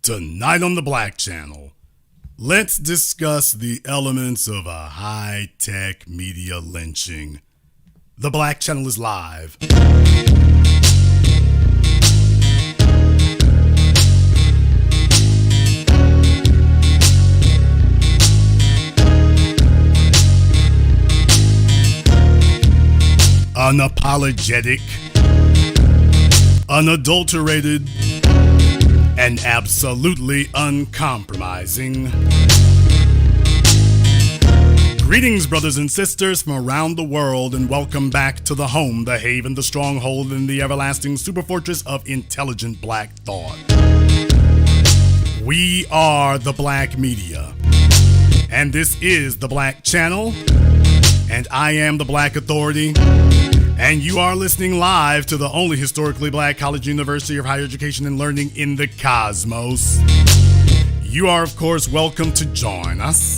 Tonight on the Black Channel, let's discuss the elements of a high-tech media lynching. The Black Channel is live. Unapologetic, unadulterated, and absolutely uncompromising. Greetings, brothers and sisters from around the world, and welcome back to the home, the haven, the stronghold, and the everlasting superfortress of intelligent black thought. We are the Black Media, and this is the Black Channel, and I am the Black Authority. And you are listening live to the only historically black college university of higher education and learning in the cosmos. You are, of course, welcome to join us.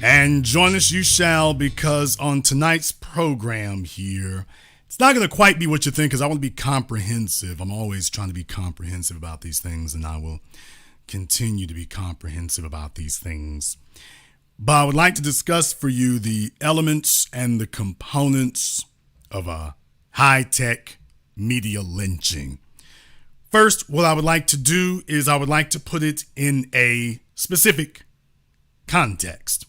And join us you shall, because on tonight's program here, it's not going to quite be what you think, because I want to be comprehensive. I'm always trying to be comprehensive about these things, and I will continue to be comprehensive about these things. But I would like to discuss for you the elements and the components of a high-tech media lynching. First, what I would like to do is I would like to put it in a specific context.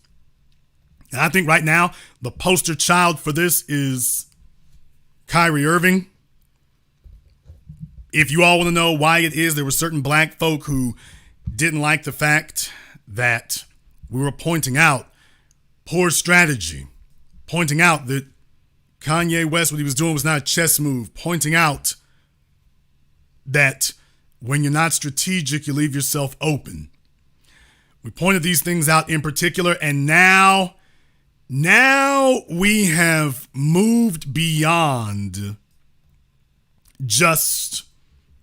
And I think right now the poster child for this is Kyrie Irving. If you all want to know why it is, there were certain black folk who didn't like the fact that we were pointing out poor strategy, pointing out that Kanye West, what he was doing was not a chess move, pointing out that when you're not strategic, you leave yourself open. We pointed these things out in particular, and now we have moved beyond just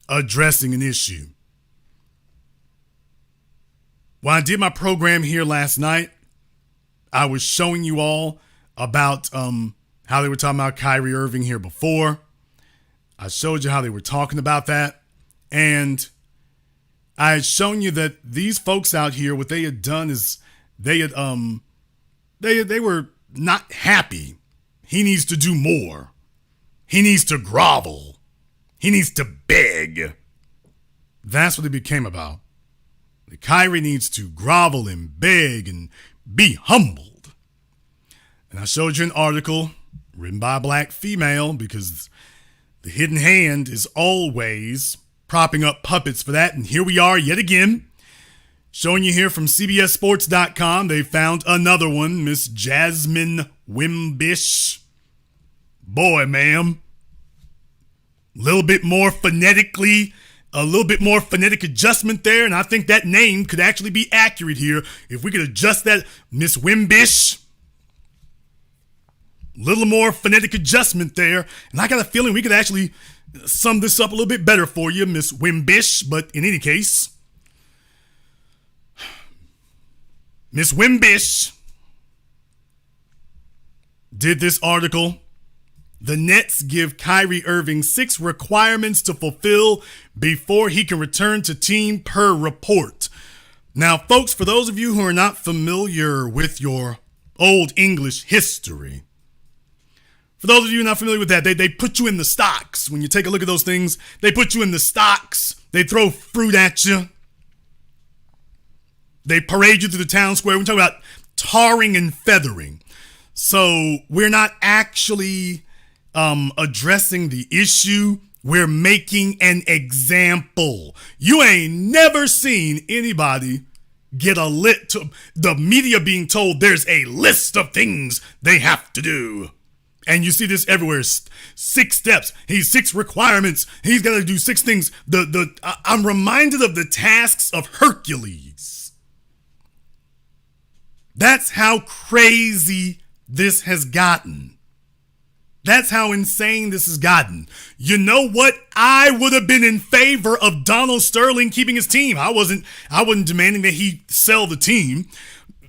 addressing an issue. When I did my program here last night, I was showing you all about how they were talking about Kyrie Irving here before. I showed you how they were talking about that. And I had shown you that these folks out here, what they had done is they were not happy. He needs to do more. He needs to grovel. He needs to beg. That's what it became about. That Kyrie needs to grovel and beg and be humbled. And I showed you an article written by a black female, because the hidden hand is always propping up puppets for that. And here we are yet again, showing you here from CBSSports.com. They found another one, Miss Jasmine Wimbish. Boy, ma'am. A little bit more phonetic adjustment there, and I think that name could actually be accurate here. If we could adjust that, Miss Wimbish. A little more phonetic adjustment there, and I got a feeling we could actually sum this up a little bit better for you, Miss Wimbish. But in any case, Miss Wimbish did this article. The Nets give Kyrie Irving 6 requirements to fulfill before he can return to team, per report. Now, folks, for those of you who are not familiar with your old English history, for those of you not familiar with that, they put you in the stocks. When you take a look at those things, they put you in the stocks. They throw fruit at you. They parade you through the town square. We're talking about tarring and feathering. So we're not actually addressing the issue. We're making an example. You ain't never seen anybody get the media being told there's a list of things they have to do. And you see this everywhere. 6 steps. 6 requirements. He's got to do 6 things. I'm reminded of the tasks of Hercules. That's how crazy this has gotten. That's how insane this has gotten. You know what? I would have been in favor of Donald Sterling keeping his team. I wasn't demanding that he sell the team.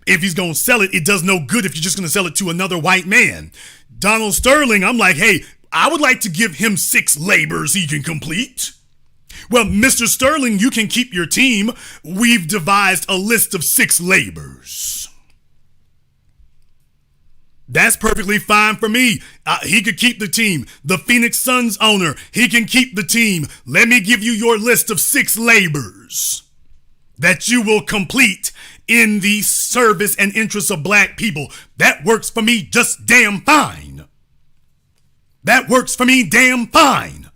If he's going to sell it, it does no good if you're just going to sell it to another white man. Donald Sterling, I'm like, hey, I would like to give him 6 labors he can complete. Well, Mr. Sterling, you can keep your team. We've devised a list of 6 labors. That's perfectly fine for me. He could keep the team. The Phoenix Suns owner, he can keep the team. Let me give you your list of 6 labors that you will complete in the service and interests of black people. That works for me just damn fine. That works for me damn fine.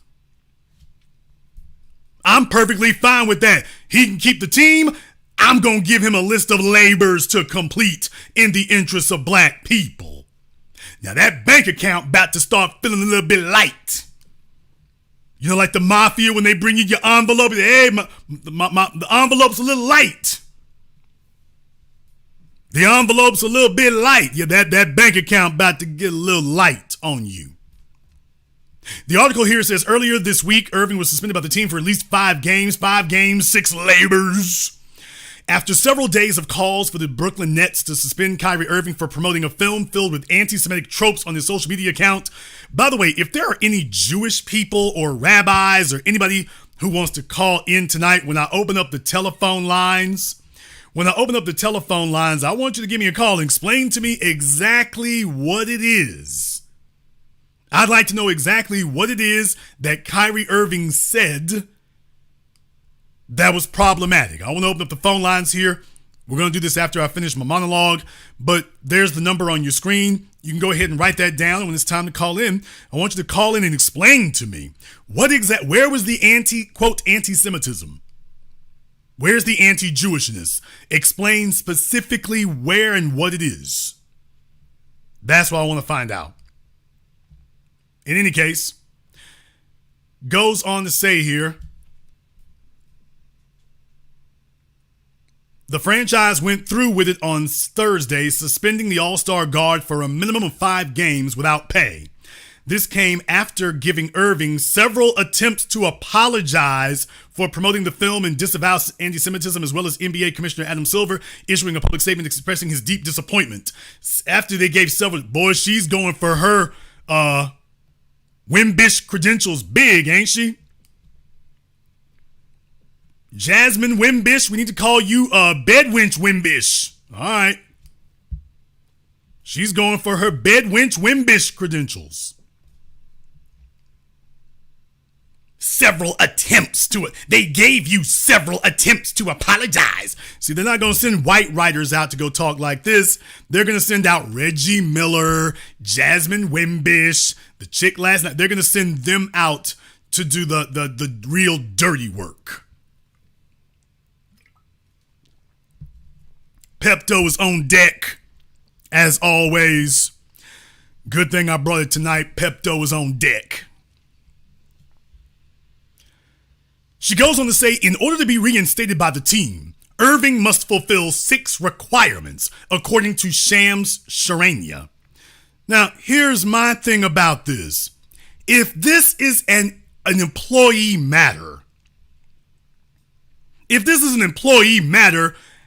I'm perfectly fine with that. He can keep the team. I'm going to give him a list of labors to complete in the interests of black people. Now that bank account about to start feeling a little bit light. You know, like the mafia when they bring you your envelope. Hey, the envelope's a little light. The envelope's a little bit light. Yeah, that bank account about to get a little light on you. The article here says earlier this week, Irving was suspended by the team for at least 5 games. 5 games, 6 labors. After several days of calls for the Brooklyn Nets to suspend Kyrie Irving for promoting a film filled with anti-Semitic tropes on his social media account. By the way, if there are any Jewish people or rabbis or anybody who wants to call in tonight when I open up the telephone lines, I want you to give me a call and explain to me exactly what it is. I'd like to know exactly what it is that Kyrie Irving said that was problematic. I want to open up the phone lines here. We're going to do this after I finish my monologue, but there's the number on your screen. You can go ahead and write that down. When it's time to call in, I want you to call in and explain to me where was the anti-Semitism? Where's the anti-Jewishness? Explain specifically where and what it is. That's what I want to find out. In any case, goes on to say here, the franchise went through with it on Thursday, suspending the All-Star guard for a minimum of 5 games without pay. This came after giving Irving several attempts to apologize for promoting the film and disavow anti-Semitism, as well as NBA Commissioner Adam Silver issuing a public statement expressing his deep disappointment. After they gave several, boy, she's going for her Wimbish credentials big, ain't she? Jasmine Wimbish, we need to call you Bedwench Wimbish. All right. She's going for her Bedwench Wimbish credentials. Several attempts to it. They gave you several attempts to apologize. See, they're not going to send white writers out to go talk like this. They're going to send out Reggie Miller, Jasmine Wimbish, the chick last night. They're going to send them out to do the real dirty work. Pepto is on deck, as always. Good thing I brought it tonight. Pepto is on deck. She goes on to say, in order to be reinstated by the team, Irving must fulfill 6 requirements, according to Shams Charania. Now, here's my thing about this. If this is an employee matter,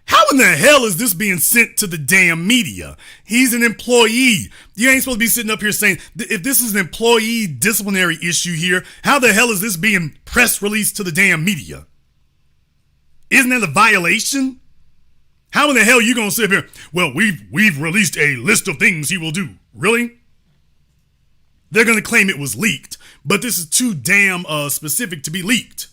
how in the hell is this being sent to the damn media? He's an employee. You ain't supposed to be sitting up here saying, if this is an employee disciplinary issue here, how the hell is this being press released to the damn media? Isn't that a violation? How in the hell are you going to sit here? Well, we've released a list of things he will do. Really? They're going to claim it was leaked, but this is too damn specific to be leaked.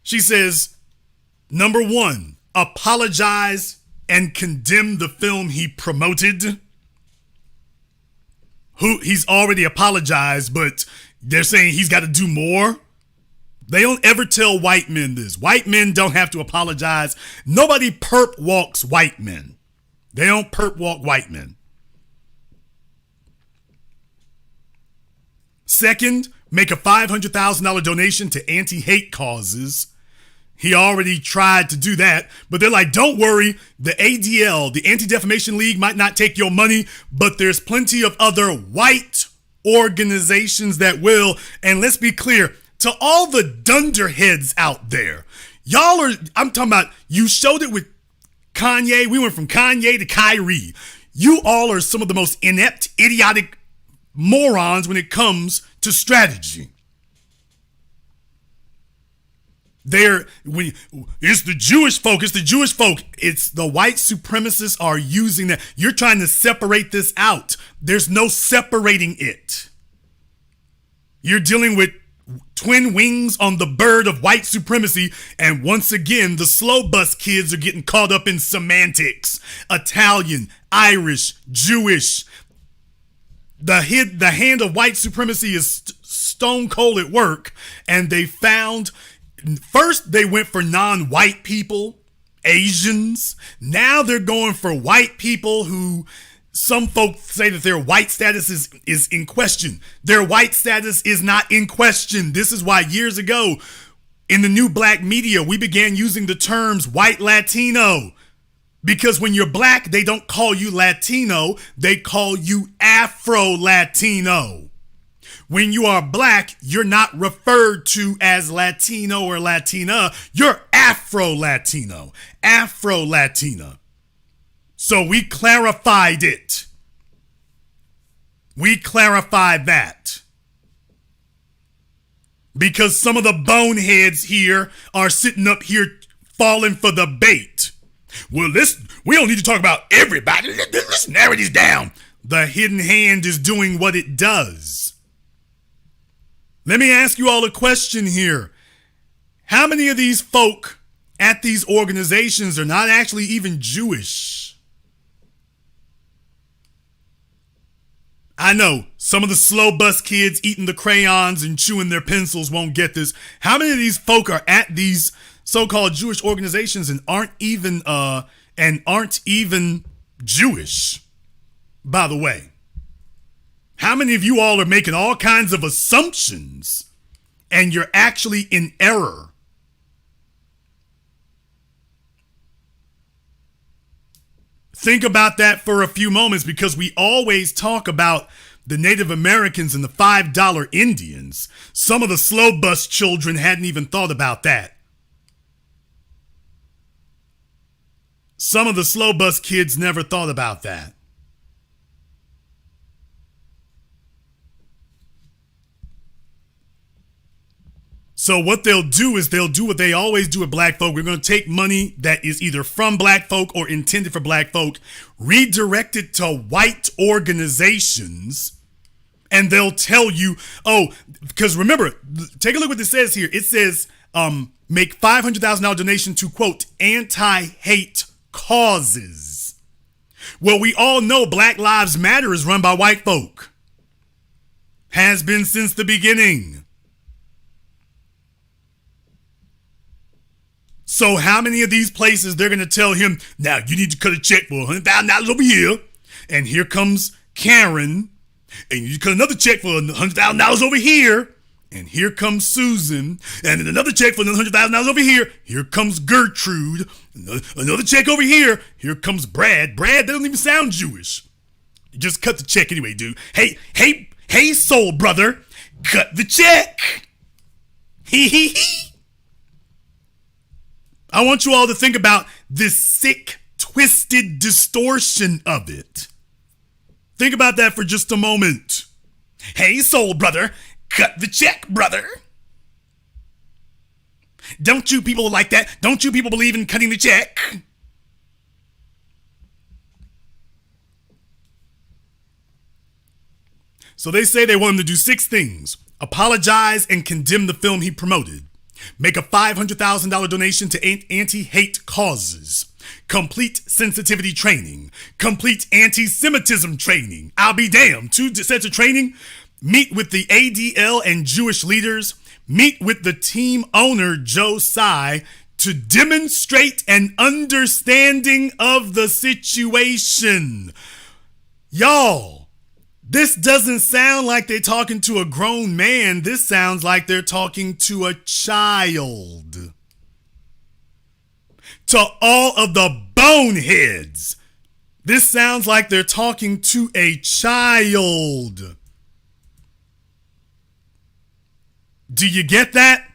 She says, number 1, apologize and condemn the film he promoted. He's already apologized, but they're saying he's got to do more. They don't ever tell white men this. White men don't have to apologize. Nobody perp walks white men. They don't perp walk white men. Second, make a $500,000 donation to anti-hate causes. He already tried to do that, but they're like, don't worry, the ADL, the Anti-Defamation League, might not take your money, but there's plenty of other white organizations that will. And let's be clear, to all the dunderheads out there, I'm talking about, you showed it with Kanye. We went from Kanye to Kyrie. You all are some of the most inept, idiotic morons when it comes to strategy. It's the Jewish folk. It's the Jewish folk. It's the white supremacists are using that. You're trying to separate this out. There's no separating it. You're dealing with twin wings on the bird of white supremacy. And once again, the slow bus kids are getting caught up in semantics. Italian, Irish, Jewish. The hand of white supremacy is stone cold at work. And they found... First, they went for non-white people, Asians. Now they're going for white people who some folks say that their white status is in question. Their white status is not in question. This is why years ago in the new black media, we began using the terms white Latino. Because when you're black, they don't call you Latino. They call you Afro-Latino. When you are black, you're not referred to as Latino or Latina. You're Afro-Latino, Afro-Latina. So we clarified it. We clarified that. Because some of the boneheads here are sitting up here falling for the bait. Well, we don't need to talk about everybody. Let's narrow these down. The hidden hand is doing what it does. Let me ask you all a question here. How many of these folk at these organizations are not actually even Jewish? I know some of the slow bus kids eating the crayons and chewing their pencils won't get this. How many of these folk are at these so-called Jewish organizations and aren't even Jewish, by the way? How many of you all are making all kinds of assumptions and you're actually in error? Think about that for a few moments, because we always talk about the Native Americans and the $5 Indians. Some of the slow bus children hadn't even thought about that. Some of the slow bus kids never thought about that. So what they'll do is they'll do what they always do with black folk. We're going to take money that is either from black folk or intended for black folk, redirect it to white organizations, and they'll tell you, oh, because remember, take a look what this says here. It says, make $500,000 donation to, quote, anti-hate causes. Well, we all know Black Lives Matter is run by white folk. Has been since the beginning. So how many of these places they're going to tell him, now you need to cut a check for $100,000 over here, and here comes Karen, and you cut another check for $100,000 over here, and here comes Susan, and then another check for $100,000 over here, here comes Gertrude, another check over here, here comes Brad. Brad, that doesn't even sound Jewish. You just cut the check anyway, dude. Hey, soul brother, cut the check. Hee. I want you all to think about this sick, twisted distortion of it. Think about that for just a moment. Hey, soul brother, cut the check, brother. Don't you people like that? Don't you people believe in cutting the check? So they say they want him to do 6 things. Apologize and condemn the film he promoted. Make a $500,000 donation to anti-hate causes. Complete sensitivity training. Complete anti-Semitism training. I'll be damned. 2 sets of training. Meet with the ADL and Jewish leaders. Meet with the team owner, Joe Tsai, to demonstrate an understanding of the situation. Y'all, this doesn't sound like they're talking to a grown man. This sounds like they're talking to a child. To all of the boneheads, this sounds like they're talking to a child. Do you get that?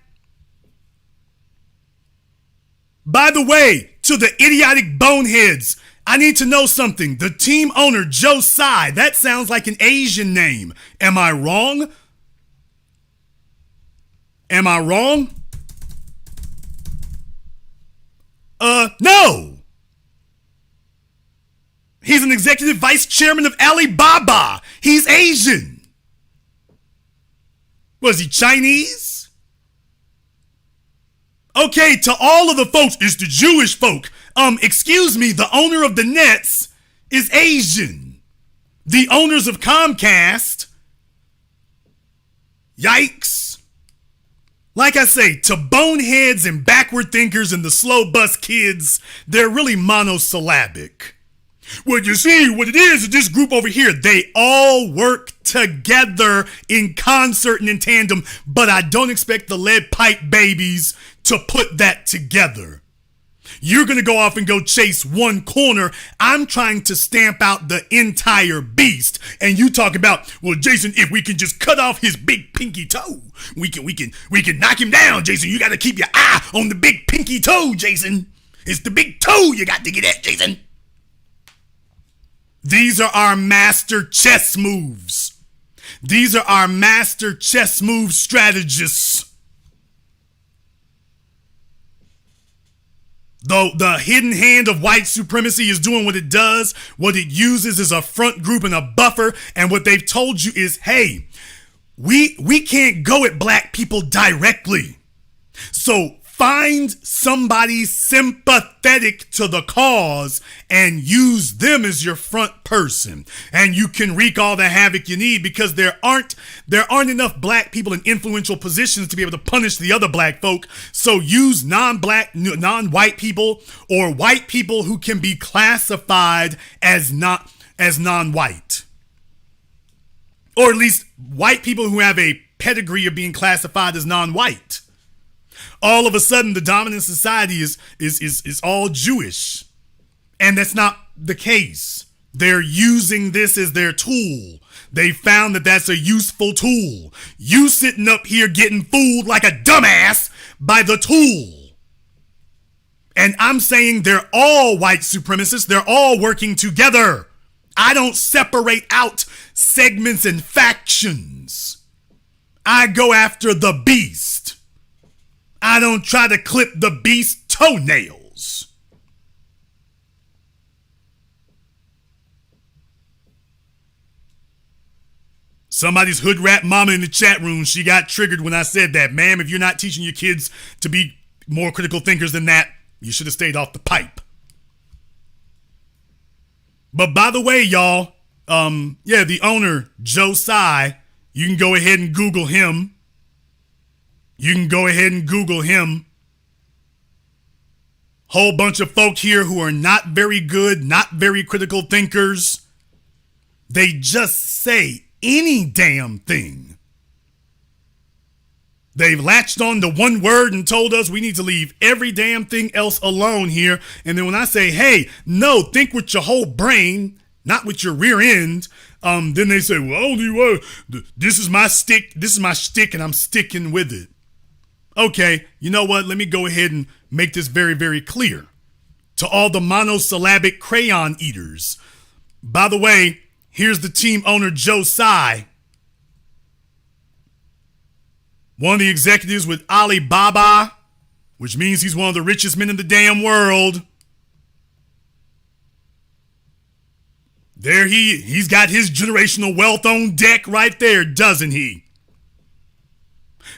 By the way, to the idiotic boneheads I need to know something. The team owner, Joe Tsai, that sounds like an Asian name. Am I wrong? Am I wrong? No. He's an executive vice chairman of Alibaba. He's Asian. Was he Chinese? Okay, to all of the folks, it's the Jewish folk. Excuse me, the owner of the Nets is Asian. The owners of Comcast, yikes. Like I say, to boneheads and backward thinkers and the slow bus kids, they're really monosyllabic. Well, you see, what it is this group over here, they all work together in concert and in tandem, but I don't expect the lead pipe babies to put that together. You're going to go off and go chase one corner. I'm trying to stamp out the entire beast. And you talk about, well, Jason, if we can just cut off his big pinky toe, we can knock him down, Jason. You got to keep your eye on the big pinky toe, Jason. It's the big toe you got to get at, Jason. These are our master chess moves. These are our master chess move strategists. Though the hidden hand of white supremacy is doing what it does, what it uses is a front group and a buffer, and what they've told you is, hey, we can't go at black people directly. So find somebody sympathetic to the cause and use them as your front person. And you can wreak all the havoc you need, because there aren't enough black people in influential positions to be able to punish the other black folk. So use non-black, non-white people, or white people who can be classified as non-white. Or at least white people who have a pedigree of being classified as non-white. All of a sudden, the dominant society is all Jewish. And that's not the case. They're using this as their tool. They found that that's a useful tool. You sitting up here getting fooled like a dumbass by the tool. And I'm saying they're all white supremacists. They're all working together. I don't separate out segments and factions. I go after the beast. I don't try to clip the beast's toenails. Somebody's hood rat mama in the chat room, she got triggered when I said that. Ma'am, if you're not teaching your kids to be more critical thinkers than that, you should have stayed off the pipe. But by the way, y'all, the owner, Joe Tsai, you can go ahead and Google him. Whole bunch of folk here who are not very good, not very critical thinkers. They just say any damn thing. They've latched on to one word and told us we need to leave every damn thing else alone here. And then when I say, hey, no, think with your whole brain, not with your rear end, then they say, well, this is my stick, and I'm sticking with it. Okay, you know what? Let me go ahead and make this very, very clear to all the monosyllabic crayon eaters. By the way, here's the team owner, Joe Tsai, one of the executives with Alibaba, which means he's one of the richest men in the damn world. There he's got his generational wealth on deck right there, doesn't he?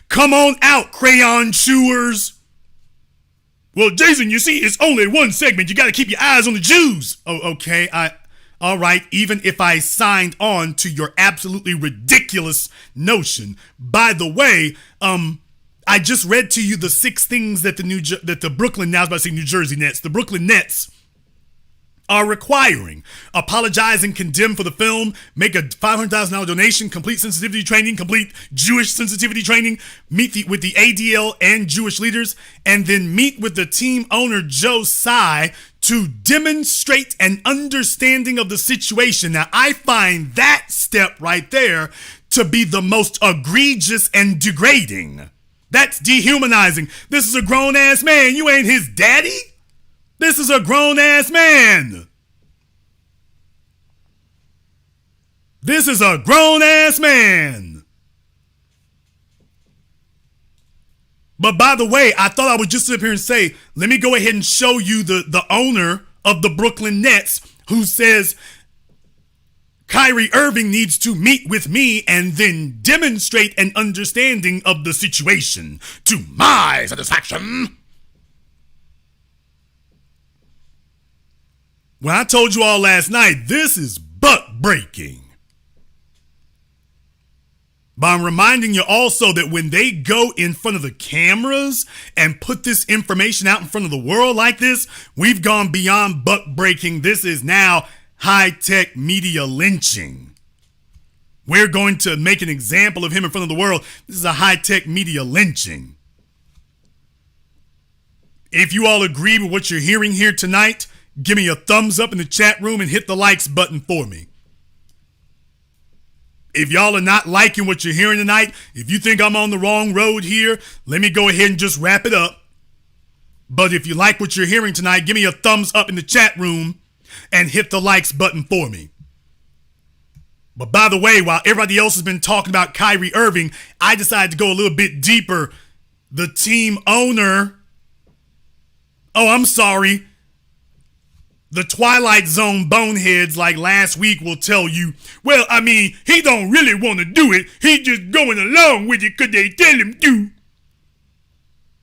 Come on out, crayon chewers. Well, Jason, you see, it's only one segment. You got to keep your eyes on the Jews. Oh, okay. All right. Even if I signed on to your absolutely ridiculous notion. By the way, I just read to you the 6 things that the Brooklyn, now I was about to say New Jersey Nets, the Brooklyn Nets are requiring. Apologize and condemn for the film, make a $500,000 donation, complete sensitivity training, complete Jewish sensitivity training, meet with the ADL and Jewish leaders, and then meet with the team owner, Joe Tsai, to demonstrate an understanding of the situation. Now, I find that step right there to be the most egregious and degrading. That's dehumanizing. This is a grown-ass man. You ain't his daddy. This is a grown-ass man. This is a grown-ass man. But by the way, I thought I would just sit up here and say, let me go ahead and show you the owner of the Brooklyn Nets who says Kyrie Irving needs to meet with me and then demonstrate an understanding of the situation to my satisfaction. When I told you all last night, this is butt-breaking. But I'm reminding you also that when they go in front of the cameras and put this information out in front of the world like this, we've gone beyond butt-breaking. This is now high-tech media lynching. We're going to make an example of him in front of the world. This is a high-tech media lynching. If you all agree with what you're hearing here tonight, give me a thumbs up in the chat room and hit the likes button for me. If y'all are not liking what you're hearing tonight, if you think I'm on the wrong road here, let me go ahead and just wrap it up. But if you like what you're hearing tonight, give me a thumbs up in the chat room and hit the likes button for me. But by the way, while everybody else has been talking about Kyrie Irving, I decided to go a little bit deeper. The team owner, the Twilight Zone boneheads like last week will tell you, well, I mean, he don't really want to do it. He just going along with it because they tell him to.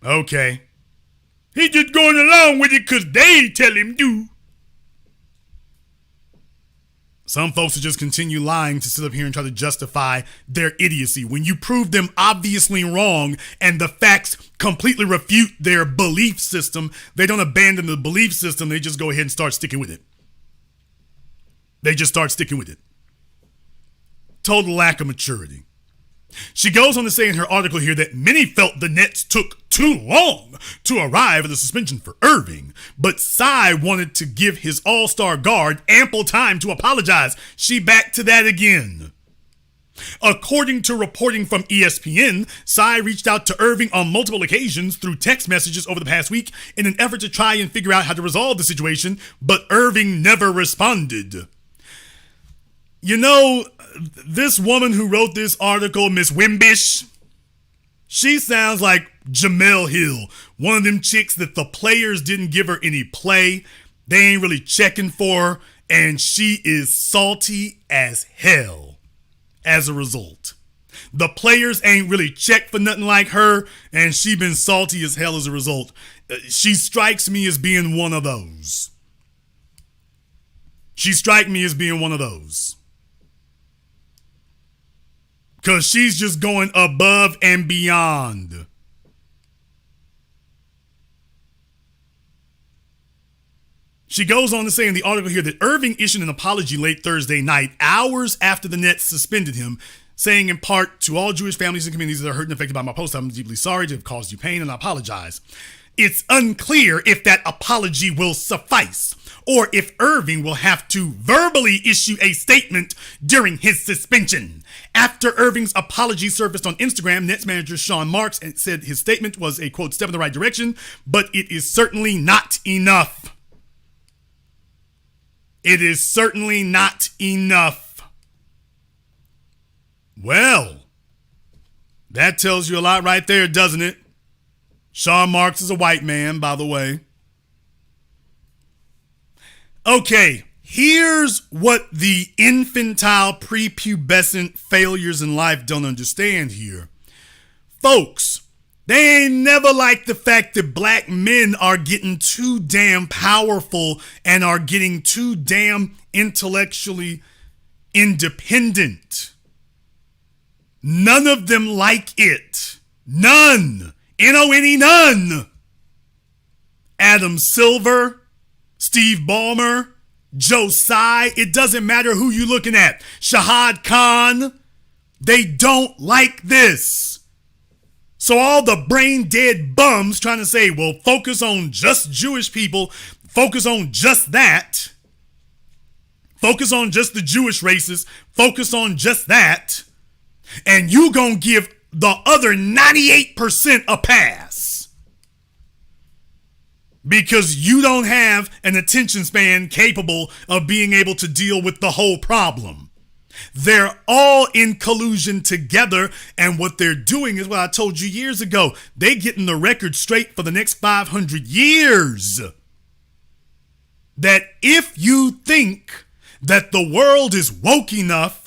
Okay. He just going along with it because they tell him to. Some folks will just continue lying to sit up here and try to justify their idiocy. When you prove them obviously wrong and the facts completely refute their belief system, they don't abandon the belief system. They just go ahead and start sticking with it. Total lack of maturity. She goes on to say in her article here that many felt the Nets took too long to arrive at the suspension for Irving, but Sy wanted to give his all-star guard ample time to apologize. She back to that again. According to reporting from ESPN, Sy reached out to Irving on multiple occasions through text messages over the past week in an effort to try and figure out how to resolve the situation, but Irving never responded. You know, this woman who wrote this article, Miss Wimbish, she sounds like Jamel Hill, one of them chicks that the players didn't give her any play. They ain't really checking for her, and she is salty as hell as a result. The players ain't really checked for nothing like her, and she been salty as hell as a result. She strikes me as being one of those. Because she's just going above and beyond. She goes on to say in the article here that Irving issued an apology late Thursday night, hours after the Nets suspended him, saying in part, to all Jewish families and communities that are hurt and affected by my post, I'm deeply sorry to have caused you pain and I apologize. It's unclear if that apology will suffice or if Irving will have to verbally issue a statement during his suspension. After Irving's apology surfaced on Instagram, Nets manager Sean Marks said his statement was a, quote, step in the right direction, but it is certainly not enough. It is certainly not enough. Well, that tells you a lot right there, doesn't it? Sean Marks is a white man, by the way. Okay, here's what the infantile, prepubescent failures in life don't understand here. Folks, they ain't never liked the fact that black men are getting too damn powerful and are getting too damn intellectually independent. None of them like it. None. N-O-N-E, none. Adam Silver, Steve Ballmer, Joe Tsai, it doesn't matter who you're looking at. Shahad Khan, they don't like this. So all the brain dead bums trying to say, well, focus on just Jewish people, focus on just that, focus on just the Jewish races, focus on just that, and you gonna give the other 98% a pass because you don't have an attention span capable of being able to deal with the whole problem. They're all in collusion together, and what they're doing is what I told you years ago. They getting the record straight for the next 500 years. That if you think that the world is woke enough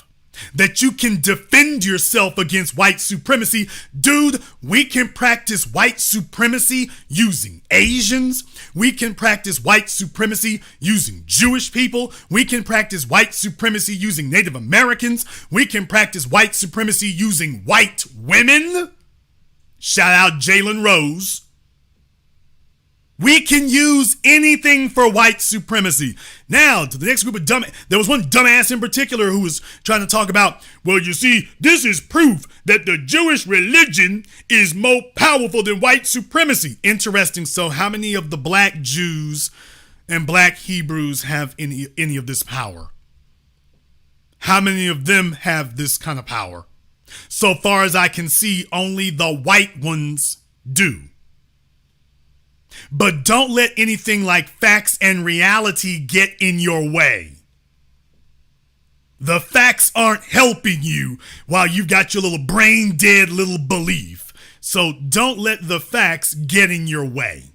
that you can defend yourself against white supremacy, dude, we can practice white supremacy using Asians. We can practice white supremacy using Jewish people. We can practice white supremacy using Native Americans. We can practice white supremacy using white women. Shout out Jalen Rose. We can use anything for white supremacy. Now, to the next group of there was one dumbass in particular who was trying to talk about, well, you see, this is proof that the Jewish religion is more powerful than white supremacy. Interesting. So how many of the black Jews and black Hebrews have any of this power? How many of them have this kind of power? So far as I can see, only the white ones do. But don't let anything like facts and reality get in your way. The facts aren't helping you while you've got your little brain dead little belief. So don't let the facts get in your way.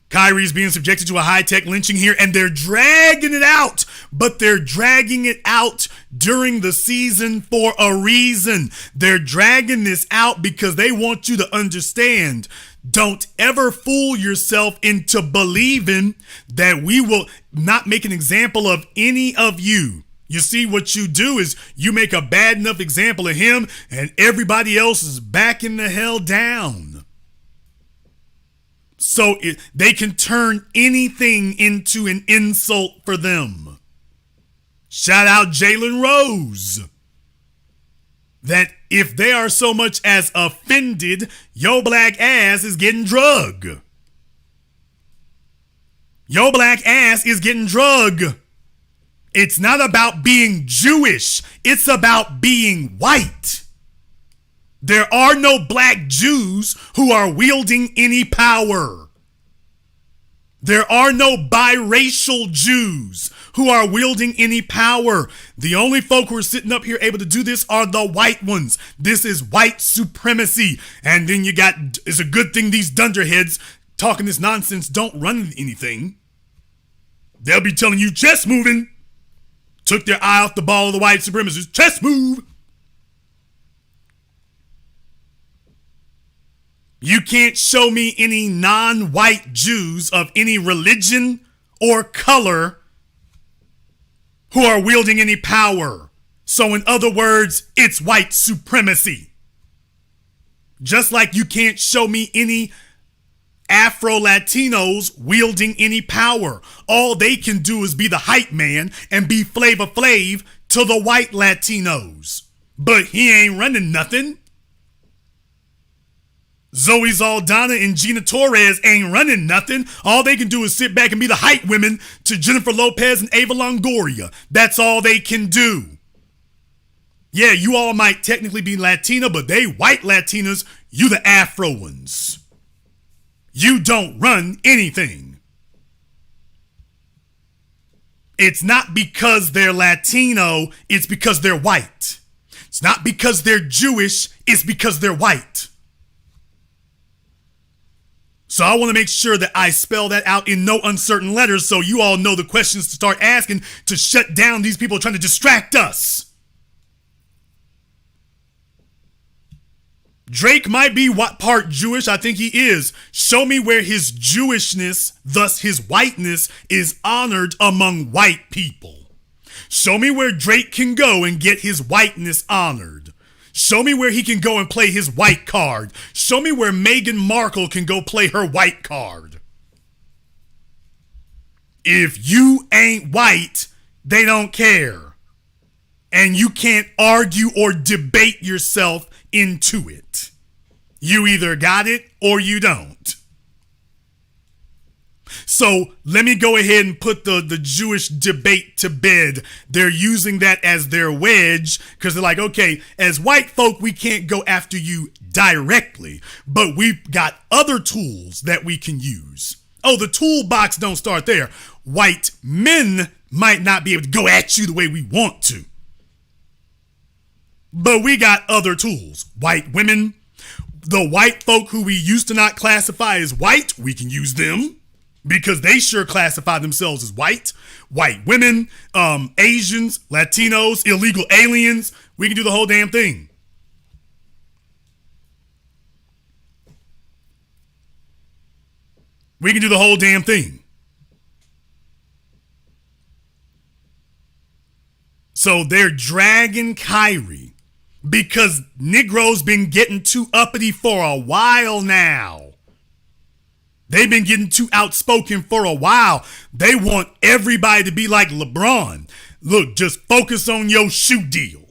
Kyrie's being subjected to a high-tech lynching here, and they're dragging it out, but they're dragging it out during the season for a reason. They're dragging this out because they want you to understand. Don't ever fool yourself into believing that we will not make an example of any of you. You see, what you do is you make a bad enough example of him, and everybody else is backing the hell down. So they can turn anything into an insult for them. Shout out Jalen Rose. That if they are so much as offended, your black ass is getting drug. Your black ass is getting drug. It's not about being Jewish. It's about being white. There are no black Jews who are wielding any power. There are no biracial Jews who are wielding any power. The only folk who are sitting up here able to do this are the white ones. This is white supremacy. And then it's a good thing these dunderheads talking this nonsense don't run anything. They'll be telling you chest moving. Took their eye off the ball of the white supremacists. Chest move. You can't show me any non-white Jews of any religion or color who are wielding any power. So in other words, it's white supremacy. Just like you can't show me any Afro-Latinos wielding any power. All they can do is be the hype man and be Flavor Flav to the white Latinos. But he ain't running nothing. Zoe Saldana and Gina Torres ain't running nothing. All they can do is sit back and be the hype women to Jennifer Lopez and Ava Longoria. That's all they can do. Yeah, you all might technically be Latina, but they white Latinas, you the Afro ones. You don't run anything. It's not because they're Latino, it's because they're white. It's not because they're Jewish, it's because they're white. So I want to make sure that I spell that out in no uncertain letters so you all know the questions to start asking to shut down these people trying to distract us. Drake might be part Jewish. I think he is. Show me where his Jewishness, thus his whiteness, is honored among white people. Show me where Drake can go and get his whiteness honored. Show me where he can go and play his white card. Show me where Meghan Markle can go play her white card. If you ain't white, they don't care. And you can't argue or debate yourself into it. You either got it or you don't. So let me go ahead and put the Jewish debate to bed. They're using that as their wedge because they're like, okay, as white folk, we can't go after you directly, but we've got other tools that we can use. Oh, the toolbox don't start there. white men might not be able to go at you the way we want to. But we got other tools. White women, the white folk who we used to not classify as white, we can use them because they sure classify themselves as white. White women, Asians, Latinos, illegal aliens, we can do the whole damn thing. We can do the whole damn thing. So they're dragging Kyrie because Negroes been getting too uppity for a while now. They've been getting too outspoken for a while. They want everybody to be like LeBron. Look, just focus on your shoe deal.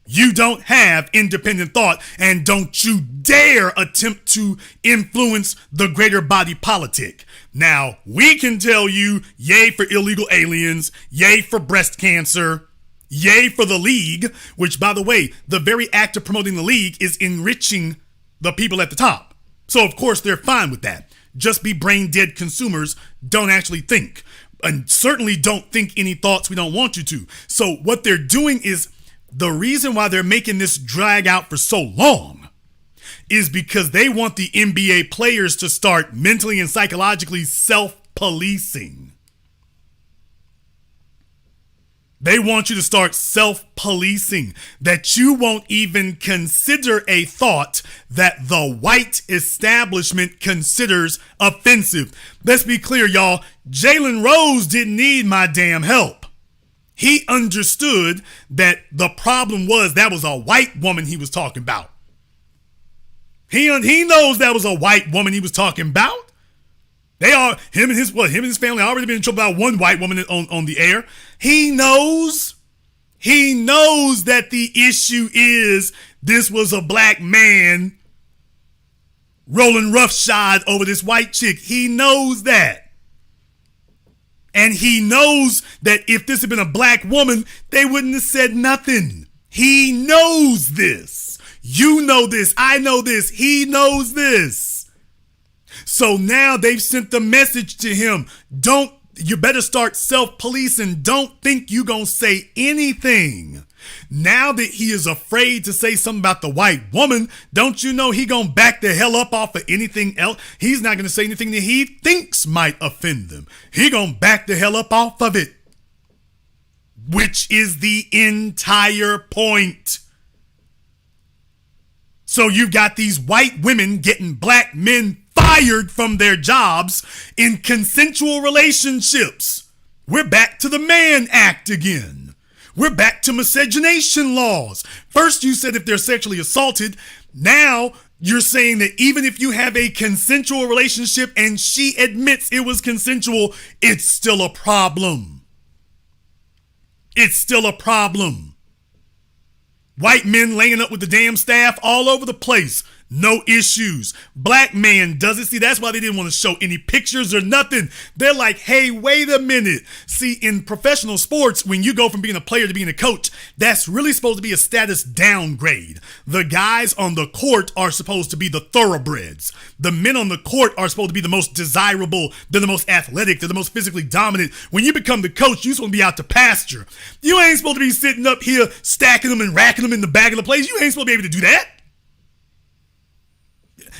You don't have independent thought, and don't you dare attempt to influence the greater body politic. Now, we can tell you, yay for illegal aliens, yay for breast cancer, yay for the league, which, by the way, the very act of promoting the league is enriching the people at the top. So, of course, they're fine with that. Just be brain dead consumers, don't actually think, and certainly don't think any thoughts we don't want you to. So what they're doing is, the reason why they're making this drag out for so long is because they want the NBA players to start mentally and psychologically self-policing. They want you to start self-policing, that you won't even consider a thought that the white establishment considers offensive. Let's be clear, y'all. Jalen Rose didn't need my damn help. He understood that the problem was that was a white woman he was talking about. He knows that was a white woman he was talking about. They are, him and his family already been in trouble about one white woman on the air. He knows that the issue is this was a black man rolling roughshod over this white chick. He knows that. And he knows that if this had been a black woman, they wouldn't have said nothing. He knows this. You know this. I know this. He knows this. So now they've sent the message to him. You better start self-policing. Don't think you gonna say anything. Now that he is afraid to say something about the white woman, don't you know he gonna back the hell up off of anything else? He's not gonna say anything that he thinks might offend them. He gonna back the hell up off of it. Which is the entire point. So you've got these white women getting black men fired from their jobs in consensual relationships. We're back to the Mann Act again. We're back to miscegenation laws. First you said if they're sexually assaulted. Now you're saying that even if you have a consensual relationship and she admits it was consensual, it's still a problem. It's still a problem. White men laying up with the damn staff all over the place. No issues. Black man does it. See, that's why they didn't want to show any pictures or nothing. They're like, hey, wait a minute. See, in professional sports, when you go from being a player to being a coach, that's really supposed to be a status downgrade. The guys on the court are supposed to be the thoroughbreds. The men on the court are supposed to be the most desirable. They're the most athletic. They're the most physically dominant. When you become the coach, you're supposed to be out to pasture. You ain't supposed to be sitting up here stacking them and racking them in the back of the place. You ain't supposed to be able to do that.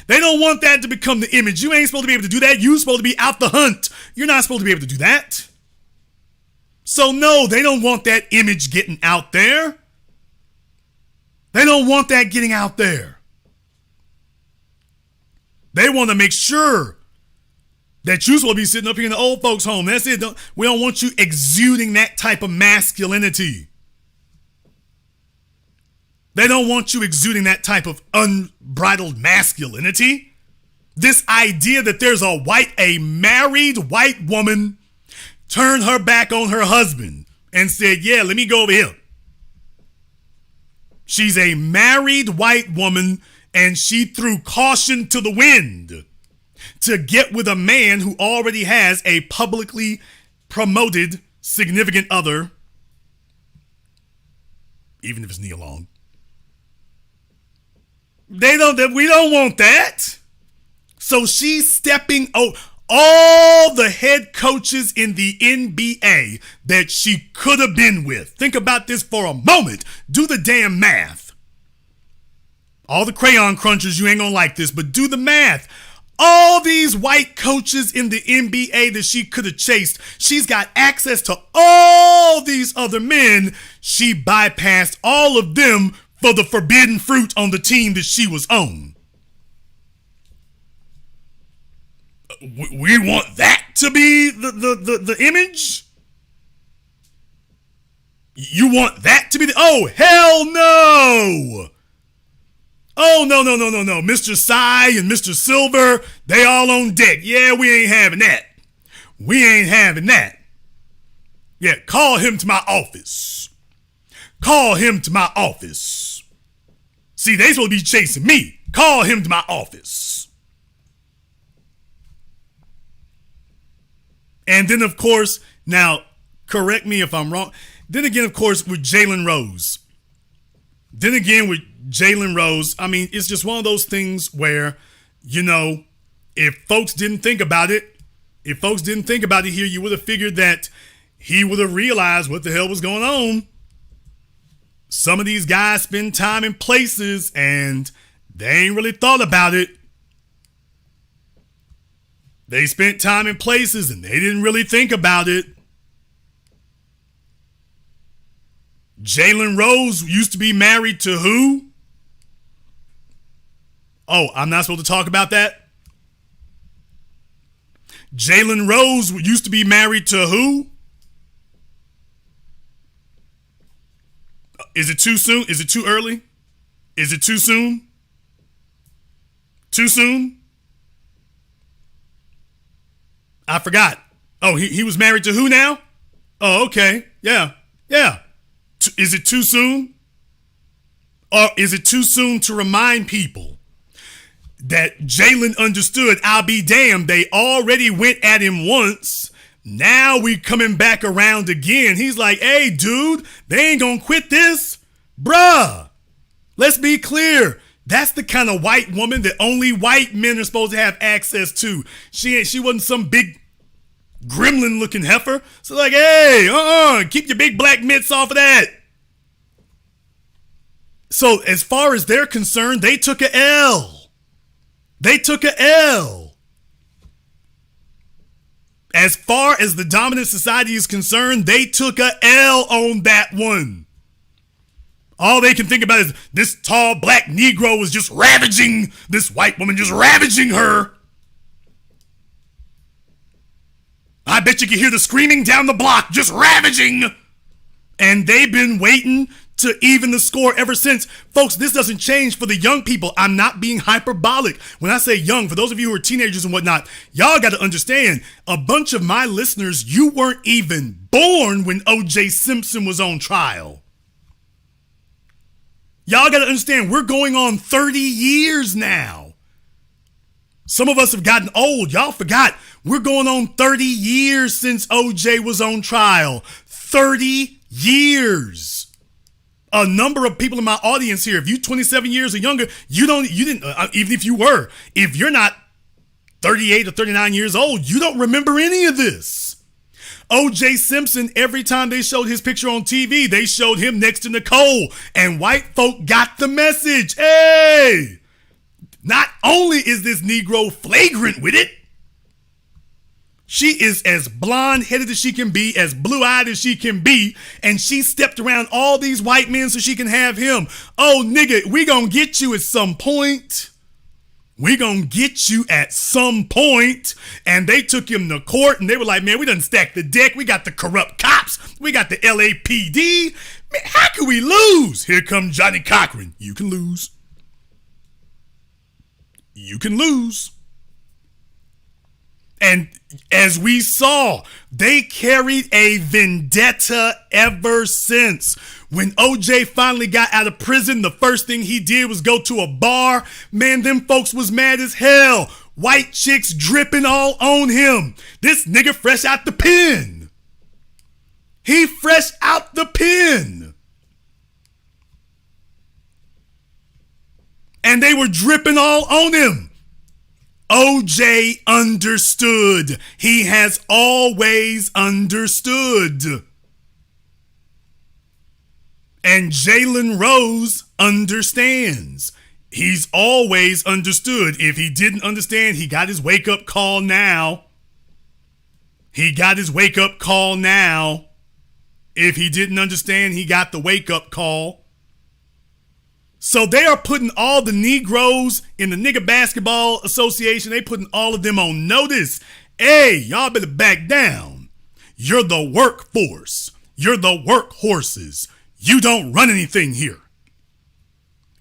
They don't want that to become the image. You ain't supposed to be able to do that. You're supposed to be out the hunt. You're not supposed to be able to do that. So no, they don't want that image getting out there. They don't want that getting out there. They want to make sure that you're supposed to be sitting up here in the old folks' home. That's it. We don't want you exuding that type of masculinity. They don't want you exuding that type of unbridled masculinity. This idea that there's a married white woman turned her back on her husband and said, yeah, let me go over here. She's a married white woman and she threw caution to the wind to get with a man who already has a publicly promoted significant other, even if it's knee long. We don't want that. So she's stepping all the head coaches in the NBA that she could have been with. Think about this for a moment. Do the damn math. All the crayon crunchers, you ain't gonna like this, but do the math. All these white coaches in the NBA that she could have chased, she's got access to all these other men. She bypassed all of them for the forbidden fruit on the team that she was on. We want that to be the image? You want that to be the... Oh, hell no! Oh, no. Mr. Cy and Mr. Silver, they all on deck. Yeah, we ain't having that. We ain't having that. Yeah, call him to my office. Call him to my office. See, they supposed to be chasing me. Call him to my office. And then, of course, now, correct me if I'm wrong. Then again, of course, with Jalen Rose. I mean, it's just one of those things where, you know, if folks didn't think about it here, you would have figured that he would have realized what the hell was going on. Some of these guys spend time in places and they ain't really thought about it. They spent time in places and they didn't really think about it. Jalen Rose used to be married to who? Oh, I'm not supposed to talk about that? Jalen Rose used to be married to who? Is it too soon? Is it too early? Is it too soon? Too soon? I forgot. Oh, he was married to who now? Oh, okay. Yeah. Is it too soon? Or is it too soon to remind people that Jalen understood, I'll be damned, they already went at him once. Now we coming back around again. He's like, hey, dude, they ain't gonna quit this. Bruh, let's be clear. That's the kind of white woman that only white men are supposed to have access to. She wasn't some big gremlin looking heifer. So like, hey, keep your big black mitts off of that. So as far as they're concerned, they took a L. They took a L. As far as the dominant society is concerned, they took a L on that one. All they can think about is this tall black Negro was just ravaging this white woman, just ravaging her. I bet you can hear the screaming down the block, just ravaging. And they've been waiting to even the score ever since. Folks, this doesn't change for the young people. I'm not being hyperbolic. When I say young, for those of you who are teenagers and whatnot, y'all got to understand, a bunch of my listeners, you weren't even born when O.J. Simpson was on trial. Y'all got to understand, we're going on 30 years now. Some of us have gotten old. Y'all forgot. We're going on 30 years since OJ was on trial. 30 years. A number of people in my audience here, if you're 27 years or younger, even if you were, if you're not 38 or 39 years old, you don't remember any of this. OJ Simpson, every time they showed his picture on TV, they showed him next to Nicole, and white folk got the message. Hey! Not only is this Negro flagrant with it, she is as blonde-headed as she can be, as blue-eyed as she can be, and she stepped around all these white men so she can have him. Oh, nigga, we gonna get you at some point. We gonna get you at some point. And they took him to court, and they were like, man, we done stacked the deck. We got the corrupt cops. We got the LAPD. Man, how can we lose? Here comes Johnny Cochran. You can lose. You can lose. And as we saw, they carried a vendetta ever since. When OJ finally got out of prison, the first thing he did was go to a bar. Man, them folks was mad as hell. White chicks dripping all on him. This nigga fresh out the pen. He fresh out the pen. And they were dripping all on him. OJ understood. He has always understood. And Jalen Rose understands. He's always understood. If he didn't understand, he got his wake-up call now. He got his wake-up call now. If he didn't understand, he got the wake-up call. So they are putting all the Negroes in the Nigga Basketball Association, they putting all of them on notice. Hey, y'all better back down. You're the workforce. You're the workhorses. You don't run anything here.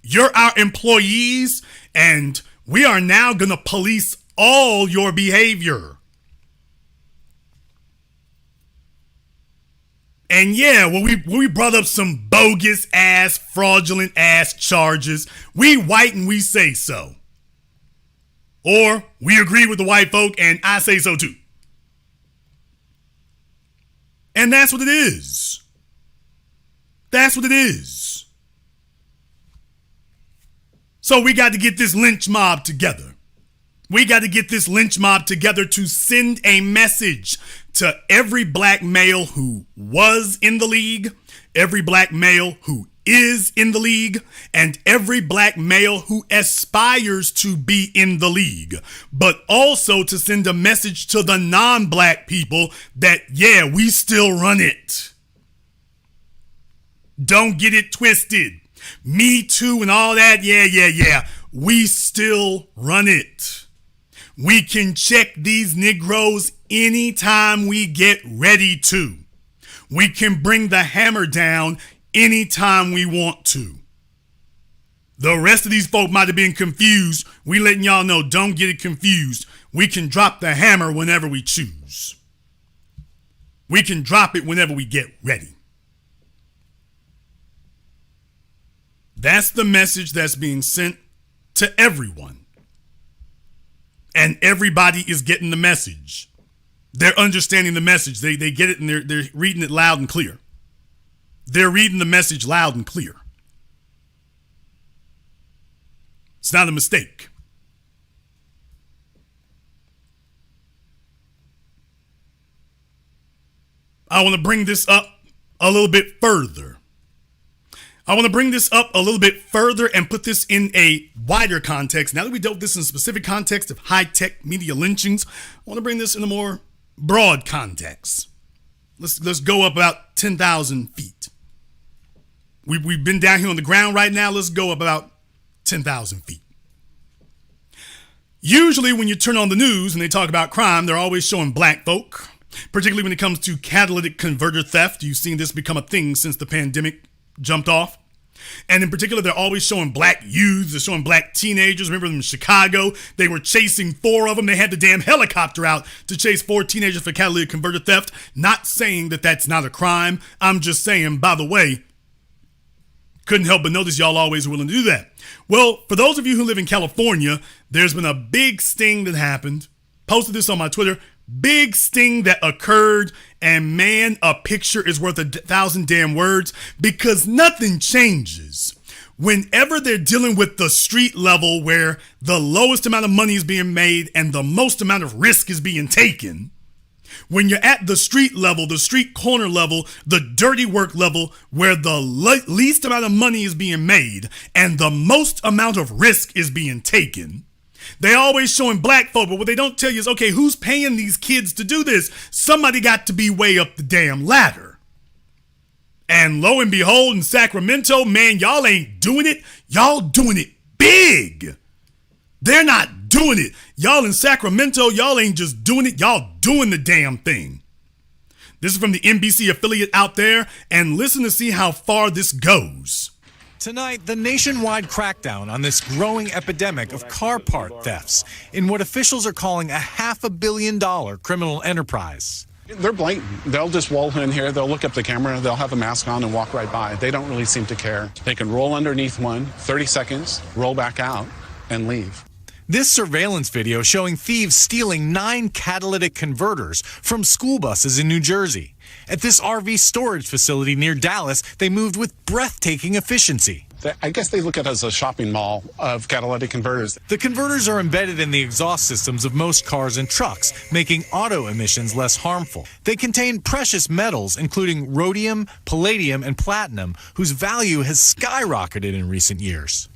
You're our employees, and we are now going to police all your behavior. And yeah, when we brought up some bogus ass, fraudulent ass charges, we white and we say so. Or we agree with the white folk and I say so too. And that's what it is. That's what it is. So we got to get this lynch mob together. We got to get this lynch mob together to send a message to every black male who was in the league, every black male who is in the league, and every black male who aspires to be in the league, but also to send a message to the non-black people that, yeah, we still run it. Don't get it twisted. Me Too and all that, yeah. We still run it. We can check these Negroes anytime we get ready to. We can bring the hammer down anytime we want to. The rest of these folk might have been confused. We letting y'all know, don't get it confused. We can drop the hammer whenever we choose. We can drop it whenever we get ready. That's the message that's being sent to everyone. And everybody is getting the message. They're understanding the message. They get it and they're reading it loud and clear. They're reading the message loud and clear. It's not a mistake. I want to bring this up a little bit further. And put this in a wider context. Now that we dealt this in a specific context of high-tech media lynchings, I want to bring this in a more broad context. Let's go up about 10,000 feet. We've been down here on the ground right now. Let's go up about 10,000 feet. Usually when you turn on the news and they talk about crime, they're always showing black folk, particularly when it comes to catalytic converter theft. You've seen this become a thing since the pandemic jumped off. And in particular, they're always showing black youths. They're showing black teenagers. Remember them in Chicago? They were chasing 4 of them. They had the damn helicopter out to chase 4 teenagers for catalytic converter theft. Not saying that that's not a crime. I'm just saying, by the way, couldn't help but notice y'all always willing to do that. Well, for those of you who live in California, there's been a big sting that happened. Posted this on my Twitter. Big sting that occurred, and man, a picture is worth 1,000 damn words, because nothing changes. Whenever they're dealing with the street level where the lowest amount of money is being made and the most amount of risk is being taken, when you're at the street level, the street corner level, the dirty work level, where the least amount of money is being made and the most amount of risk is being taken, they always showing black folk, but what they don't tell you is, okay, who's paying these kids to do this? Somebody got to be way up the damn ladder. And lo and behold, in Sacramento, man, y'all ain't doing it. Y'all doing it big. They're not doing it. Y'all in Sacramento, y'all ain't just doing it. Y'all doing the damn thing. This is from the NBC affiliate out there, and listen to see how far this goes. Tonight, the nationwide crackdown on this growing epidemic of car part thefts in what officials are calling a $500 million criminal enterprise. They're blatant. They'll just roll in here, they'll look up the camera, they'll have a mask on and walk right by. They don't really seem to care. They can roll underneath one, 30 seconds, roll back out, and leave. This surveillance video showing thieves stealing 9 catalytic converters from school buses in New Jersey. At this RV storage facility near Dallas, they moved with breathtaking efficiency. I guess they look at it as a shopping mall of catalytic converters. The converters are embedded in the exhaust systems of most cars and trucks, making auto emissions less harmful. They contain precious metals, including rhodium, palladium, and platinum, whose value has skyrocketed in recent years.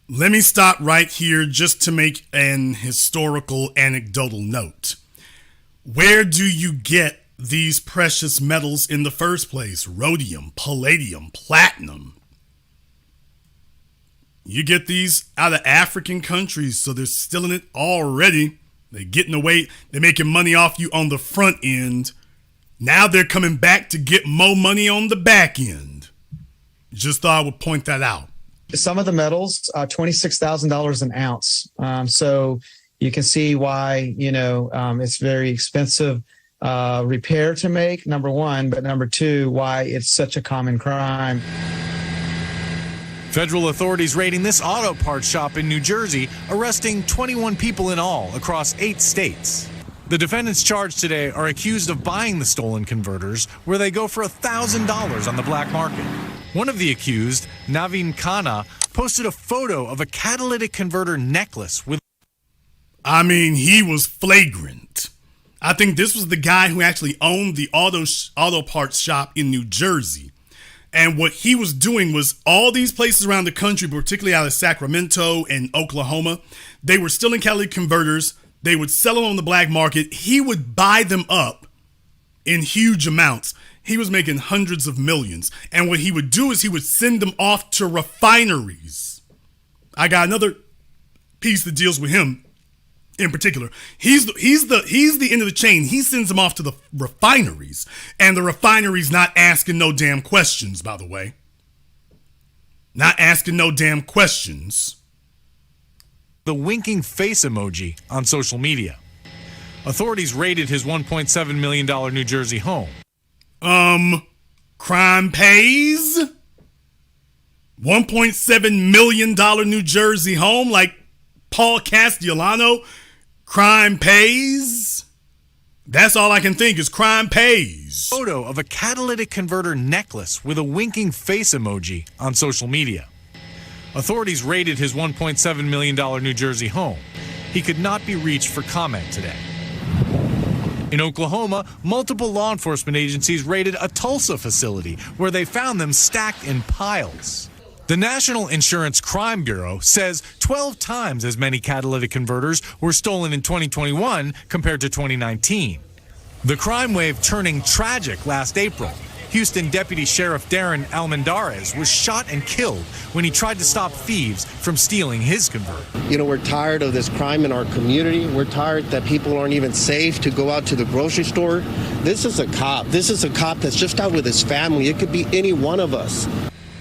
Let me stop right here just to make an historical anecdotal note. Where do you get these precious metals in the first place? Rhodium, palladium, platinum. You get these out of African countries, so they're stealing it already. They're getting away. They're making money off you on the front end. Now they're coming back to get more money on the back end. Just thought I would point that out. Some of the metals, $26,000 an ounce. So you can see why, it's very expensive repair to make, number one, but number two, why it's such a common crime. Federal authorities raiding this auto parts shop in New Jersey, arresting 21 people in all across 8 states. The defendants charged today are accused of buying the stolen converters, where they go for $1,000 on the black market. One of the accused, Naveen Khanna, posted a photo of a catalytic converter necklace with... he was flagrant. I think this was the guy who actually owned the auto parts shop in New Jersey. And what he was doing was all these places around the country, particularly out of Sacramento and Oklahoma, they were stealing catalytic converters. They would sell them on the black market. He would buy them up in huge amounts. He was making hundreds of millions. And what he would do is he would send them off to refineries. I got another piece that deals with him in particular. He's the end of the chain. He sends them off to the refineries. And the refineries not asking no damn questions, by the way. Not asking no damn questions. The winking face emoji on social media. Authorities raided his $1.7 million New Jersey home. Crime pays? $1.7 million New Jersey home like Paul Castellano? Crime pays? That's all I can think is crime pays. Photo of a catalytic converter necklace with a winking face emoji on social media. Authorities raided his $1.7 million New Jersey home. He could not be reached for comment today. In Oklahoma, multiple law enforcement agencies raided a Tulsa facility where they found them stacked in piles. The National Insurance Crime Bureau says 12 times as many catalytic converters were stolen in 2021 compared to 2019. The crime wave turning tragic last April. Houston Deputy Sheriff Darren Almendarez was shot and killed when he tried to stop thieves from stealing his converter. We're tired of this crime in our community. We're tired that people aren't even safe to go out to the grocery store. This is a cop. This is a cop that's just out with his family. It could be any one of us.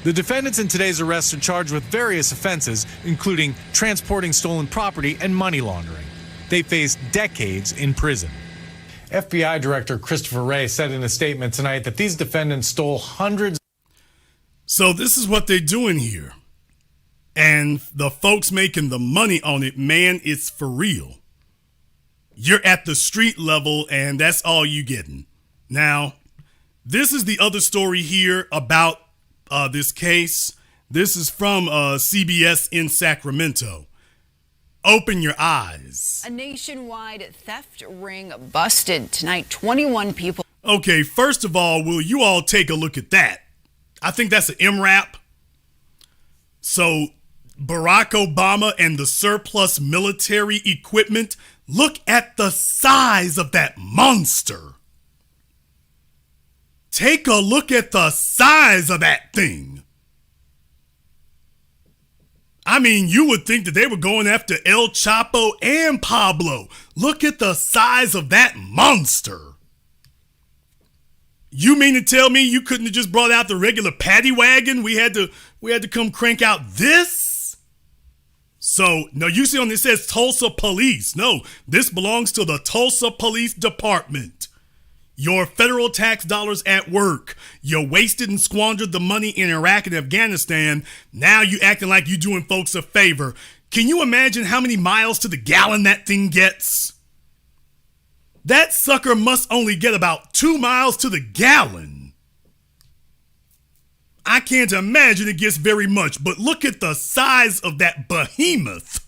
The defendants in today's arrest are charged with various offenses, including transporting stolen property and money laundering. They face decades in prison. FBI Director Christopher Wray said in a statement tonight that these defendants stole hundreds. So this is what they're doing here. And the folks making the money on it, man, it's for real. You're at the street level and that's all you getting. Now, this is the other story here about this case. This is from CBS in Sacramento. Open your eyes. A nationwide theft ring busted tonight. 21 people. Okay, first of all, will you all take a look at that? I think that's an MRAP. So Barack Obama and the surplus military equipment. Look at the size of that monster. Take a look at the size of that thing. You would think that they were going after El Chapo and Pablo. Look at the size of that monster. You mean to tell me you couldn't have just brought out the regular paddy wagon? We had to come crank out this? So, no, you see on this says Tulsa Police. No, this belongs to the Tulsa Police Department. Your federal tax dollars at work. You wasted and squandered the money in Iraq and Afghanistan. Now you acting like you doing folks a favor. Can you imagine how many miles to the gallon that thing gets? That sucker must only get about 2 miles to the gallon. I can't imagine it gets very much, but look at the size of that behemoth.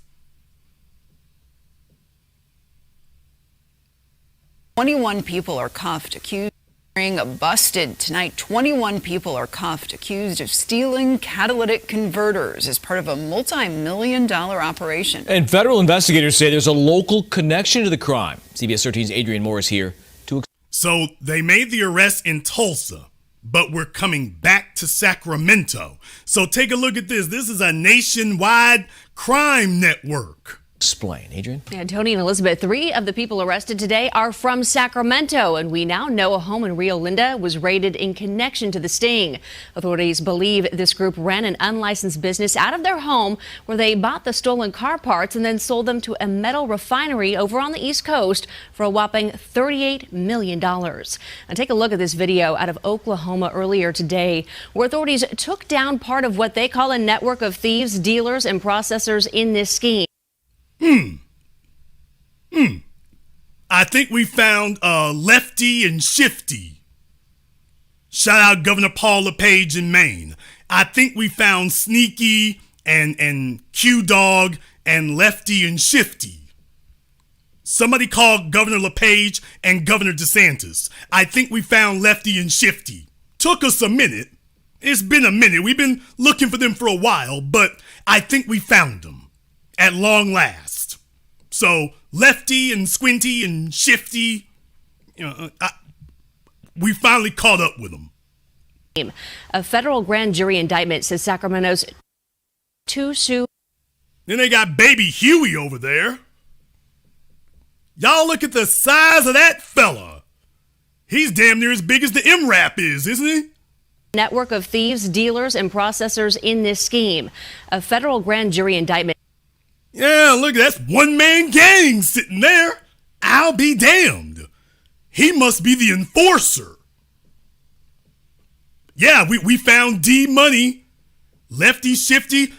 21 people are cuffed, accused of ring busted tonight. 21 people are cuffed, accused of stealing catalytic converters as part of a multi-million-dollar operation. And federal investigators say there's a local connection to the crime. CBS 13's Adrian Moore is here to. So they made the arrest in Tulsa, but we're coming back to Sacramento. So take a look at this. This is a nationwide crime network. Explain, Adrian. Yeah, Tony and Elizabeth, 3 of the people arrested today are from Sacramento, and we now know a home in Rio Linda was raided in connection to the sting. Authorities believe this group ran an unlicensed business out of their home where they bought the stolen car parts and then sold them to a metal refinery over on the East Coast for a whopping $38 million. Now take a look at this video out of Oklahoma earlier today, where authorities took down part of what they call a network of thieves, dealers, and processors in this scheme. I think we found Lefty and Shifty. Shout out Governor Paul LePage in Maine. I think we found Sneaky and Q-Dog and Lefty and Shifty. Somebody called Governor LePage and Governor DeSantis. I think we found Lefty and Shifty. Took us a minute. It's been a minute. We've been looking for them for a while, but I think we found them at long last. So Lefty and Squinty and Shifty, we finally caught up with them. A federal grand jury indictment says Sacramento's Then they got baby Huey over there. Y'all look at the size of that fella. He's damn near as big as the MRAP is, isn't he? network of thieves, dealers, and processors in this scheme. A federal grand jury indictment. Yeah, look, that's one-man gang sitting there. I'll be damned. He must be the enforcer. Yeah, we found D-Money. Lefty Shifty.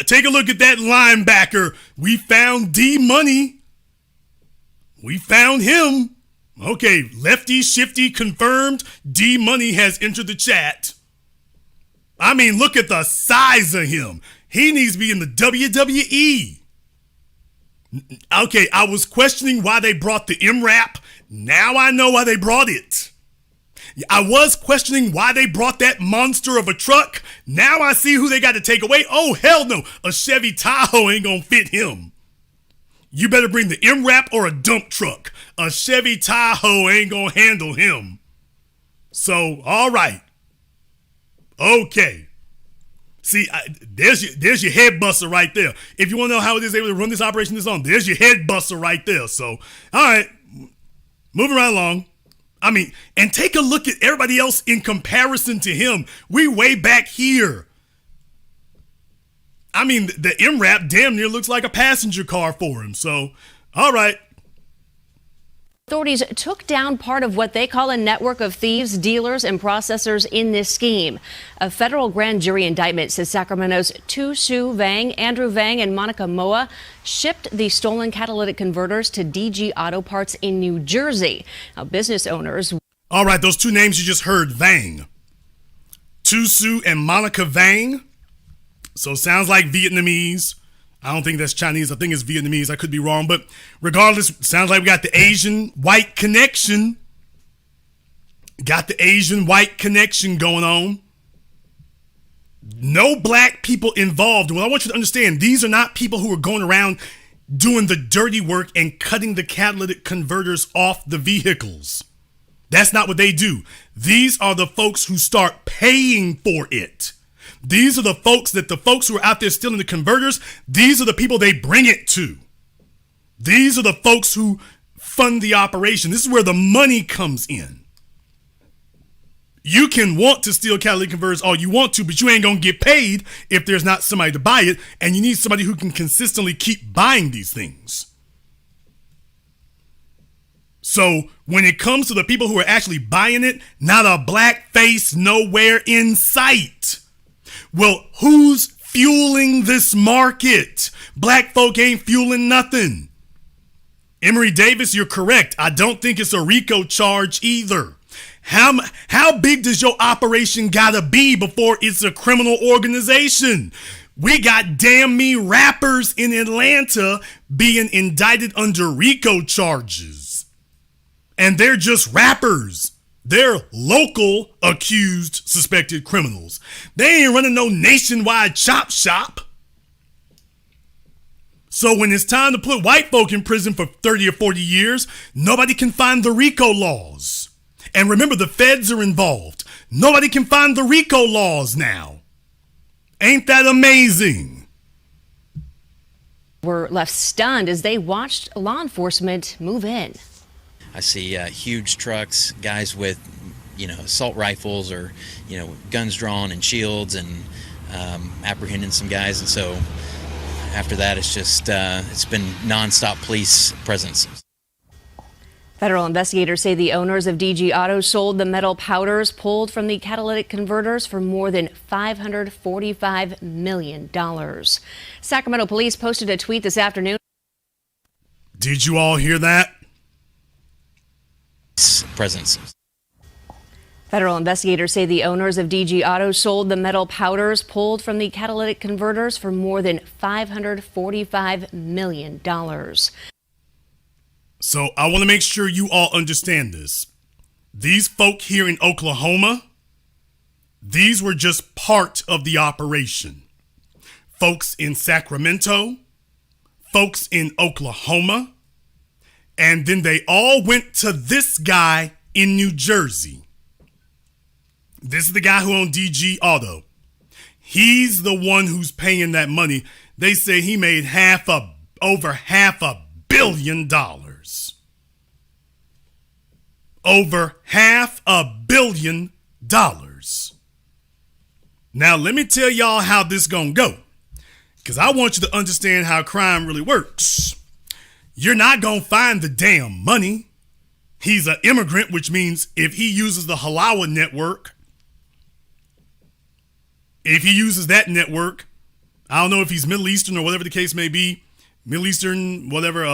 Take a look at that linebacker. We found D-Money. We found him. Okay, Lefty Shifty confirmed. D-Money has entered the chat. I mean, look at the size of him. He needs to be in the WWE. Okay, I was questioning why they brought the MRAP. Now I know why they brought it. I was questioning why they brought that monster of a truck. Now I see who they got to take away. Oh, hell no. A Chevy Tahoe ain't gonna fit him. You better bring the MRAP or a dump truck. A Chevy Tahoe ain't gonna handle him. So, all right. Okay. See, there's your head buster right there. If you want to know how it is able to run this operation this on, there's your head buster right there. So, all right. Moving right along. I mean, and take a look at everybody else in comparison to him. We way back here. I mean, the MRAP damn near looks like a passenger car for him. So, all right. Authorities took down part of what they call a network of thieves, dealers, and processors in this scheme. A federal grand jury indictment says Sacramento's Tu Su Vang, Andrew Vang, and Monica Moa shipped the stolen catalytic converters to DG Auto Parts in New Jersey. Now, business owners. All right, those two names you just heard, Vang. Tu Su and Monica Vang. So sounds like Vietnamese. I don't think that's Chinese. I think it's Vietnamese. I could be wrong. But regardless, sounds like we got the Asian white connection. Got the Asian white connection going on. No black people involved. Well, I want you to understand, these are not people who are going around doing the dirty work and cutting the catalytic converters off the vehicles. That's not what they do. These are the folks who start paying for it. These are the folks who are out there stealing the converters, these are the people they bring it to. These are the folks who fund the operation. This is where the money comes in. You can want to steal catalytic converters all you want to, but you ain't gonna get paid if there's not somebody to buy it, and you need somebody who can consistently keep buying these things. So when it comes to the people who are actually buying it, not a black face nowhere in sight. Well, who's fueling this market? Black folk ain't fueling nothing. Emory Davis, you're correct. I don't think it's a RICO charge either. How big does your operation gotta be before it's a criminal organization? We got damn me rappers in Atlanta being indicted under RICO charges. And they're just rappers. They're local accused suspected criminals. They ain't running no nationwide chop shop. So when it's time to put white folk in prison for 30 or 40 years, nobody can find the RICO laws. And remember, the feds are involved. Nobody can find the RICO laws now. Ain't that amazing? Were left stunned as they watched law enforcement move in. I see huge trucks, guys with, assault rifles or, guns drawn and shields and apprehending some guys. And so after that, it's just, it's been nonstop police presence. Federal investigators say the owners of DG Auto sold the metal powders pulled from the catalytic converters for more than $545 million. Sacramento police posted a tweet this afternoon. Did you all hear that? Presence. Federal investigators say the owners of DG Auto sold the metal powders pulled from the catalytic converters for more than $545 million. So I want to make sure you all understand this. These folk here in Oklahoma, these were just part of the operation. Folks in Sacramento, folks in Oklahoma, and then they all went to this guy in New Jersey. This is the guy who owned DG Auto. He's the one who's paying that money. They say he made over half a billion dollars. Over $500 million. Now, let me tell y'all how this gonna go, because I want you to understand how crime really works. You're not gonna find the damn money. He's an immigrant, which means if he uses the Halawa network, if he uses that network, I don't know if he's Middle Eastern or whatever the case may be, Middle Eastern, whatever,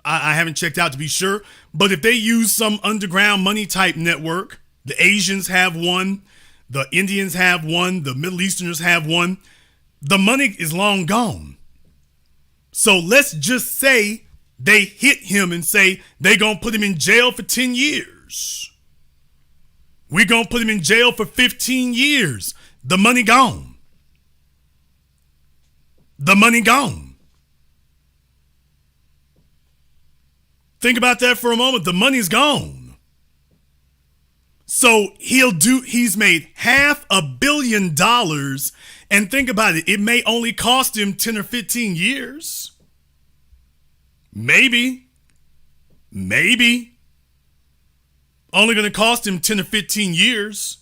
I haven't checked out to be sure, but if they use some underground money type network, the Asians have one, the Indians have one, the Middle Easterners have one, the money is long gone. So let's just say they hit him and say they gonna put him in jail for 10 years. We're gonna put him in jail for 15 years. The money gone. The money gone. Think about that for a moment. The money's gone. So he's made $500 million, and think about it. It may only cost him 10 or 15 years. Maybe. Only going to cost him 10 or 15 years.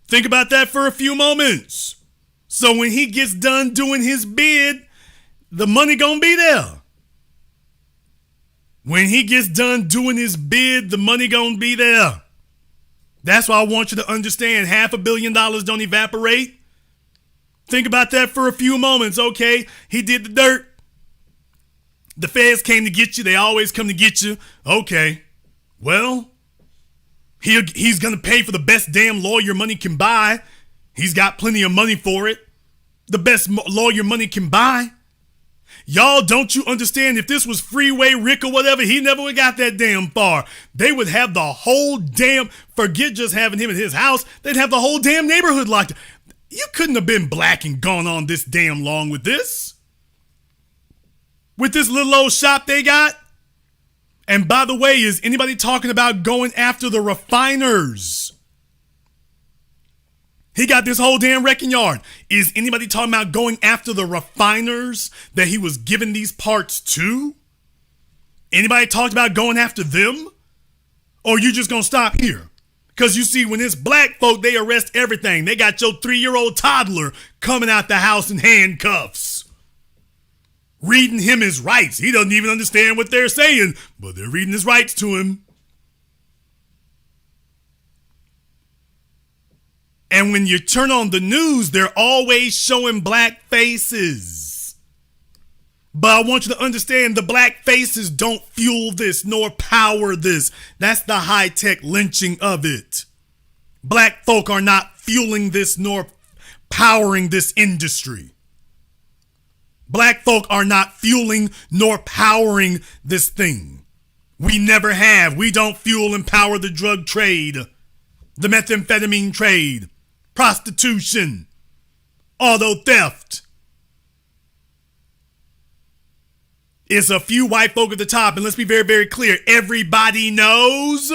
Think about that for a few moments. So when he gets done doing his bid, the money going to be there. When he gets done doing his bid, the money going to be there. That's why I want you to understand $500 million don't evaporate. Think about that for a few moments. Okay, he did the dirt. The feds came to get you. They always come to get you. Okay, well, he's going to pay for the best damn lawyer money can buy. He's got plenty of money for it. The best lawyer money can buy. Y'all, don't you understand? If this was Freeway Rick or whatever, he never would got that damn far. They would have the whole damn, forget just having him in his house, they'd have the whole damn neighborhood locked. You couldn't have been black and gone on this damn long with this. With this little old shop they got. And by the way, is anybody talking about going after the refiners? He got this whole damn wrecking yard. Is anybody talking about going after the refiners that he was giving these parts to? Anybody talked about going after them? Or you just gonna stop here? Because you see, when it's black folk, they arrest everything. They got your 3-year-old toddler coming out the house in handcuffs, reading him his rights. He doesn't even understand what they're saying, but they're reading his rights to him. And when you turn on the news, they're always showing black faces. But I want you to understand the black faces don't fuel this nor power this. That's the high-tech lynching of it. Black folk are not fueling this nor powering this industry. Black folk are not fueling nor powering this thing. We never have. We don't fuel and power the drug trade, the methamphetamine trade, prostitution, auto theft. It's a few white folk at the top, and let's be very, very clear. Everybody knows.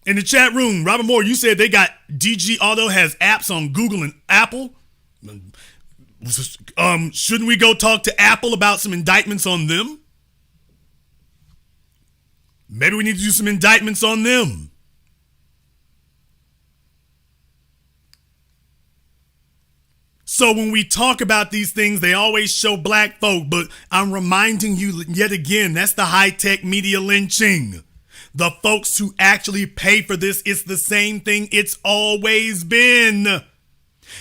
In the chat room, Robert Moore, you said they got DG Auto has apps on Google and Apple. Shouldn't we go talk to Apple about some indictments on them? Maybe we need to do some indictments on them. So when we talk about these things, they always show black folk, but I'm reminding you yet again, that's the high-tech media lynching. The folks who actually pay for this, it's the same thing it's always been.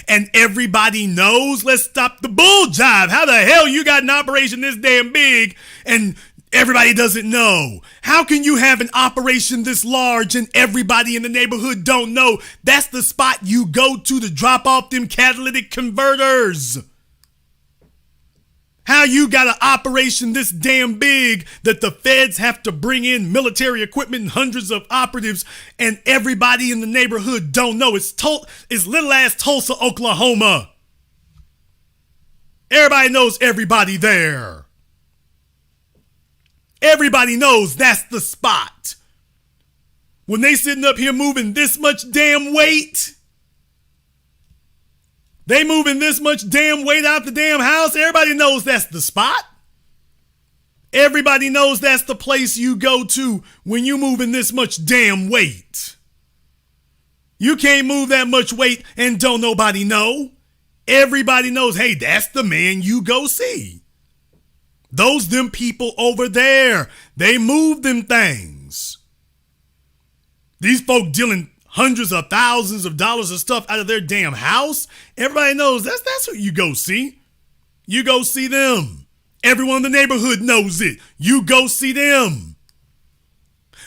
And everybody knows, let's stop the bull jive. How the hell you got an operation this damn big and everybody doesn't know? How can you have an operation this large and everybody in the neighborhood don't know? That's the spot you go to drop off them catalytic converters. How you got an operation this damn big that the feds have to bring in military equipment and hundreds of operatives and everybody in the neighborhood don't know? It's little ass Tulsa, Oklahoma. Everybody knows everybody there. Everybody knows that's the spot. When they sitting up here moving this much damn weight, they moving this much damn weight out the damn house, everybody knows that's the spot. Everybody knows that's the place you go to when you moving this much damn weight. You can't move that much weight and don't nobody know. Everybody knows, hey, that's the man you go see. Those them people over there, they move them things. These folk dealing hundreds of thousands of dollars of stuff out of their damn house. Everybody knows that's who you go see. You go see them. Everyone in the neighborhood knows it. You go see them.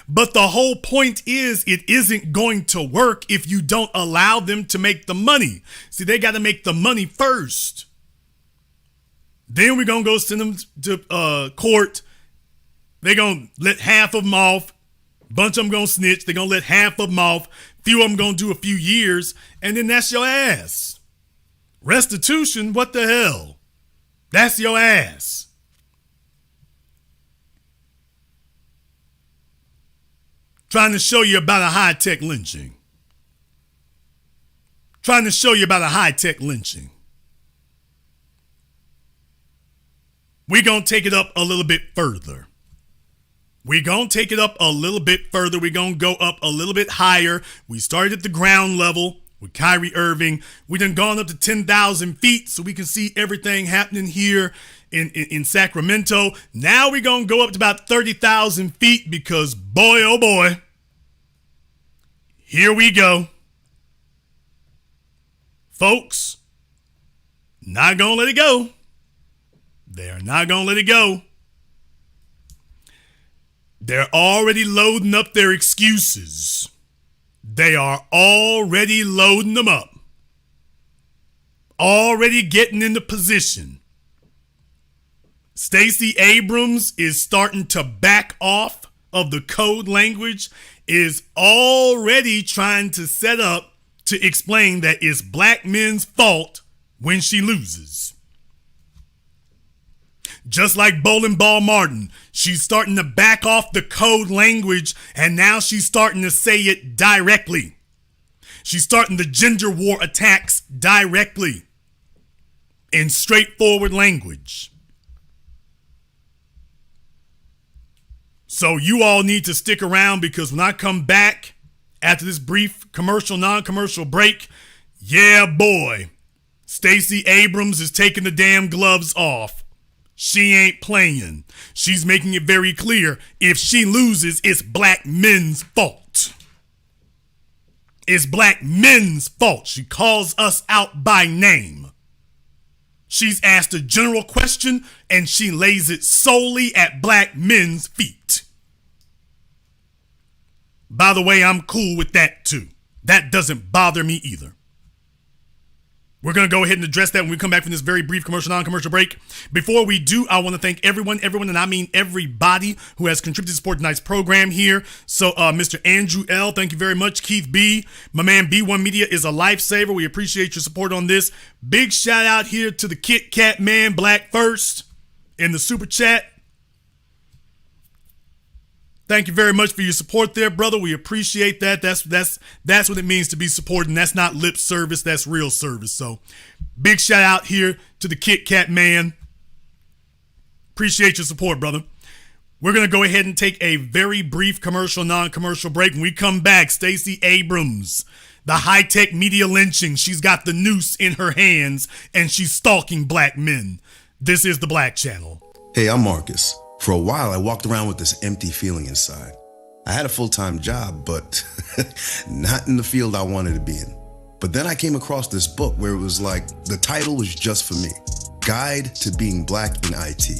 But the whole point is it isn't going to work if you don't allow them to make the money. See, they got to make the money first. Then we're going to go send them to court. They're going to let half of them off. Bunch of them going to snitch. They're going to let half of them off. Few of them going to do a few years. And then that's your ass. Restitution, what the hell? That's your ass. Trying to show you about a high-tech lynching. Trying to show you about a high-tech lynching. We're going to take it up a little bit further. We're going to take it up a little bit further. We're going to go up a little bit higher. We started at the ground level with Kyrie Irving. We done gone up to 10,000 feet so we can see everything happening here in Sacramento. Now we're going to go up to about 30,000 feet because boy, oh boy, here we go. Folks, not going to let it go. They're not going to let it go. They're already loading up their excuses. They are already loading them up. Already getting into position. Stacey Abrams is starting to back off of the code language, is already trying to set up to explain that it's black men's fault when she loses. Just like Bowling Ball Martin, she's starting to back off the code language and now she's starting to say it directly. She's starting the gender war attacks directly in straightforward language. So you all need to stick around because when I come back after this brief commercial, non-commercial break, yeah boy, Stacey Abrams is taking the damn gloves off. She ain't playing. She's making it very clear. If she loses, it's black men's fault. It's black men's fault. She calls us out by name. She's asked a general question and she lays it solely at black men's feet. By the way, I'm cool with that too. That doesn't bother me either. We're going to go ahead and address that when we come back from this very brief non-commercial break. Before we do, I want to thank everyone, and I mean everybody who has contributed to support tonight's program here. So, Mr. Andrew L., thank you very much. Keith B., my man B1 Media is a lifesaver. We appreciate your support on this. Big shout out here to the Kit Kat man, Black First, in the super chat. Thank you very much for your support there, brother. We appreciate that. That's what it means to be supported, and that's not lip service. That's real service. So, big shout out here to the Kit Kat man. Appreciate your support, brother. We're going to go ahead and take a very brief non-commercial break. When we come back, Stacey Abrams, the high-tech media lynching. She's got the noose in her hands, and she's stalking black men. This is The Black Channel. Hey, I'm Marcus. For a while, I walked around with this empty feeling inside. I had a full-time job, but not in the field I wanted to be in. But then I came across this book where it was like, the title was just for me. Guide to Being Black in IT.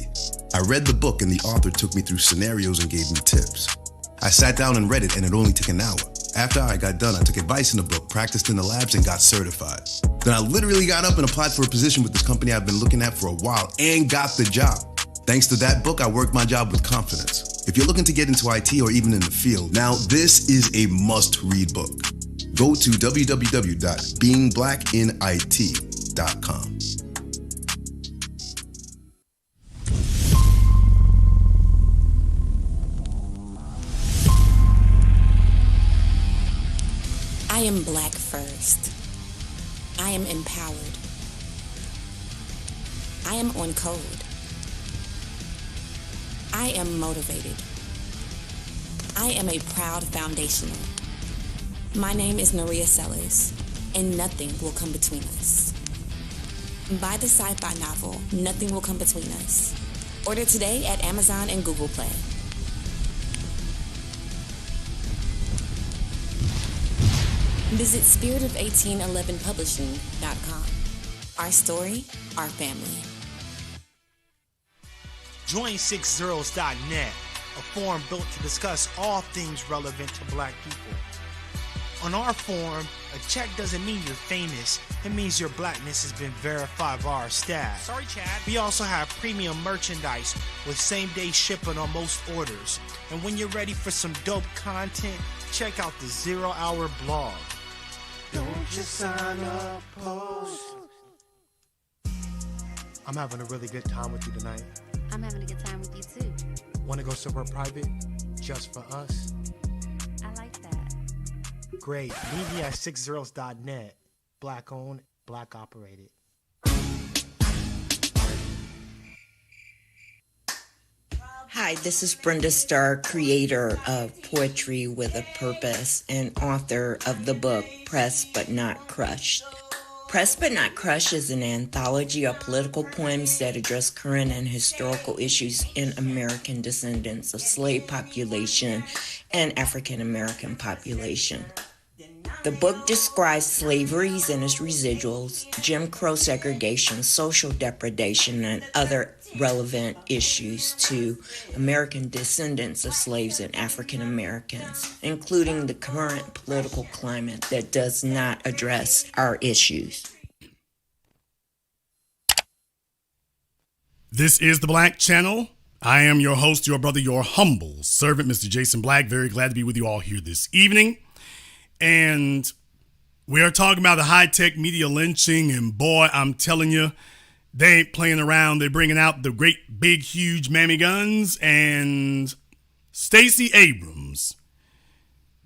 I read the book and the author took me through scenarios and gave me tips. I sat down and read it and it only took an hour. After I got done, I took advice in the book, practiced in the labs, and got certified. Then I literally got up and applied for a position with this company I've been looking at for a while and got the job. Thanks to that book, I worked my job with confidence. If you're looking to get into IT or even in the field, now this is a must-read book. Go to www.beingblackinit.com. I am black first. I am empowered. I am on code. I am motivated. I am a proud foundational. My name is Maria Sellers, and nothing will come between us. Buy the sci-fi novel, Nothing Will Come Between Us. Order today at Amazon and Google Play. Visit spiritofo1811publishing.com. Our story, our family. Join 6zeros.net, a forum built to discuss all things relevant to black people. On our forum, a check doesn't mean you're famous. It means your blackness has been verified by our staff. Sorry, Chad. We also have premium merchandise with same-day shipping on most orders. And when you're ready for some dope content, check out the 0 Hour blog. Don't just sign up, post. I'm having a really good time with you tonight. I'm having a good time with you too. Want to go somewhere private? Just for us? I like that. Great. Meet me at 6zeros.net. Black owned, black operated. Hi, this is Brenda Starr, creator of Poetry with a Purpose and author of the book Pressed But Not Crushed. Pressed But Not Crushed is an anthology of political poems that address current and historical issues in American descendants of slave population and African American population. The book describes slavery and its residuals, Jim Crow segregation, social depredation, and other relevant issues to American descendants of slaves and African Americans, including the current political climate that does not address our issues. This is The Black Channel. I am your host, your brother, your humble servant, Mr. Jason Black. Very glad to be with you all here this evening. And we are talking about the high-tech media lynching, and boy, I'm telling you, they ain't playing around. They're bringing out the great, big, huge mammy guns, and Stacey Abrams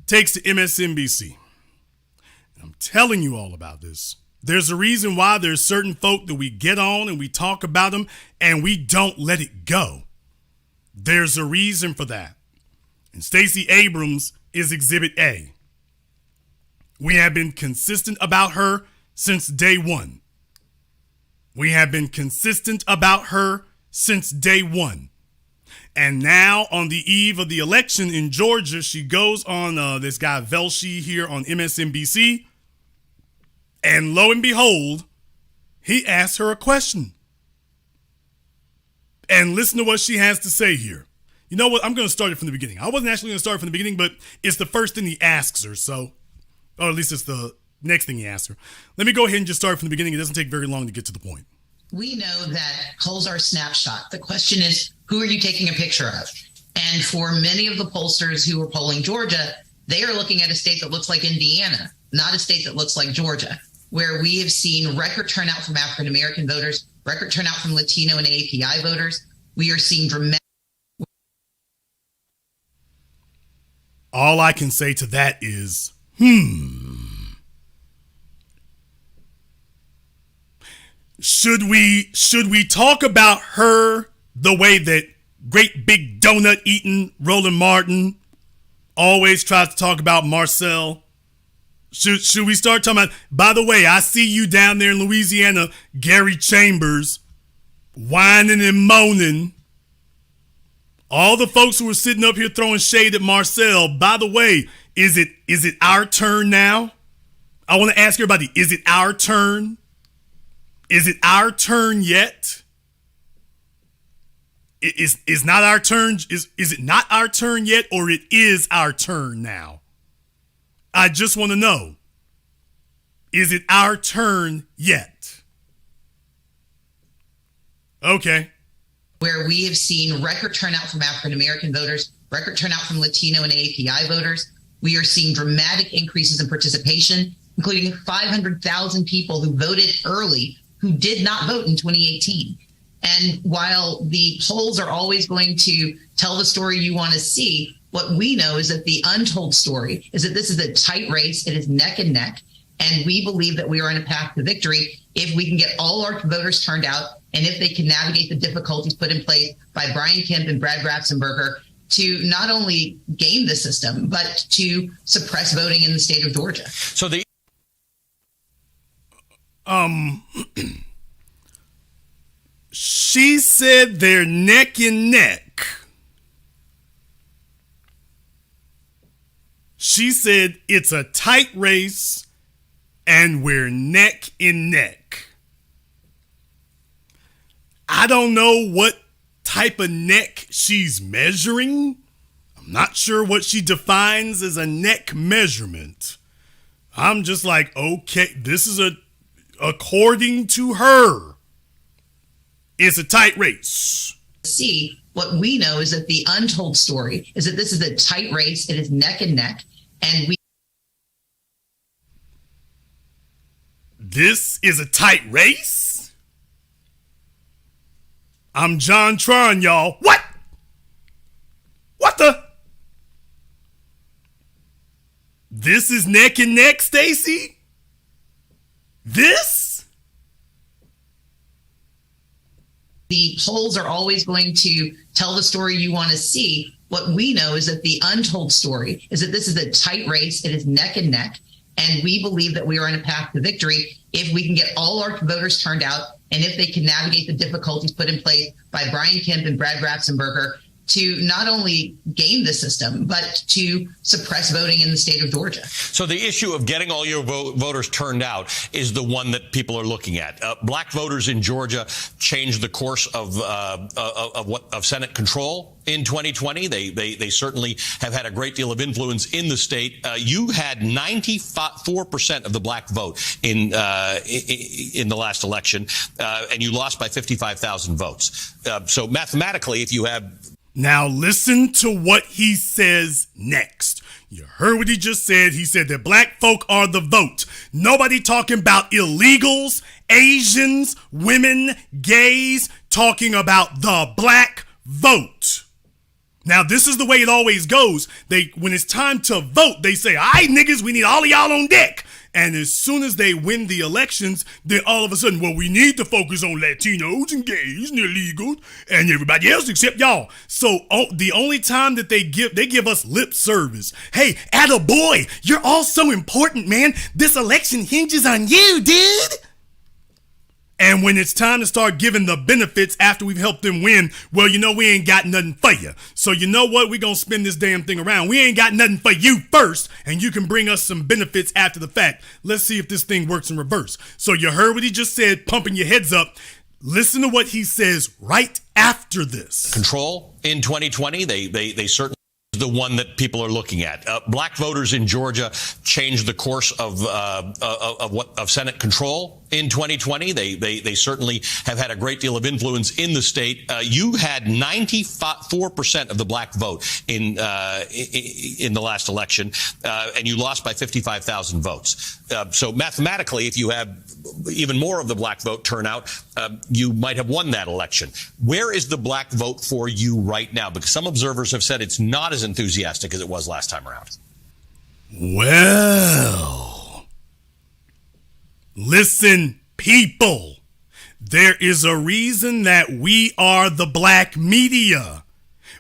takes to MSNBC. I'm telling you all about this. There's a reason why there's certain folk that we get on and we talk about them, and we don't let it go. There's a reason for that. And Stacey Abrams is Exhibit A. We have been consistent about her since day one. We have been consistent about her since day one. And now on the eve of the election in Georgia, she goes on this guy Velshi here on MSNBC. And lo and behold, he asks her a question. and listen to what she has to say here. You know what? I'm going to start it from the beginning. I wasn't actually going to start from the beginning, but it's the first thing he asks her, so, or at least it's the next thing he asks her. Let me go ahead and just start from the beginning. It doesn't take very long to get to the point. We know that polls are a snapshot. The question is, who are you taking a picture of? And for many of the pollsters who are polling Georgia, they are looking at a state that looks like Indiana, not a state that looks like Georgia, where we have seen record turnout from African American voters, record turnout from Latino and AAPI voters. We are seeing dramatic. All I can say to that is, Should we talk about her the way that great big donut eating Roland Martin always tries to talk about Marcel? Should we start talking about, by the way, I see you down there in Louisiana, Gary Chambers, whining and moaning. All the folks who were sitting up here throwing shade at Marcel, by the way, is it our turn now? I want to ask everybody, is it our turn? Is it our turn yet? Is not our turn? Is it not our turn yet, or it is our turn now? I just want to know. Is it our turn yet? Okay. Where we have seen record turnout from African American voters, record turnout from Latino and AAPI voters. We are seeing dramatic increases in participation, including 500,000 people who voted early who did not vote in 2018. And while the polls are always going to tell the story you want to see, what we know is that the untold story is that this is a tight race. It is neck and neck. And we believe that we are on a path to victory if we can get all our voters turned out and if they can navigate the difficulties put in place by Brian Kemp and Brad Ratzenberger to not only game the system, but to suppress voting in the state of Georgia. So the she said they're neck and neck. She said it's a tight race and we're neck and neck. I don't know what type of neck she's measuring. I'm not sure what she defines as a neck measurement. I'm just like, okay, this is according to her, it's a tight race. See, what we know is that the untold story is that this is a tight race. It is neck and neck. And this is a tight race? I'm John Tron, y'all. What? What the? This is neck and neck, Stacey? This? The polls are always going to tell the story you want to see. What we know is that the untold story is that this is a tight race. It is neck and neck. And we believe that we are on a path to victory if we can get all our voters turned out and if they can navigate the difficulties put in place by Brian Kemp and Brad Ratzenberger to not only game the system, but to suppress voting in the state of Georgia. So the issue of getting all your voters turned out is the one that people are looking at. Black voters in Georgia changed the course of Senate control in 2020. They certainly have had a great deal of influence in the state. You had 94% of the black vote in the last election, and you lost by 55,000 votes. So mathematically, if you have... Now listen to what he says next. You heard what he just said. He said that black folk are the vote. Nobody talking about illegals, Asians, women, gays, talking about the black vote. Now, this is the way it always goes. When it's time to vote, they say, all right, niggas, we need all of y'all on deck. And as soon as they win the elections, then all of a sudden, well, we need to focus on Latinos and gays and illegals and everybody else except y'all. So the only time that they give us lip service. Hey, attaboy, you're all so important, man. This election hinges on you, dude. And when it's time to start giving the benefits after we've helped them win, well, you know, we ain't got nothing for you. So you know what? We're going to spin this damn thing around. We ain't got nothing for you first, and you can bring us some benefits after the fact. Let's see if this thing works in reverse. So you heard what he just said, pumping your heads up. Listen to what he says right after this. Control in 2020, they certainly the one that people are looking at. Black voters in Georgia changed the course of Senate control in 2020. They certainly have had a great deal of influence in the state. You had 94% of the black vote in the last election, and you lost by 55,000 votes. So mathematically, if you have even more of the black vote turnout, you might have won that election. Where is the black vote for you right now? Because some observers have said it's not as enthusiastic as it was last time around. Well, listen, people, there is a reason that we are the black media.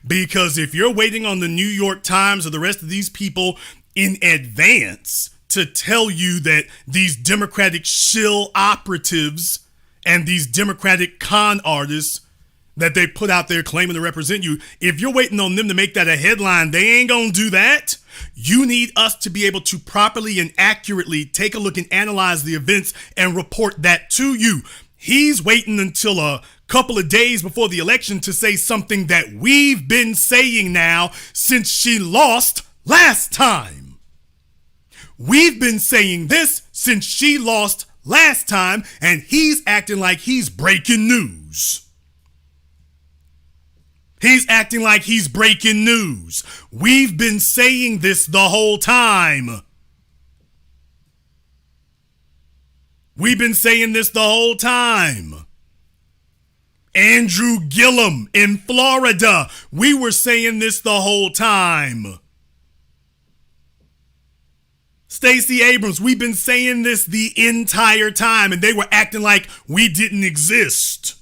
Because if you're waiting on the New York Times or the rest of these people in advance to tell you that these Democratic shill operatives and these Democratic con artists that they put out there claiming to represent you, if you're waiting on them to make that a headline, they ain't gonna do that. You need us to be able to properly and accurately take a look and analyze the events and report that to you. He's waiting until a couple of days before the election to say something that we've been saying now since she lost last time. We've been saying this since she lost last time, and he's acting like he's breaking news. He's acting like he's breaking news. We've been saying this the whole time. We've been saying this the whole time. Andrew Gillum in Florida. We were saying this the whole time. Stacey Abrams, we've been saying this the entire time, and they were acting like we didn't exist.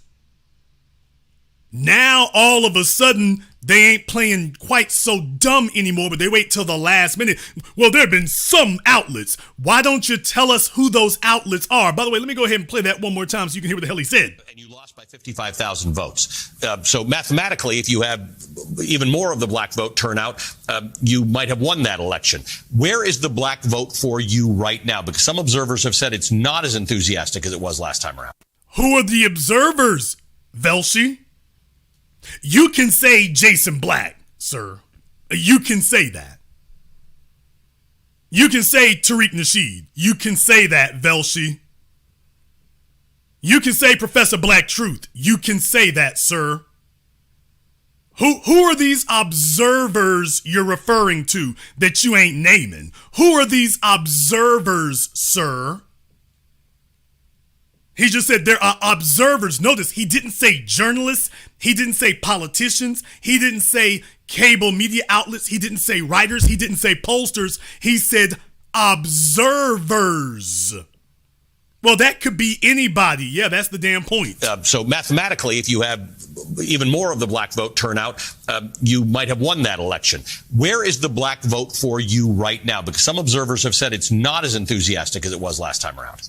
Now, all of a sudden, they ain't playing quite so dumb anymore, but they wait till the last minute. Well, there have been some outlets. Why don't you tell us who those outlets are? By the way, let me go ahead and play that one more time so you can hear what the hell he said. And you lost by 55,000 votes. So mathematically, if you have even more of the black vote turnout, you might have won that election. Where is the black vote for you right now? Because some observers have said it's not as enthusiastic as it was last time around. Who are the observers, Velshi? You can say Jason Black, sir. You can say that. You can say Tariq Nasheed. You can say that, Velshi. You can say Professor Black Truth. You can say that, sir. Who are these observers you're referring to that you ain't naming? Who are these observers, sir? He just said there are observers. Notice he didn't say journalists. He didn't say politicians. He didn't say cable media outlets. He didn't say writers. He didn't say pollsters. He said observers. Well, that could be anybody. Yeah, that's the damn point. So mathematically, if you have even more of the black vote turnout, you might have won that election. Where is the black vote for you right now? Because some observers have said it's not as enthusiastic as it was last time around.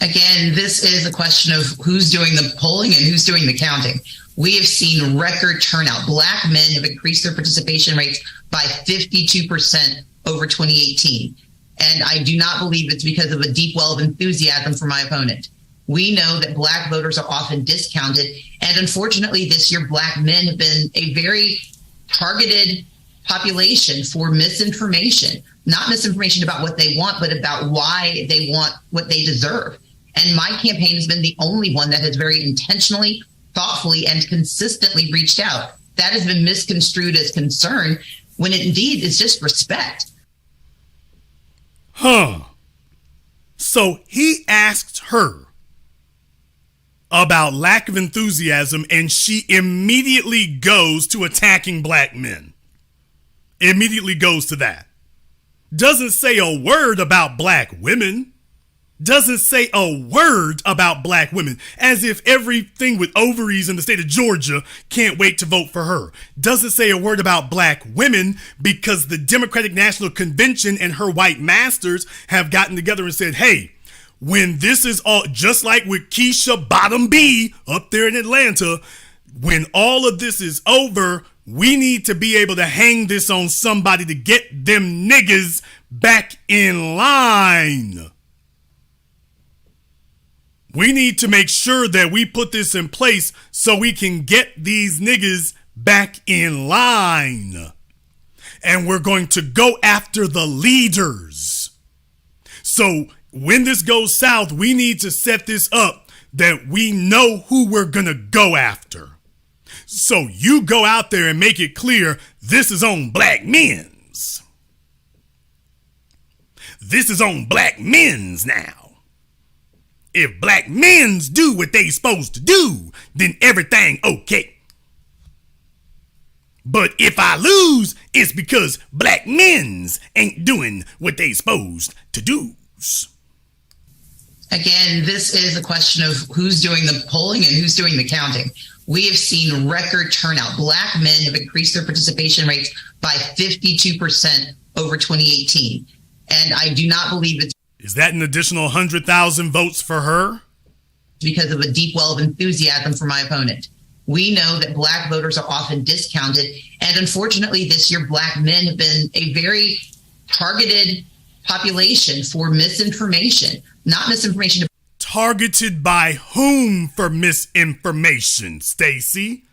Again, this is a question of who's doing the polling and who's doing the counting. We have seen record turnout. Black men have increased their participation rates by 52% over 2018. And I do not believe it's because of a deep well of enthusiasm for my opponent. We know that black voters are often discounted. And unfortunately, this year, black men have been a very targeted population for misinformation. Not misinformation about what they want, but about why they want what they deserve. And my campaign has been the only one that has very intentionally, thoughtfully, and consistently reached out. That has been misconstrued as concern when it indeed is just respect. So he asked her about lack of enthusiasm, and she immediately goes to attacking black men. Immediately goes to that. Doesn't say a word about black women. Doesn't say a word about black women, as if everything with ovaries in the state of Georgia can't wait to vote for her. Doesn't say a word about black women because the Democratic National Convention and her white masters have gotten together and said, hey, when this is all, just like with Keisha Bottom B up there in Atlanta, when all of this is over, we need to be able to hang this on somebody to get them niggas back in line. We need to make sure that we put this in place so we can get these niggas back in line. And we're going to go after the leaders. So when this goes south, we need to set this up that we know who we're going to go after. So you go out there and make it clear this is on black men's. This is on black men's now. If black men's do what they supposed to do, then everything okay. But if I lose, it's because black men's ain't doing what they supposed to do. Again, this is a question of who's doing the polling and who's doing the counting. We have seen record turnout. Black men have increased their participation rates by 52% over 2018. And I do not believe it's... Is that an additional 100,000 votes for her? ...because of a deep well of enthusiasm for my opponent. We know that black voters are often discounted. And unfortunately, this year, black men have been a very targeted population for misinformation. Not misinformation. Targeted by whom for misinformation, Stacey?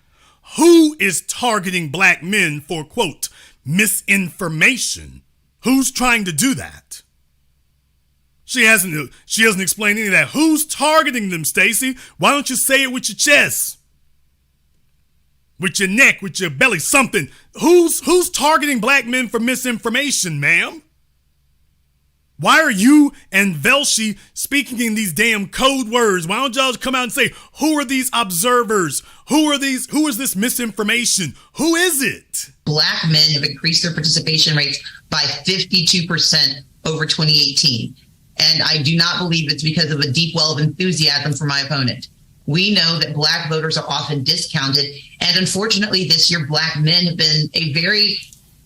Who is targeting black men for, quote, misinformation? Who's trying to do that? She doesn't explain any of that. Who's targeting them, Stacey? Why don't you say it with your chest? With your neck, with your belly, something. Who's targeting black men for misinformation, ma'am? Why are you and Velshi speaking in these damn code words? Why don't y'all come out and say, who are these observers? Who is this misinformation? Who is it? Black men have increased their participation rates by 52% over 2018. And I do not believe it's because of a deep well of enthusiasm for my opponent. We know that black voters are often discounted. And unfortunately, this year, black men have been a very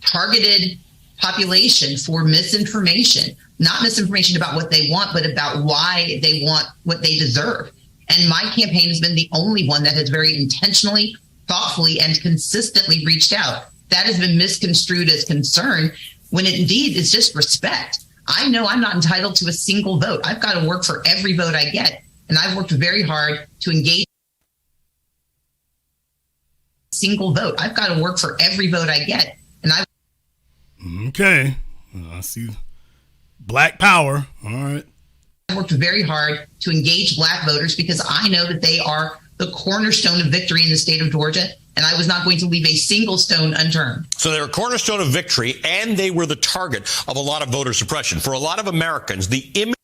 targeted population for misinformation. Not misinformation about what they want, but about why they want what they deserve. And my campaign has been the only one that has very intentionally, thoughtfully, and consistently reached out. That has been misconstrued as concern, when it indeed is just respect. I know I'm not entitled to a single vote. I've got to work for every vote I get. And I've worked very hard to engage. Single vote. I've got to work for every vote I get. And Okay. I see. Black power. All right. I worked very hard to engage black voters because I know that they are the cornerstone of victory in the state of Georgia, and I was not going to leave a single stone unturned. So they were a cornerstone of victory, and they were the target of a lot of voter suppression. For a lot of Americans, the image...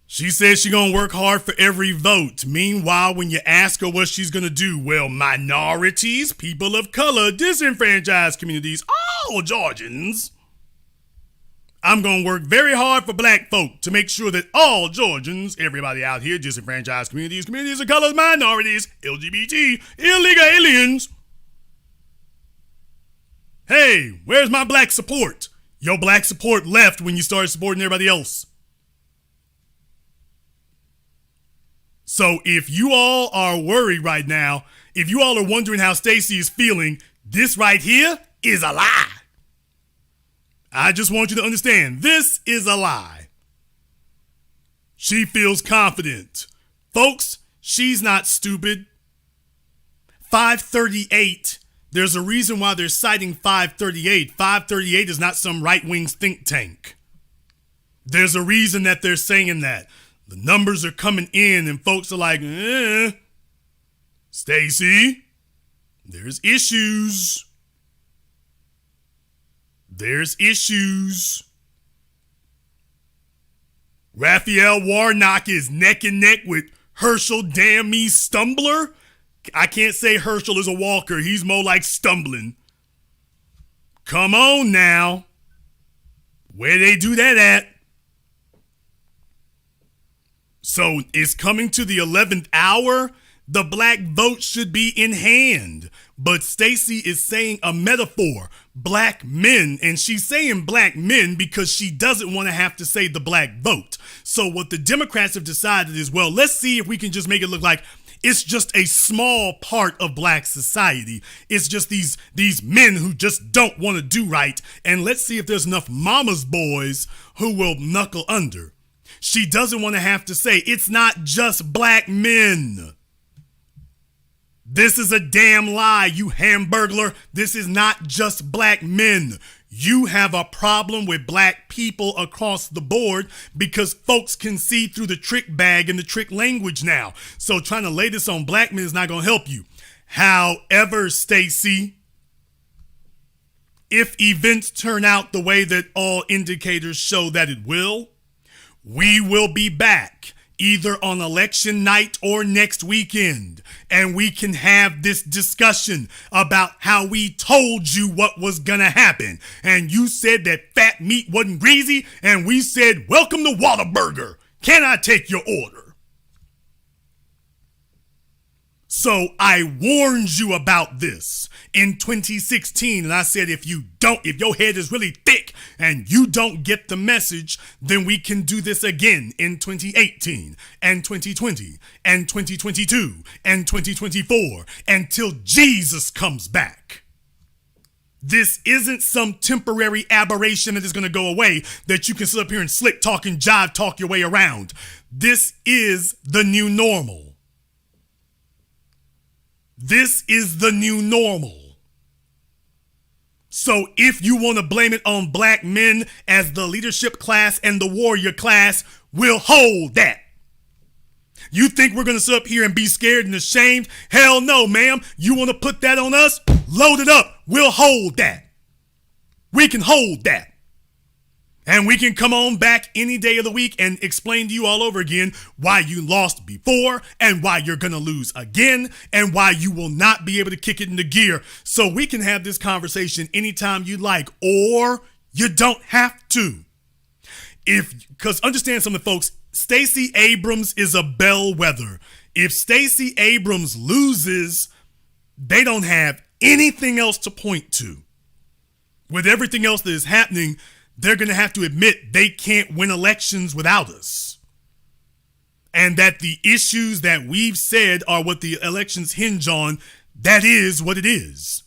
She says she's going to work hard for every vote. Meanwhile, when you ask her what she's going to do, well, minorities, people of color, disenfranchised communities, all Georgians... I'm going to work very hard for black folk to make sure that all Georgians, everybody out here, disenfranchised communities, communities of colors, minorities, LGBT, illegal aliens. Hey, where's my black support? Your black support left when you started supporting everybody else. So if you all are worried right now, if you all are wondering how Stacey is feeling, this right here is a lie. I just want you to understand, this is a lie. She feels confident. Folks, she's not stupid. 538, there's a reason why they're citing 538. 538 is not some right-wing think tank. There's a reason that they're saying that. The numbers are coming in and folks are like, Stacey, there's issues. There's issues. Raphael Warnock is neck and neck with Herschel Damn Me Stumbler. I can't say Herschel is a walker. He's more like stumbling. Come on now. Where they do that at? So it's coming to the 11th hour. The black vote should be in hand. But Stacey is saying a metaphor, black men, and she's saying black men because she doesn't want to have to say the black vote. So what the Democrats have decided is, well, let's see if we can just make it look like it's just a small part of black society. It's just these men who just don't want to do right. And let's see if there's enough mama's boys who will knuckle under. She doesn't want to have to say, it's not just black men. This is a damn lie, you hamburglar. This is not just black men. You have a problem with black people across the board because folks can see through the trick bag and the trick language now. So trying to lay this on black men is not going to help you. However, Stacey, if events turn out the way that all indicators show that it will, we will be back either on election night or next weekend, and we can have this discussion about how we told you what was gonna happen. And you said that fat meat wasn't greasy, and we said, welcome to Whataburger. Can I take your order? So I warned you about this in 2016, and I said, if your head is really thick and you don't get the message, then we can do this again in 2018 and 2020 and 2022 and 2024 until Jesus comes back. This isn't some temporary aberration that is going to go away that you can sit up here and slick talk and jive talk your way around. This is the new normal. This is the new normal. So if you want to blame it on black men as the leadership class and the warrior class, we'll hold that. You think we're going to sit up here and be scared and ashamed? Hell no, ma'am. You want to put that on us? Load it up. We'll hold that. We can hold that. And we can come on back any day of the week and explain to you all over again why you lost before and why you're going to lose again and why you will not be able to kick it into gear. So we can have this anytime you like, or you don't have to. Because understand something, folks, Stacey Abrams is a bellwether. If Stacey Abrams loses, they don't have anything else to point to. With everything else that is happening, they're going to have to admit they can't win elections without us. And that the issues that we've said are what the elections hinge on, that is what it is.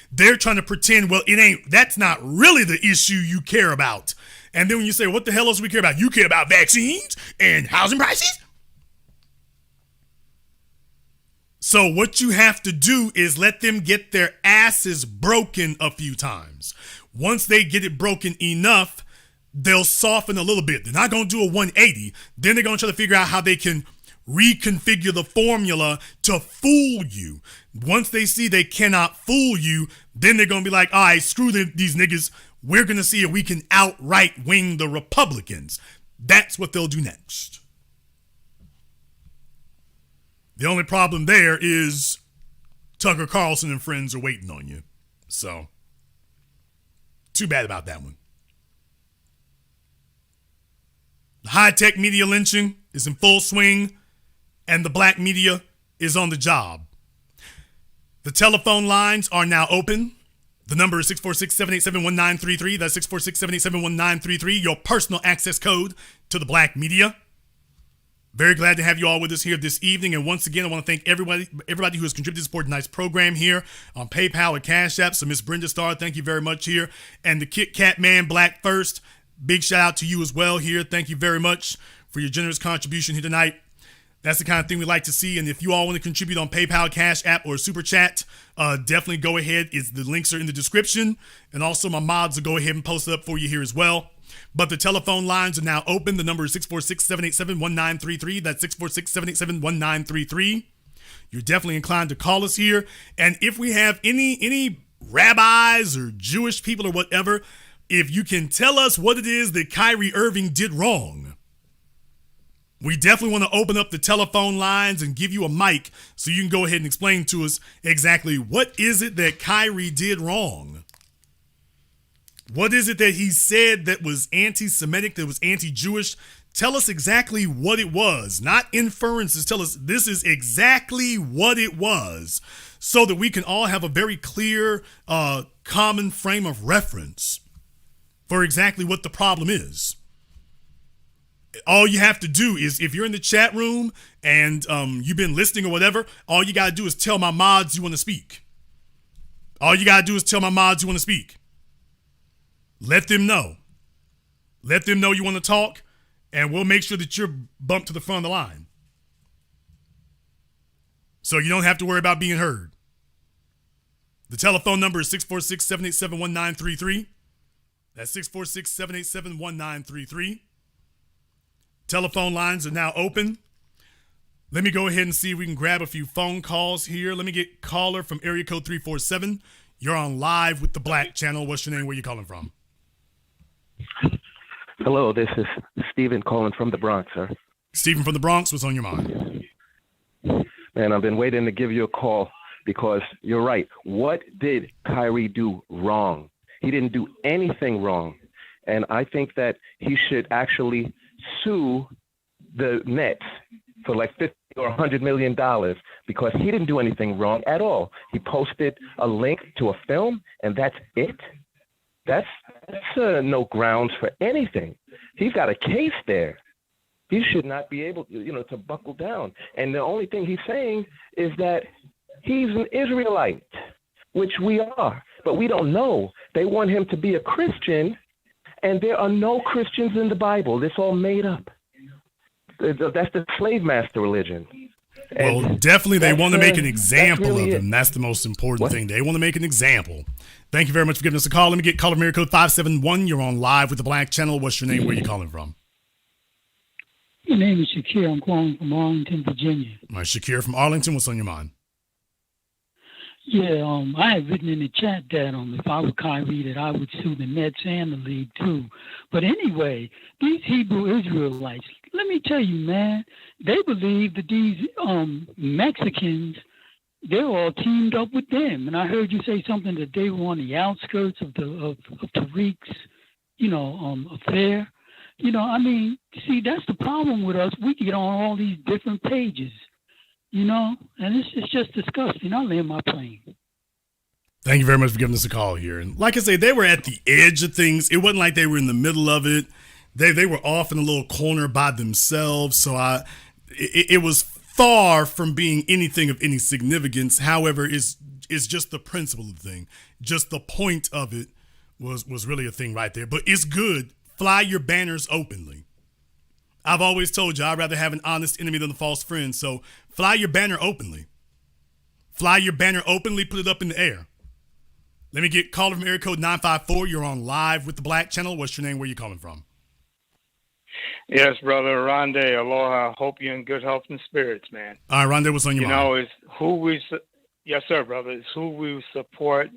They're trying to pretend, well, that's not really the issue you care about. And then when you say, what the hell else do we care about? You care about vaccines and housing prices? So what you have to do is let them get their asses broken a few times. Once they get it broken enough, they'll soften a little bit. They're not going to do a 180. Then they're going to try to figure out how they can reconfigure the formula to fool you. Once they see they cannot fool you, then they're going to be like, all right, screw these niggas. We're going to see if we can outright wing the Republicans. That's what they'll do next. The only problem there is Tucker Carlson and friends are waiting on you. So, too bad about that one. The high-tech media lynching is in full swing, and the black media is on the job. The telephone lines are now open. The number is 646-787-1933. That's 646-787-1933, your personal access code to the black media. Very glad to have you all with us here this evening. And once again, I want to thank everybody who has contributed to support tonight's program here on PayPal and CashApp. So Miss Brenda Starr, thank you very much here. And the Kit Kat Man, Black First, big shout out to you as well here. Thank you very much for your generous contribution here tonight. That's the kind of thing we like to see. And if you all want to contribute on PayPal, CashApp, or Super Chat, definitely go ahead. The links are in the description. And also my mods will go ahead and post it up for you here as well. But the telephone lines are now open. The number is 646-787-1933. That's 646-787-1933. You're definitely inclined to call us here. And if we have any rabbis or Jewish people or whatever, if you can tell us what it is that Kyrie Irving did wrong, we definitely want to open up the telephone lines and give you a mic so you can go ahead and explain to us exactly what is it that Kyrie did wrong. What is it that he said that was anti-Semitic, that was anti-Jewish? Tell us exactly what it was, not inferences. Tell us this is exactly what it was so that we can all have a very clear, common frame of reference for exactly what the problem is. All you have to do is, if you're in the chat room and you've been listening or whatever, all you got to do is tell my mods you want to speak. All you got to do is tell my mods you want to speak. Let them know. Let them know you want to talk, and we'll make sure that you're bumped to the front of the line. So you don't have to worry about being heard. The telephone number is 646-787-1933. That's 646-787-1933. Telephone lines are now open. Let me go ahead and see if we can grab a few phone calls here. Let me get caller from area code 347. You're on live with the Black Channel. What's your name? Where you calling from? Hello, this is Stephen calling from the Bronx, sir. Stephen from the Bronx, what's on your mind? Man, I've been waiting to give you a call because you're right. What did Kyrie do wrong? He didn't do anything wrong. And I think that he should actually sue the Nets for like $50 or $100 million because he didn't do anything wrong at all. He posted a link to a film, and that's it. That's no grounds for anything. He's got a case there. He should not be able, to buckle down. And the only thing he's saying is that he's an Israelite, which we are, but we don't know. They want him to be a Christian, and there are no Christians in the Bible. It's all made up. That's the slave master religion. Well, definitely they want to make an example of him. That's the most important thing. They want to make an example. Thank you very much for giving us a call. Let me get caller from area code 571. You're on live with the Black Channel. What's your name? Where are you calling from? My name is Shakir. I'm calling from Arlington, Virginia. All right, Shakir from Arlington. What's on your mind? Yeah, I had written in the chat that if I were Kyrie, that I would sue the Nets and the league too. But anyway, these Hebrew Israelites, let me tell you, man, they believe that these Mexicans, they're all teamed up with them. And I heard you say something that they were on the outskirts of Tariq's, affair. See, that's the problem with us. We get on all these different pages. And it's just disgusting. I'll land my plane. Thank you very much for giving us a call here. And like I say, they were at the edge of things. It wasn't like they were in the middle of it. They were off in a little corner by themselves. So it was far from being anything of any significance. However, it's just the principle of the thing. Just the point of it was really a thing right there. But it's good. Fly your banners openly. I've always told you I'd rather have an honest enemy than a false friend. So fly your banner openly. Fly your banner openly. Put it up in the air. Let me get caller from area code 954. You're on live with the Black Channel. What's your name? Where are you calling from? Yes, brother. Rondé, aloha. Hope you're in good health and spirits, man. All right, Rondé, what's on your mind? It's who yes, sir, brother. It's who we support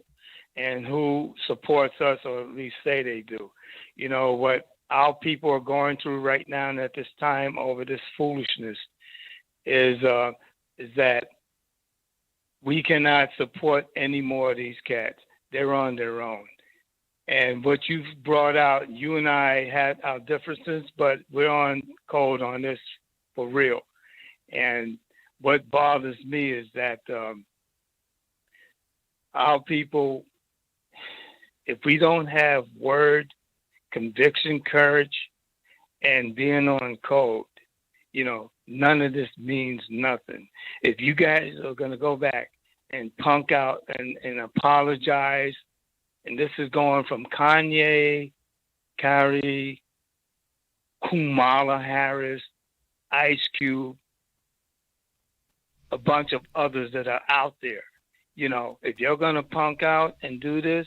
and who supports us, or at least say they do. What our people are going through right now and at this time over this foolishness is that we cannot support any more of these cats. They're on their own. And what you've brought out, you and I had our differences, but we're on code on this for real. And what bothers me is that our people, if we don't have word, conviction, courage, and being on code, none of this means nothing. If you guys are going to go back and punk out and apologize, and this is going from Kanye, Kyrie, Kamala Harris, Ice Cube, a bunch of others that are out there. If you're going to punk out and do this,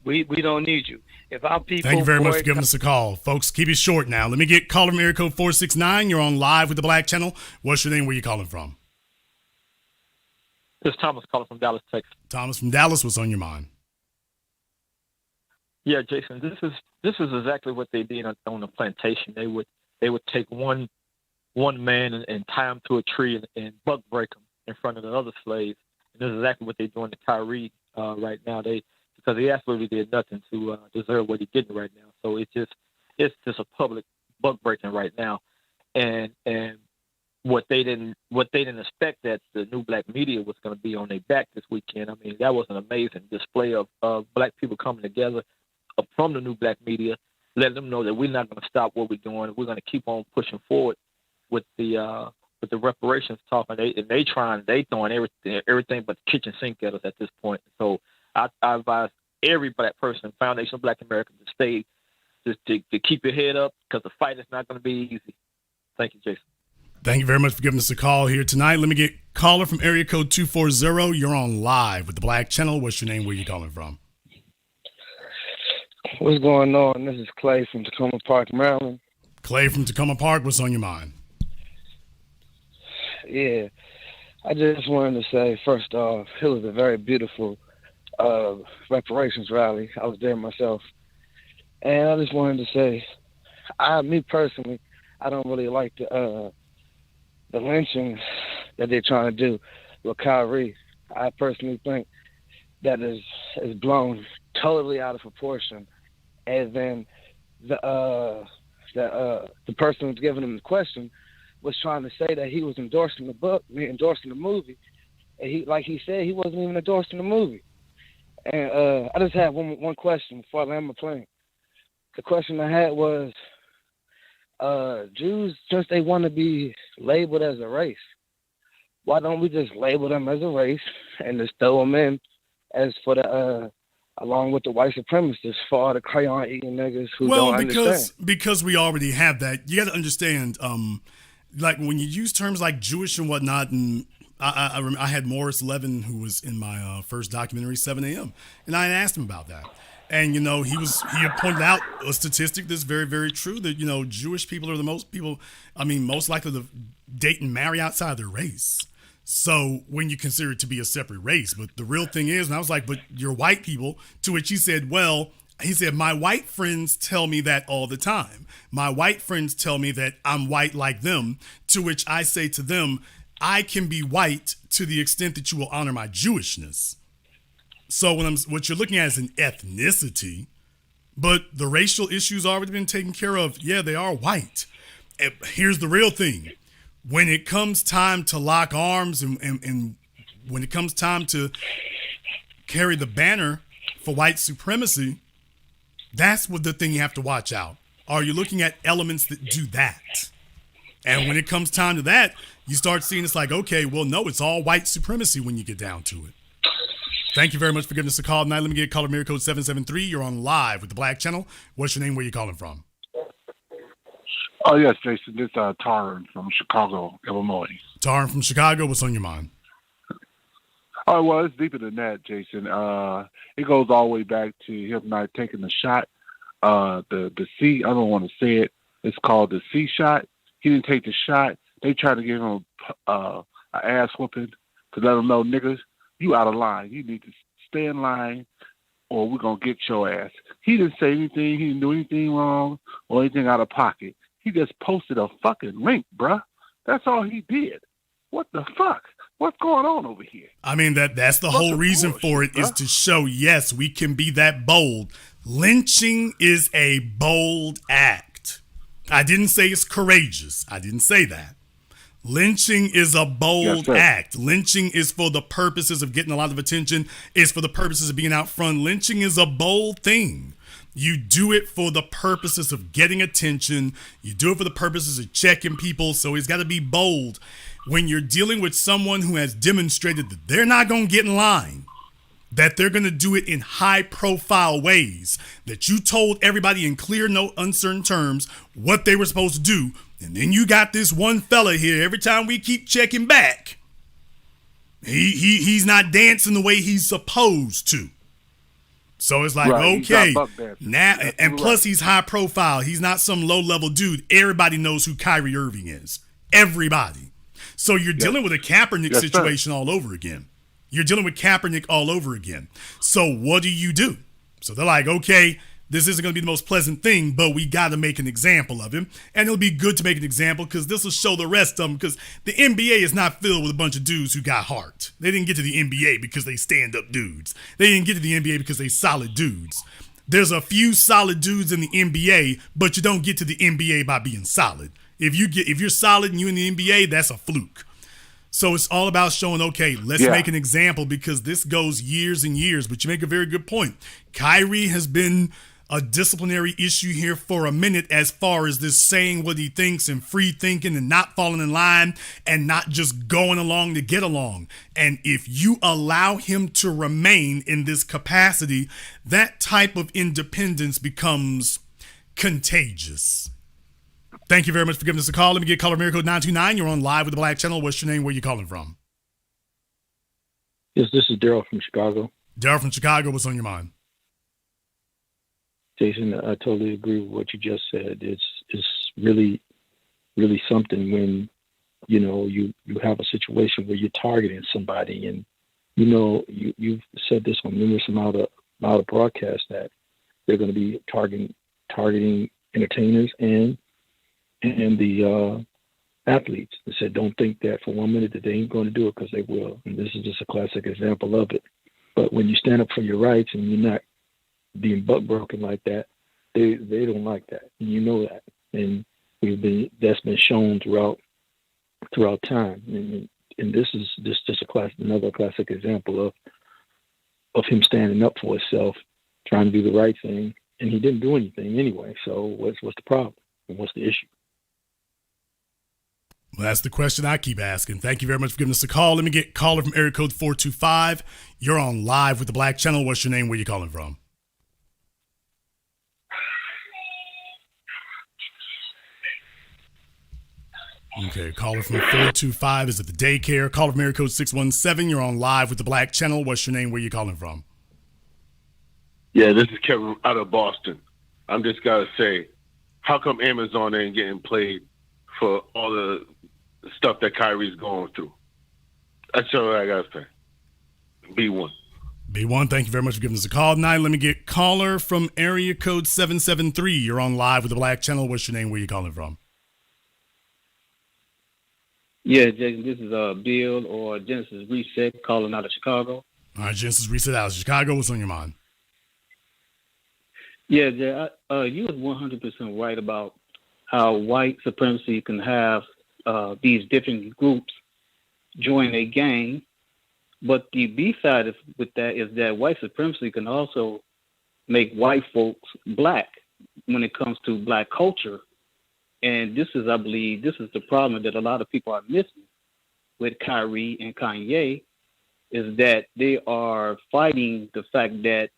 we don't need you. If our people... Thank you very much for giving us a call. Folks, keep it short now. Let me get caller from area code 469. You're on live with the Black Channel. What's your name? Where you calling from? This is Thomas calling from Dallas, Texas. Thomas from Dallas. What's on your mind? Yeah, Jason, this is exactly what they did on the plantation. They would take one man and tie him to a tree and buck break him in front of the other slaves. And this is exactly what they're doing to Kyrie right now. Because he absolutely did nothing to deserve what he's getting right now. So it's just a public buck breaking right now, and what they didn't expect that the new black media was going to be on their back this weekend. I mean, that was an amazing display of black people coming together from the new black media, letting them know that we're not going to stop what we're doing. We're going to keep on pushing forward with the reparations talk, and they throwing everything but the kitchen sink at us at this point. So I advise every black person, Foundation of Black Americans, to to keep your head up, because the fight is not going to be easy. Thank you, Jason. Thank you very much for giving us a call here tonight. Let me get caller from area code 240. You're on live with the Black Channel. What's your name? Where you calling from? What's going on? This is Clay from Tacoma Park, Maryland. Clay from Tacoma Park. What's on your mind? Yeah, I just wanted to say, first off, it was a very beautiful reparations rally. I was there myself. And I just wanted to say, me personally, I don't really like the lynching that they're trying to do with Kyrie. I personally think that is blown totally out of proportion. And then the person who's giving him the question was trying to say that he was endorsing the book, endorsing the movie. And he said, he wasn't even endorsing the movie. And I just have one question before I land my plane. The question I had was, Jews, since they want to be labeled as a race, why don't we just label them as a race and just throw them in as for the along with the white supremacists for all the crayon eating niggas who don't understand? Because we already have that. You got to understand, like when you use terms like Jewish and whatnot, and I had Morris Levin, who was in my first documentary, 7 a.m., and I asked him about that. And, he had pointed out a statistic that's very, very true that, Jewish people are the most likely to date and marry outside their race. So when you consider it to be a separate race, but the real thing is, and I was like, but you're white people, to which he said, my white friends tell me that all the time. My white friends tell me that I'm white like them, to which I say to them, I can be white to the extent that you will honor my Jewishness. So what you're looking at is an ethnicity, but the racial issue's already been taken care of. Yeah, they are white. And here's the real thing. When it comes time to lock arms and when it comes time to carry the banner for white supremacy, that's what the thing you have to watch out. Are you looking at elements that do that? And when it comes time to that, you start seeing it's like, okay, well, no, it's all white supremacy when you get down to it. Thank you very much for giving us a call tonight. Let me get caller area code 773. You're on live with the Black Channel. What's your name? Where you calling from? Oh, yes, Jason. This is Taran from Chicago, Illinois. Taran from Chicago. What's on your mind? Oh, well, it's deeper than that, Jason. It goes all the way back to him not taking the shot. The C, I don't want to say it. It's called the C shot. He didn't take the shot. They tried to give him an ass whooping to let him know, niggas, you out of line. You need to stay in line or we're going to get your ass. He didn't say anything. He didn't do anything wrong or anything out of pocket. He just posted a fucking link, bruh. That's all he did. What the fuck? What's going on over here? I mean, that's the whole reason for it, is to show, yes, we can be that bold. Lynching is a bold act. I didn't say it's courageous. I didn't say that. Lynching is a bold act. Lynching is for the purposes of getting a lot of attention. It's for the purposes of being out front. Lynching is a bold thing. You do it for the purposes of getting attention. You do it for the purposes of checking people. So it's got to be bold. When you're dealing with someone who has demonstrated that they're not going to get in line, that they're going to do it in high profile ways, that you told everybody in clear, no uncertain terms what they were supposed to do. And then you got this one fella here, every time we keep checking back, he's not dancing the way he's supposed to. So it's like, right, okay, now, and plus he's high profile. He's not some low level dude. Everybody knows who Kyrie Irving is. Everybody. So you're dealing with a Kaepernick situation all over again. You're dealing with Kaepernick all over again. So what do? So they're like, okay, this isn't going to be the most pleasant thing, but we got to make an example of him. And it'll be good to make an example because this will show the rest of them, because the NBA is not filled with a bunch of dudes who got heart. They didn't get to the NBA because they stand-up dudes. They didn't get to the NBA because they solid dudes. There's a few solid dudes in the NBA, but you don't get to the NBA by being solid. If you're solid and you're in the NBA, that's a fluke. So it's all about showing, okay, let's make an example, because this goes years and years. But you make a very good point. Kyrie has been a disciplinary issue here for a minute, as far as this saying what he thinks and free thinking and not falling in line and not just going along to get along. And if you allow him to remain in this capacity, that type of independence becomes contagious. Thank you very much for giving us a call. Let me get caller Miracle 929. You're on live with the Black Channel. What's your name? Where you calling from? Yes, this is Daryl from Chicago. Daryl from Chicago. What's on your mind? Jason, I totally agree with what you just said. It's really, really something when, you have a situation where you're targeting somebody, and you've said this on numerous amount of broadcasts that they're going to be targeting entertainers and the athletes. They said, don't think that for 1 minute that they ain't going to do it, because they will. And this is just a classic example of it. But when you stand up for your rights and you're not being buck broken like that, they don't like that. And you know that. And that's been shown throughout time. And this is just another classic example of him standing up for himself, trying to do the right thing, and he didn't do anything anyway. So what's the problem and what's the issue? Well, that's the question I keep asking. Thank you very much for giving us a call. Let me get caller from area code 425. You're on live with the Black Channel. What's your name? Where you calling from? Okay, caller from 425 is at the daycare. Caller from area code 617. You're on live with the Black Channel. What's your name? Where you calling from? Yeah, this is Kevin out of Boston. I'm just gotta say, how come Amazon ain't getting played for all the stuff that Kyrie's going through? That's all I gotta say. B1. B1, thank you very much for giving us a call tonight. Let me get caller from area code 773. You're on live with the Black Channel. What's your name? Where you calling from? Yeah, Jason, this is Bill or Genesis Reset calling out of Chicago. All right, Genesis Reset out of Chicago. What's on your mind? Yeah, Jay, you was 100% right about how white supremacy can have these different groups join a gang. But the B side with that is that white supremacy can also make white folks black when it comes to black culture. And this is, I believe, the problem that a lot of people are missing with Kyrie and Kanye, is that they are fighting the fact that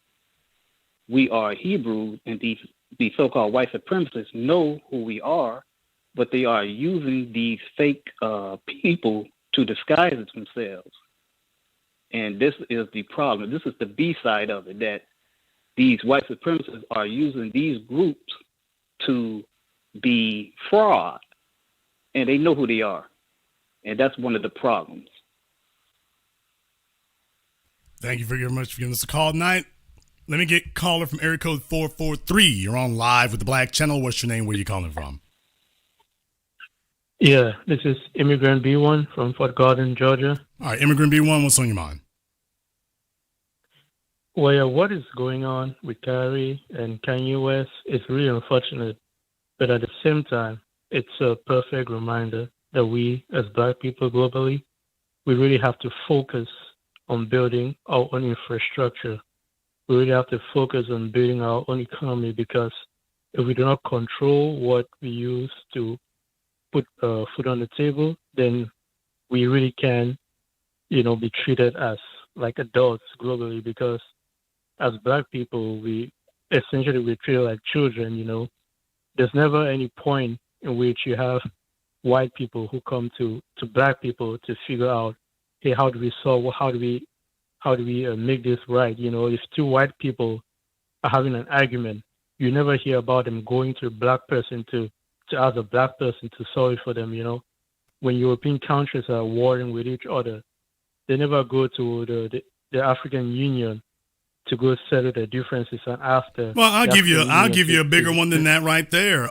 we are Hebrews, and the so-called white supremacists know who we are, but they are using these fake people to disguise themselves. And this is the problem. This is the B side of it, that these white supremacists are using these groups to be fraud, and they know who they are. And that's one of the problems. Thank you very much for giving us a call tonight. Let me get caller from area code 443. You're on live with the Black Channel. What's your name? Where you calling from? Yeah, this is Immigrant B1 from Fort Gordon, Georgia. All right, Immigrant B1, what's on your mind? Well, yeah, what is going on with Kyrie and Kanye West is really unfortunate. But at the same time, it's a perfect reminder that we, as Black people globally, we really have to focus on building our own infrastructure. We really have to focus on building our own economy, because if we do not control what we use to put food on the table, then we really can, be treated as like adults globally. Because as Black people, we're treated like children. There's never any point in which you have white people who come to Black people to figure out, hey, how do we solve? How do we make this right? If two white people are having an argument, you never hear about them going to a Black person to ask a Black person to solve it for them. When European countries are warring with each other, they never go to the African Union to go settle their differences and after. Well, I'll give you a bigger one than that right there.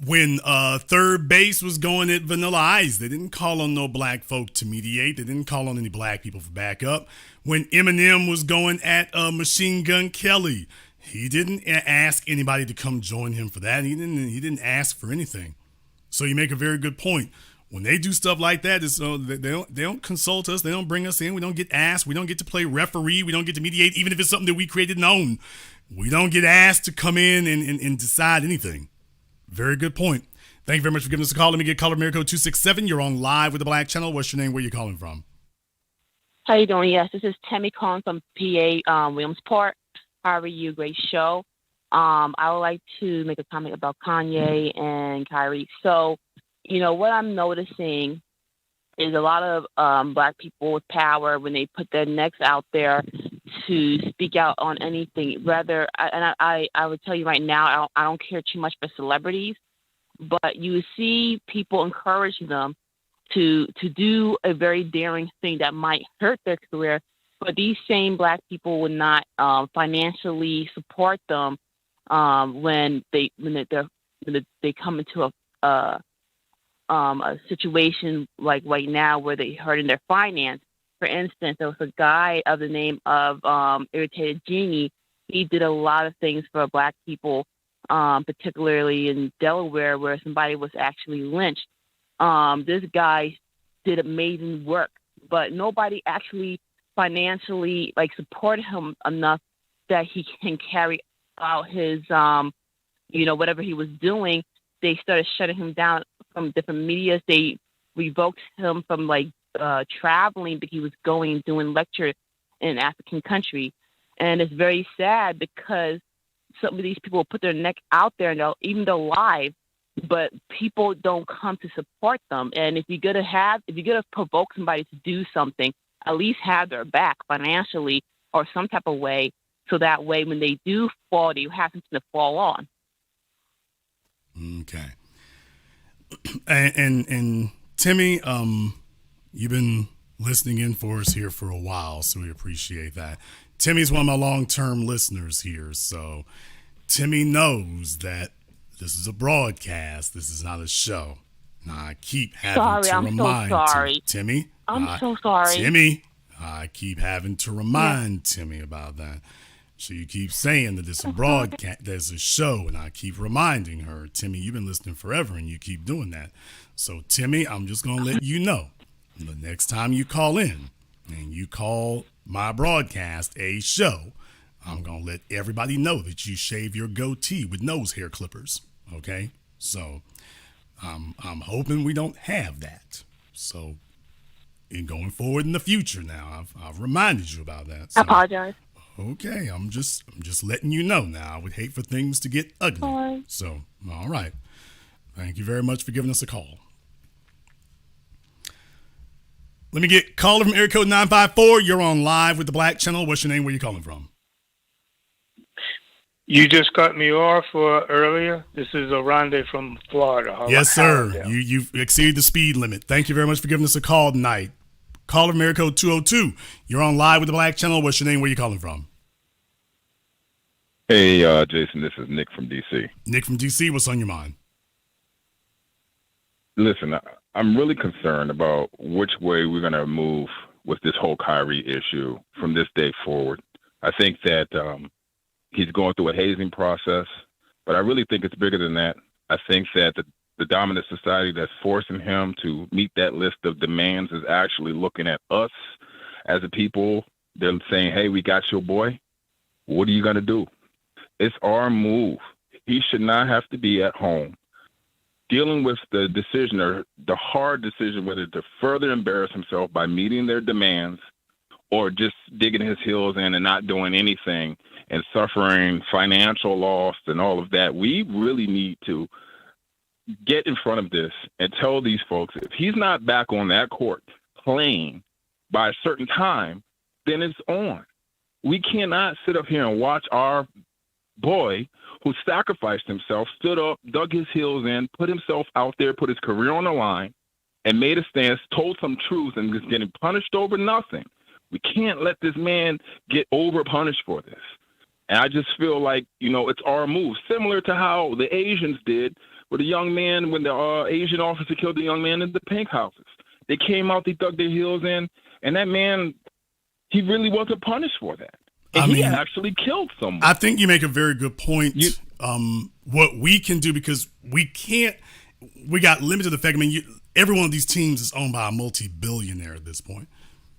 When Third Base was going at Vanilla Ice, they didn't call on no Black folk to mediate. They didn't call on any Black people for backup. When Eminem was going at Machine Gun Kelly, he didn't ask anybody to come join him for that. He didn't ask for anything. So you make a very good point. When they do stuff like that, they don't consult us. They don't bring us in. We don't get asked. We don't get to play referee. We don't get to mediate, even if it's something that we created and own. We don't get asked to come in and decide anything. Very good point. Thank you very much for giving us a call. Let me get caller Miracle 267. You're on live with the Black Channel. What's your name? Where you calling from? How you doing? Yes, this is Tammy calling from PA Williamsport. How are you? Great show. I would like to make a comment about Kanye and Kyrie. So, what I'm noticing is a lot of Black people with power, when they put their necks out there to speak out on anything. Rather, I would tell you right now, I don't care too much for celebrities, but you see people encourage them to do a very daring thing that might hurt their career, but these same Black people would not financially support them when they come into a situation like right now where they're hurting their finance. For instance, there was a guy of the name of Irritated Genie. He did a lot of things for Black people, particularly in Delaware, where somebody was actually lynched. This guy did amazing work, but nobody actually financially supported him enough that he can carry out his whatever he was doing. They started shutting him down from different medias. They revoked him from traveling, but he was going and doing lectures in African country. And it's very sad because some of these people put their neck out there, and even though live, but people don't come to support them. And if you're gonna provoke somebody to do something, at least have their back financially or some type of way, so that way when they do fall, you have something to fall on. Okay. And Timmy, you've been listening in for us here for a while, so we appreciate that. Timmy's one of my long-term listeners here, so Timmy knows that this is a broadcast. This is not a show. Now, I keep having to remind Timmy. I'm so sorry. Timmy, I keep having to remind Timmy about that. She keeps saying that it's a broadcast, there's a show, and I keep reminding her, Timmy, you've been listening forever, and you keep doing that. So, Timmy, I'm just going to let you know, the next time you call in and you call my broadcast a show, I'm going to let everybody know that you shave your goatee with nose hair clippers, okay? So, I'm hoping we don't have that. So, in going forward in the future now, I've reminded you about that. So, I apologize. Okay, I'm just letting you know now. I would hate for things to get ugly. Sorry. So, all right. Thank you very much for giving us a call. Let me get caller from area code 954. You're on live with the Black Channel. What's your name? Where you calling from? You just cut me off earlier. This is Orlando from Florida. Yes, sir. You've exceeded the speed limit. Thank you very much for giving us a call tonight. Caller from area code 202. You're on live with the Black Channel. What's your name? Where you calling from? Hey, Jason, this is Nick from D.C. Nick from D.C., what's on your mind? Listen, I'm really concerned about which way we're going to move with this whole Kyrie issue from this day forward. I think that he's going through a hazing process, but I really think it's bigger than that. I think that the dominant society that's forcing him to meet that list of demands is actually looking at us as a people. They're saying, hey, we got your boy. What are you going to do? It's our move. He should not have to be at home dealing with the decision, or the hard decision, whether to further embarrass himself by meeting their demands or just digging his heels in and not doing anything and suffering financial loss and all of that. We really need to get in front of this and tell these folks, if he's not back on that court playing by a certain time, then it's on. We cannot sit up here and watch our boy who sacrificed himself, stood up, dug his heels in, put himself out there, put his career on the line, and made a stance, told some truth, and is getting punished over nothing. We can't let this man get over punished for this. And I just feel like, it's our move, similar to how the Asians did with the young man when the Asian officer killed the young man in the pink houses. They came out, they dug their heels in, and that man, he really wasn't punished for that. And he actually killed someone. I think you make a very good point. What we can do, because we got limited effect. Every one of these teams is owned by a multi-billionaire at this point.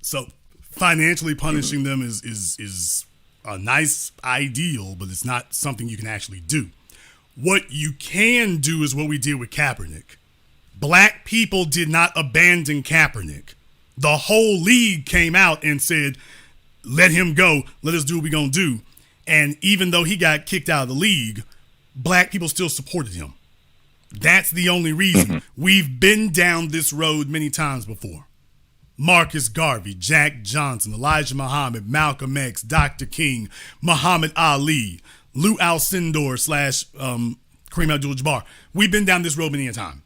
So financially punishing them is a nice ideal, but it's not something you can actually do. What you can do is what we did with Kaepernick. Black people did not abandon Kaepernick. The whole league came out and said, let him go. Let us do what we're going to do. And even though he got kicked out of the league, black people still supported him. That's the only reason. We've been down this road many times before. Marcus Garvey, Jack Johnson, Elijah Muhammad, Malcolm X, Dr. King, Muhammad Ali, Lou Alcindor / Kareem Abdul-Jabbar. We've been down this road many a time.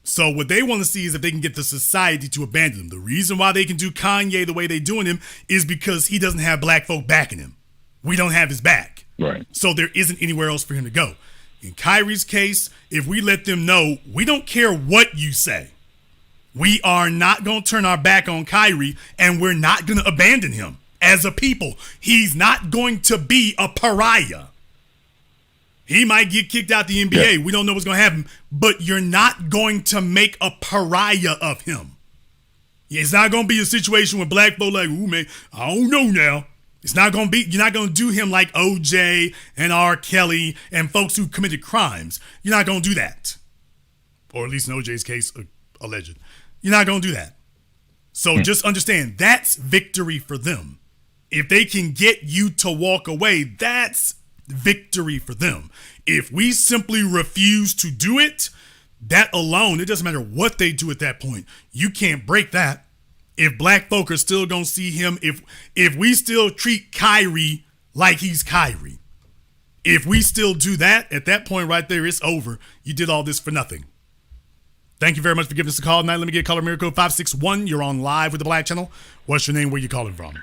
So what they want to see is if they can get the society to abandon him. The reason why they can do Kanye the way they're doing him is because he doesn't have black folk backing him. We don't have his back. Right. So there isn't anywhere else for him to go. In Kyrie's case, if we let them know, we don't care what you say. We are not going to turn our back on Kyrie, and we're not going to abandon him as a people. He's not going to be a pariah. He might get kicked out the NBA. Yeah. We don't know what's going to happen, but you're not going to make a pariah of him. It's not going to be a situation where black folk like, ooh, man, I don't know now. It's not going to be, you're not going to do him like OJ and R. Kelly and folks who committed crimes. You're not going to do that. Or at least in OJ's case, alleged. You're not going to do that. So just understand, that's victory for them. If they can get you to walk away, that's victory for them. If we simply refuse to do it, that alone, it doesn't matter what they do at that point. You can't break that. If black folk are still going to see him, if we still treat Kyrie like he's Kyrie, if we still do that, at that point right there, it's over. You did all this for nothing. Thank you very much for giving us a call tonight. Let me get caller Miracle 561. You're on live with the Black Channel. What's your name? Where you calling from?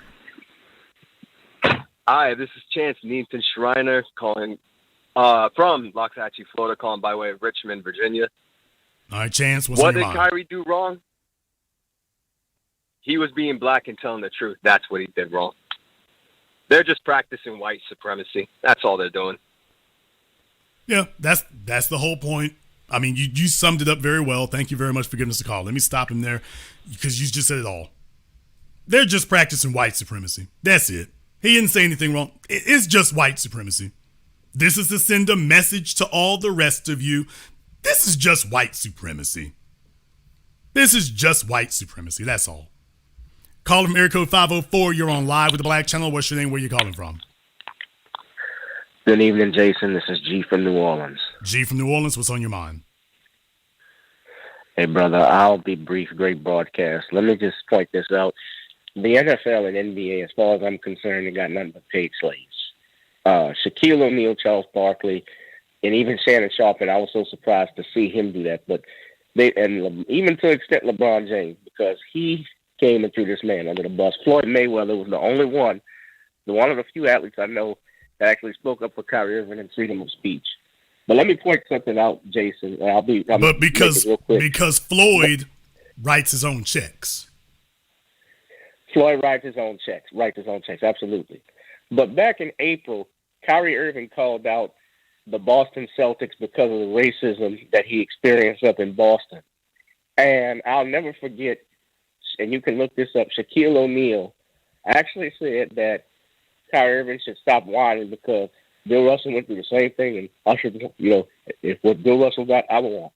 Hi, this is Chance Neaton Schreiner calling from Loxahatchee, Florida, calling by way of Richmond, Virginia. All right, Chance, what's on your mind? What did Kyrie do wrong? He was being black and telling the truth. That's what he did wrong. They're just practicing white supremacy. That's all they're doing. Yeah, that's the whole point. I mean, you summed it up very well. Thank you very much for giving us a call. Let me stop him there because you just said it all. They're just practicing white supremacy. That's it. He didn't say anything wrong. It's just white supremacy. This is to send a message to all the rest of you. This is just white supremacy. This is just white supremacy. That's all. Call from area code 504. You're on live with the Black Channel. What's your name? Where you calling from? Good evening, Jason. This is G from New Orleans. G from New Orleans. What's on your mind? Hey, brother, I'll be brief. Great broadcast. Let me just point this out. The NFL and NBA, as far as I'm concerned, they got nothing but paid slaves. Shaquille O'Neal, Charles Barkley, and even Shannon Sharpe, I was so surprised to see him do that. But even to the extent LeBron James, because he came and threw this man under the bus. Floyd Mayweather was the only one of the few athletes I know that actually spoke up for Kyrie Irving and freedom of speech. But let me point something out, Jason. Because Floyd writes his own checks. Floyd writes his own checks, absolutely. But back in April, Kyrie Irving called out the Boston Celtics because of the racism that he experienced up in Boston. And I'll never forget, and you can look this up, Shaquille O'Neal actually said that Kyrie Irving should stop whining because Bill Russell went through the same thing, and I should, if what Bill Russell got, I would want.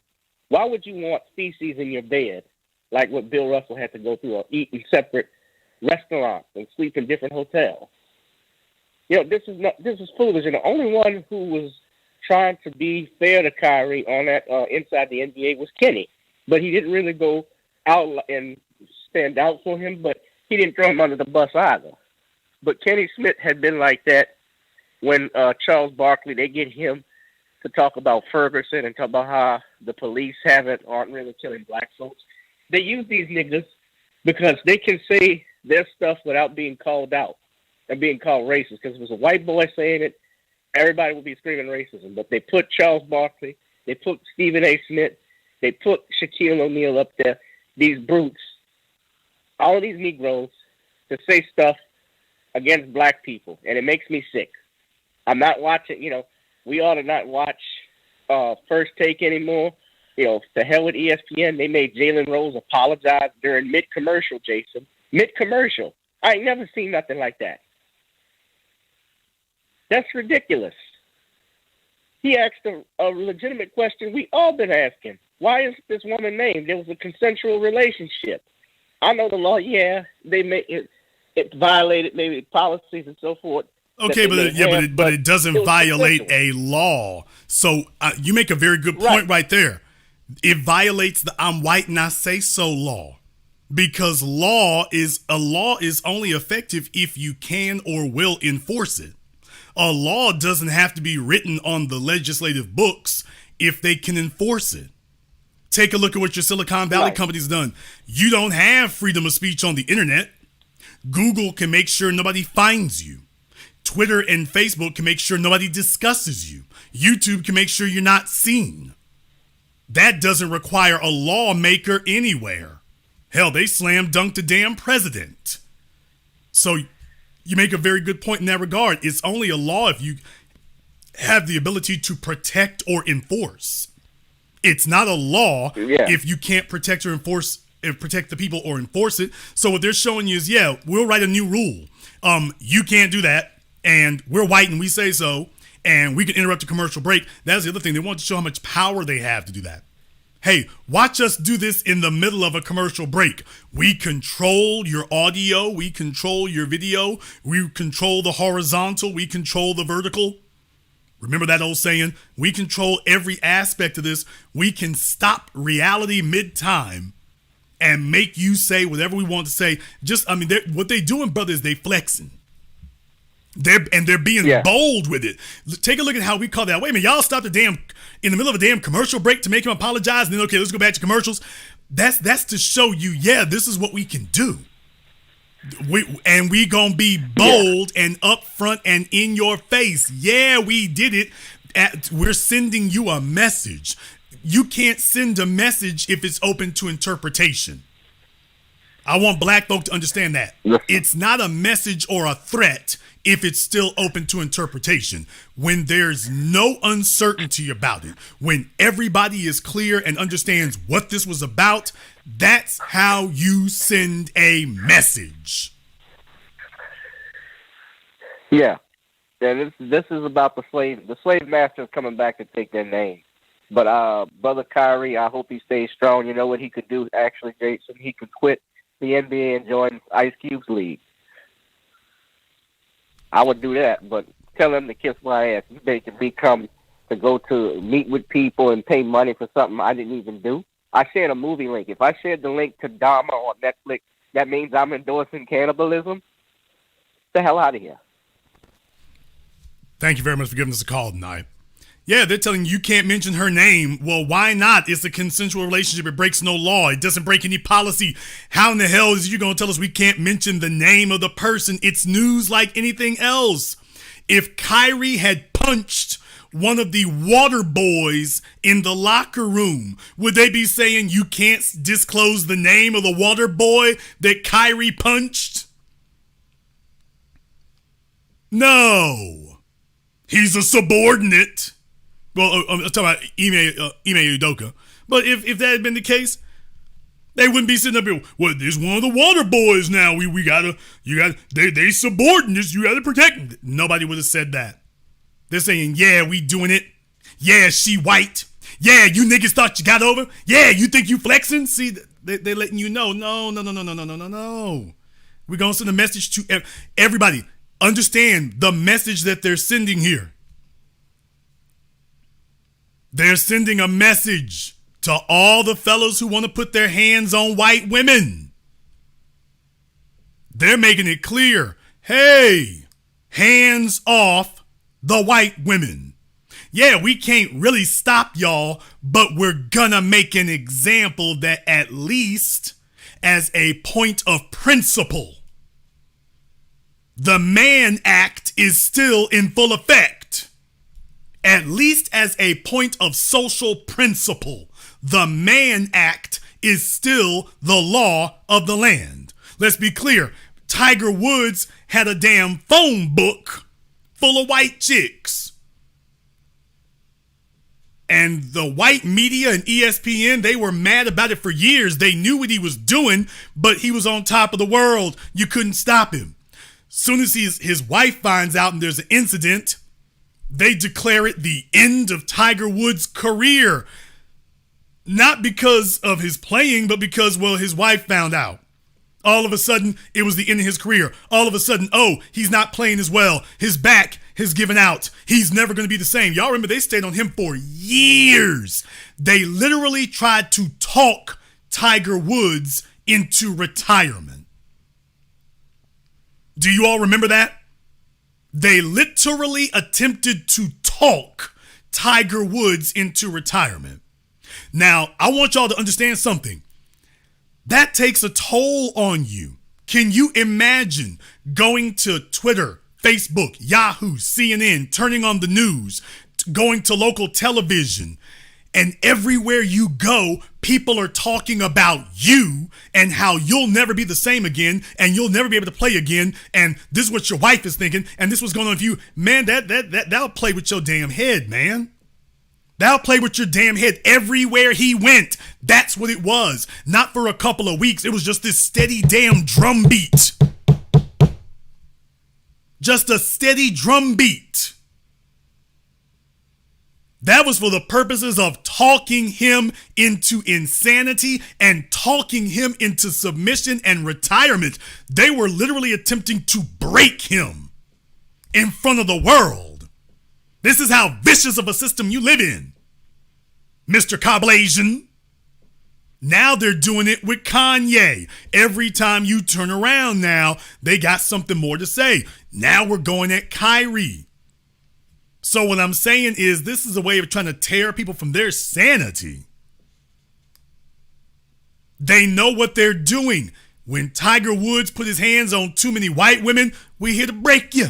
Why would you want feces in your bed like what Bill Russell had to go through, or eat in separate restaurants and sleep in different hotels? This is foolish. And the only one who was trying to be fair to Kyrie on that inside the NBA was Kenny, but he didn't really go out and stand out for him, but he didn't throw him under the bus either. But Kenny Smith had been like that when Charles Barkley, they get him to talk about Ferguson and talk about how the police aren't really killing black folks. They use these niggas because they can say their stuff without being called out and being called racist. Because if it was a white boy saying it, everybody would be screaming racism. But they put Charles Barkley, they put Stephen A. Smith, they put Shaquille O'Neal up there, these brutes, all of these Negroes, to say stuff against black people. And it makes me sick. I'm not watching, we ought to not watch First Take anymore. To hell with ESPN. They made Jalen Rose apologize during mid-commercial, Jason. Mid-commercial. I ain't never seen nothing like that. That's ridiculous. He asked a legitimate question we all been asking. Why is this woman named? There was a consensual relationship. I know the law, they may it violated maybe policies and so forth. Okay, but it doesn't violate a law. So you make a very good point right there. It violates the "I'm white and I say so" law, because law is only effective if you can or will enforce it. A law doesn't have to be written on the legislative books if they can enforce it. Take a look at what your Silicon Valley company's done. You don't have freedom of speech on the internet. Google can make sure nobody finds you. Twitter and Facebook can make sure nobody discusses you. YouTube can make sure you're not seen. That doesn't require a lawmaker anywhere. Hell, they slam dunked the damn president. So you make a very good point in that regard. It's only a law if you have the ability to protect or enforce. It's not a law if you can't protect or enforce, protect the people or enforce it. So what they're showing you is, we'll write a new rule. You can't do that, and we're white and we say so, and we can interrupt a commercial break. That's the other thing. They want to show how much power they have to do that. Hey, watch us do this in the middle of a commercial break. We control your audio. We control your video. We control the horizontal. We control the vertical. Remember that old saying? We control every aspect of this. We can stop reality mid-time and make you say whatever we want to say. What they doing, brother, is they flexing. They're being bold with it. Take a look at how we call that. Wait a minute, y'all stopped in the middle of a damn commercial break to make him apologize, and then okay, let's go back to commercials. That's to show you, this is what we can do. We gonna be bold and upfront and in your face. We did it. We're sending you a message. You can't send a message if it's open to interpretation. I want black folk to understand that. It's not a message or a threat if it's still open to interpretation. When there's no uncertainty about it, when everybody is clear and understands what this was about, that's how you send a message. This is about the slave. The slave masters coming back to take their name. But brother Kyrie, I hope he stays strong. You know what he could do, actually, Jason? He could quit the NBA and join Ice Cube's league. I would do that, but tell him to kiss my ass. They can go to meet with people and pay money for something I didn't even do. I shared a movie link. If I shared the link to Dharma on Netflix, that means I'm endorsing cannibalism. Get the hell out of here. Thank you very much for giving us a call tonight. They're telling you can't mention her name. Well, why not? It's a consensual relationship. It breaks no law. It doesn't break any policy. How in the hell is you going to tell us we can't mention the name of the person? It's news like anything else. If Kyrie had punched one of the water boys in the locker room, would they be saying you can't disclose the name of the water boy that Kyrie punched? No. He's a subordinate. Well, I'm talking about Ime Udoka. But if that had been the case, they wouldn't be sitting up here. Well, there's one of the water boys now. They subordinates. You gotta protect them. Nobody would have said that. They're saying, we doing it. She white. You niggas thought you got over. You think you flexing? See, they're letting you know. No. We're gonna send a message to everybody. Understand the message that they're sending here. They're sending a message to all the fellas who want to put their hands on white women. They're making it clear, hey, hands off the white women. We can't really stop y'all, but we're gonna make an example that at least as a point of principle, the Mann Act is still in full effect. At least as a point of social principle, the Mann Act is still the law of the land. Let's be clear. Tiger Woods had a damn phone book full of white chicks. And the white media and ESPN, they were mad about it for years. They knew what he was doing, but he was on top of the world. You couldn't stop him. Soon as his wife finds out and there's an incident, they declare it the end of Tiger Woods' career. Not because of his playing, but because, his wife found out. All of a sudden, it was the end of his career. All of a sudden, oh, he's not playing as well. His back has given out. He's never going to be the same. Y'all remember they stayed on him for years. They literally tried to talk Tiger Woods into retirement. Do you all remember that? They literally attempted to talk Tiger Woods into retirement. Now, I want y'all to understand something. That takes a toll on you. Can you imagine going to Twitter, Facebook, Yahoo, CNN, turning on the news, going to local television, and everywhere you go, people are talking about you and how you'll never be the same again and you'll never be able to play again, and this is what your wife is thinking, and this is what's going on with you. Man, that'll play with your damn head, man. That'll play with your damn head. Everywhere he went, that's what it was. Not for a couple of weeks. It was just this steady damn drum beat. Just a steady drum beat. That was for the purposes of talking him into insanity and talking him into submission and retirement. They were literally attempting to break him in front of the world. This is how vicious of a system you live in, Mr. Coblasian. Now they're doing it with Kanye. Every time you turn around now, they got something more to say. Now we're going at Kyrie. So what I'm saying is this is a way of trying to tear people from their sanity. They know what they're doing. When Tiger Woods put his hands on too many white women, we're here to break you.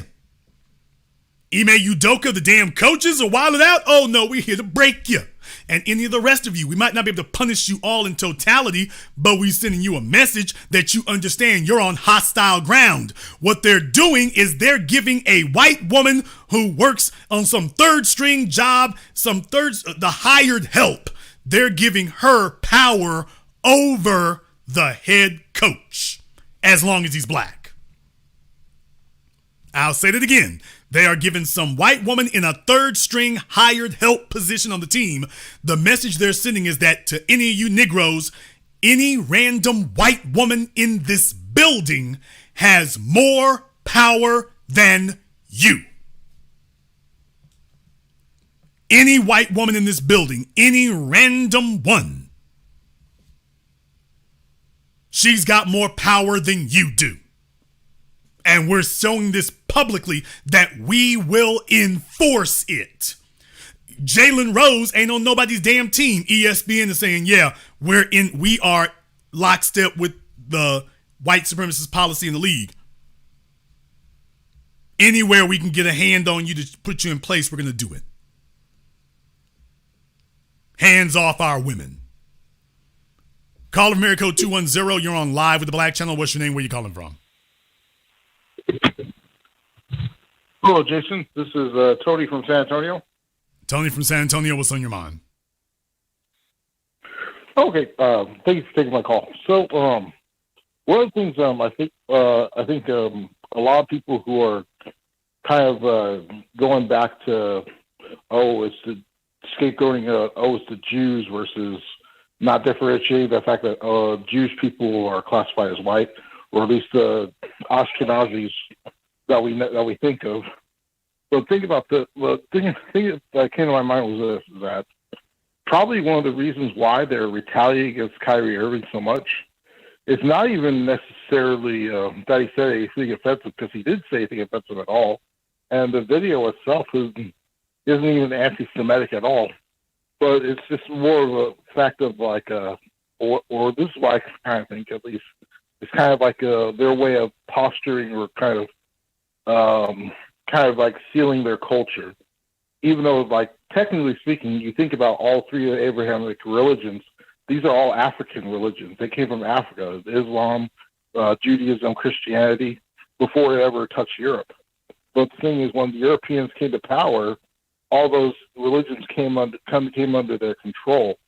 Ime Udoka, the damn coaches, are wilding out. Oh no, we're here to break you. And any of the rest of you, we might not be able to punish you all in totality, but we're sending you a message that you understand you're on hostile ground. What they're doing is they're giving a white woman who works on some third string job, the hired help. They're giving her power over the head coach, as long as he's black. I'll say that again. They are giving some white woman in a third string hired help position on the team. The message they're sending is that to any of you Negroes, any random white woman in this building has more power than you. Any white woman in this building, any random one, she's got more power than you do. And we're showing this publicly that we will enforce it. Jalen Rose ain't on nobody's damn team. ESPN is saying, yeah, we are lockstep with the white supremacist policy in the league. Anywhere we can get a hand on you to put you in place, we're going to do it. Hands off our women. Call of America 210. You're on live with the Black Channel. What's your name? Where you calling from? Hello, Jason. This is Tony from San Antonio. Tony from San Antonio, what's on your mind? Okay, thank you for taking my call. So, one of the things I think a lot of people who are kind of going back to, it's the scapegoating, it's the Jews versus not differentiating the fact that Jewish people are classified as white, or at least the Ashkenazis that we think of. But think about the thing that came to my mind was this: that probably one of the reasons why they're retaliating against Kyrie Irving so much is not even necessarily that he said anything offensive, because he did say anything offensive at all, and the video itself isn't even anti-Semitic at all. But it's just more of a fact of like, or this is what I kind of think, at least. It's kind of like their way of posturing, or kind of like sealing their culture. Even though, like, technically speaking, you think about all three of the Abrahamic religions, these are all African religions. They came from Africa: Islam, Judaism, Christianity, before it ever touched Europe. But the thing is, when the Europeans came to power, all those religions came under their control.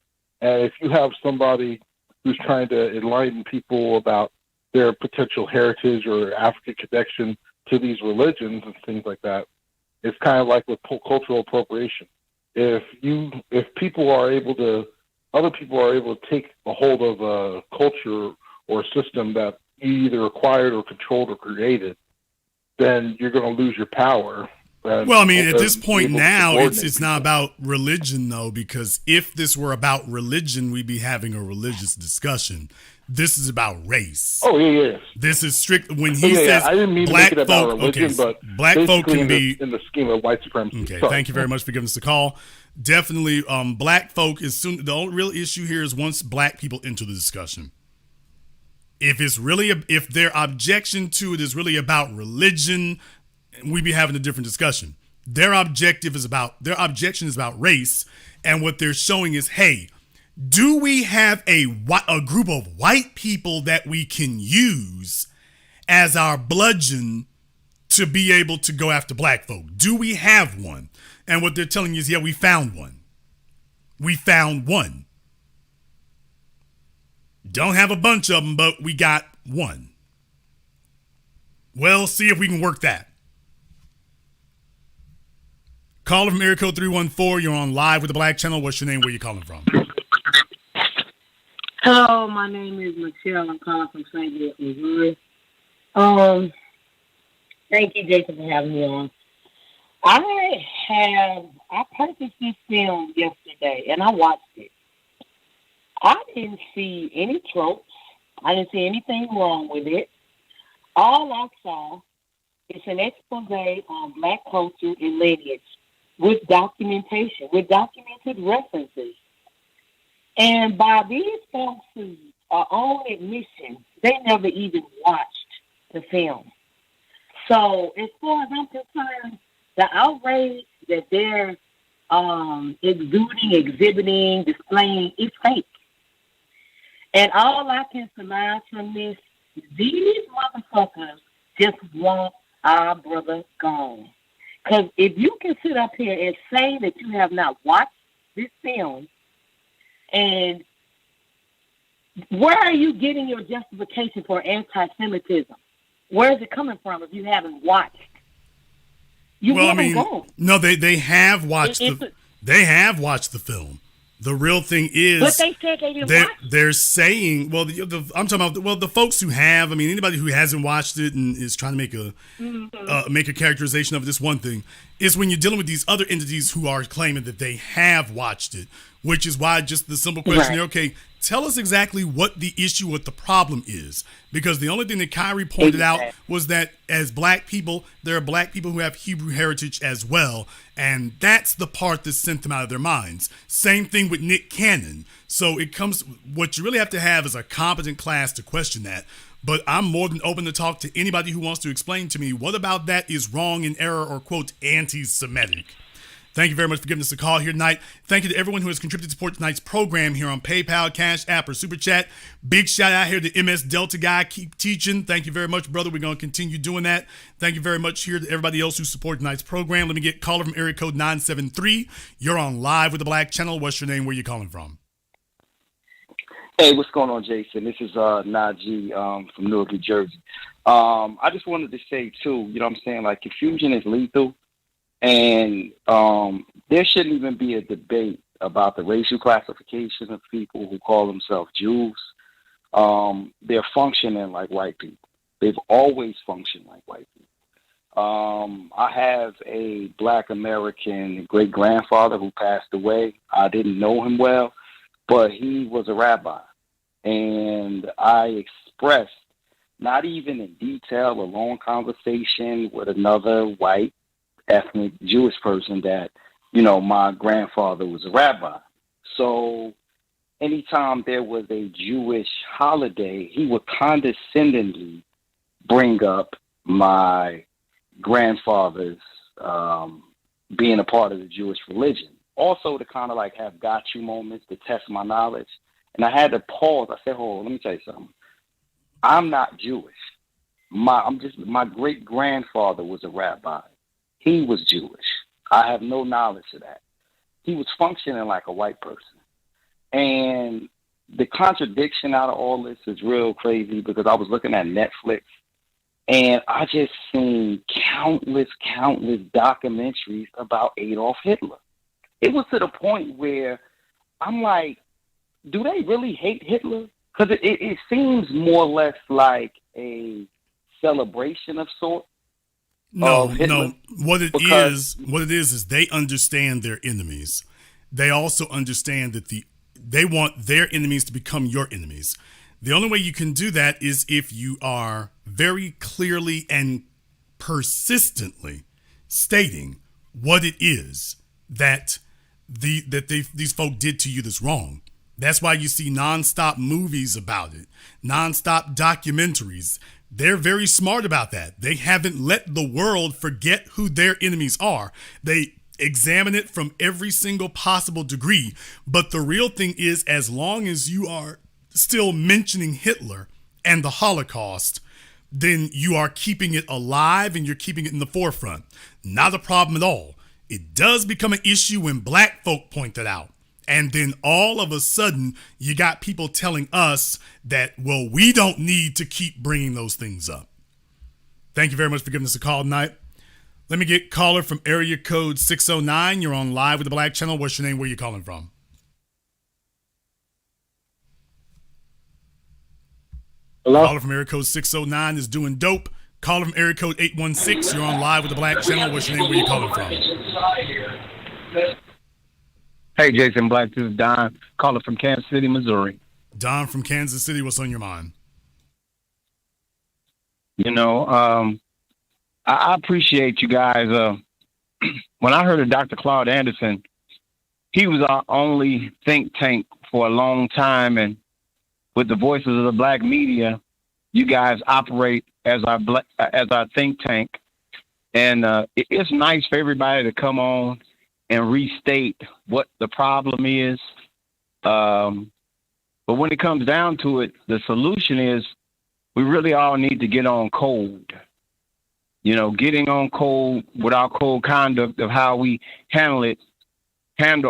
And if you have somebody who's trying to enlighten people about their potential heritage or African connection to these religions and things like that, it's kind of like with cultural appropriation. If people are able to, other people are able to take a hold of a culture or a system that either acquired or controlled or created, then you're going to lose your power. Well, I mean, at this point now, it's not about religion, though, because if this were about religion, we'd be having a religious discussion. This is about race. Oh, yeah. This is strict. When he says I didn't mean black to make it about folk, religion, but black folk can be in the scheme of white supremacy. Okay, Sorry. thank you very much for giving us a call. Definitely, black folk is soon. The only real issue here is once black people enter the discussion. If their objection to it is really about religion, we'd be having a different discussion. Their objection is about race, and what they're showing is, hey, do we have a group of white people that we can use as our bludgeon to be able to go after black folk? Do we have one? And what they're telling you is, yeah, we found one. We found one. Don't have a bunch of them, but we got one. Well, see if we can work that. Caller from area code 314. You're on live with the Black Channel. What's your name? Where you calling from? Hello, my name is Michelle. I'm calling from St. Louis, Missouri. Thank you, Jason, for having me on. I purchased this film yesterday, and I watched it. I didn't see any tropes. I didn't see anything wrong with it. All I saw is an expose on black culture and lineage with documentation, with documented references. And by these folks' own admission, they never even watched the film. So as far as I'm concerned, the outrage that they're exhibiting, displaying, is fake. And all I can surmise from this, these motherfuckers just want our brother gone. Because if you can sit up here and say that you have not watched this film, and where are you getting your justification for anti-Semitism? Where is it coming from if you haven't watched? No, they have watched they have watched the film. The real thing is, but they said they didn't watch it. They're saying, well, I'm talking about, the folks who have. I mean, anybody who hasn't watched it and is trying to make a characterization of this one thing is when you're dealing with these other entities who are claiming that they have watched it, which is why just the simple question there, okay, tell us exactly what the issue, what the problem is. Because the only thing that Kyrie pointed out was that as black people, there are black people who have Hebrew heritage as well. And that's the part that sent them out of their minds. Same thing with Nick Cannon. So what you really have to have is a competent class to question that. But I'm more than open to talk to anybody who wants to explain to me what about that is wrong, in error, or, quote, anti-Semitic. Thank you very much for giving us a call here tonight. Thank you to everyone who has contributed to support tonight's program here on PayPal, Cash App, or Super Chat. Big shout out here to MS Delta guy. Keep teaching. Thank you very much, brother. We're going to continue doing that. Thank you very much here to everybody else who supported tonight's program. Let me get caller from area code 973. You're on live with the Black Channel. What's your name? Where you calling from? Hey, what's going on, Jason? This is Najee from Newark, New Jersey. I just wanted to say, too, you know what I'm saying? Like, confusion is lethal. And there shouldn't even be a debate about the racial classification of people who call themselves Jews. They're functioning like white people. They've always functioned like white people. I have a black American great-grandfather who passed away. I didn't know him well, but he was a rabbi. And I expressed, not even in detail, a long conversation with another white ethnic Jewish person that, you know, my grandfather was a rabbi. So anytime there was a Jewish holiday, he would condescendingly bring up my grandfather's being a part of the Jewish religion. Also to kind of like have got you moments to test my knowledge. And I had to pause. I said, hold on, let me tell you something. I'm not Jewish. My great-grandfather was a rabbi. He was Jewish. I have no knowledge of that. He was functioning like a white person. And the contradiction out of all this is real crazy because I was looking at Netflix and I just seen countless documentaries about Adolf Hitler. It was to the point where I'm like, do they really hate Hitler? Because it seems more or less like a celebration of sort? No, of Hitler? no. What it is they understand their enemies. They also understand that they want their enemies to become your enemies. The only way you can do that is if you are very clearly and persistently stating what it is that these folk did to you that's wrong. That's why you see nonstop movies about it, nonstop documentaries. They're very smart about that. They haven't let the world forget who their enemies are. They examine it from every single possible degree. But the real thing is, as long as you are still mentioning Hitler and the Holocaust, then you are keeping it alive and you're keeping it in the forefront. Not a problem at all. It does become an issue when black folk point that out. And then all of a sudden, you got people telling us that, well, we don't need to keep bringing those things up. Thank you very much for giving us a call tonight. Let me get caller from area code 609. You're on live with the Black Channel. What's your name? Where are you calling from? Hello? Caller from area code 609 is doing dope. Caller from area code 816. You're on live with the Black Channel. What's your name? Where are you calling from? Hey, Jason Black, this is Don, calling from Kansas City, Missouri. Don from Kansas City, what's on your mind? You know, I appreciate you guys. When I heard of Dr. Claude Anderson, he was our only think tank for a long time. And with the voices of the black media, you guys operate as our think tank. And it's nice for everybody to come on and restate what the problem is. But when it comes down to it, the solution is we really all need to get on code. You know, getting on code with our code conduct of how we handle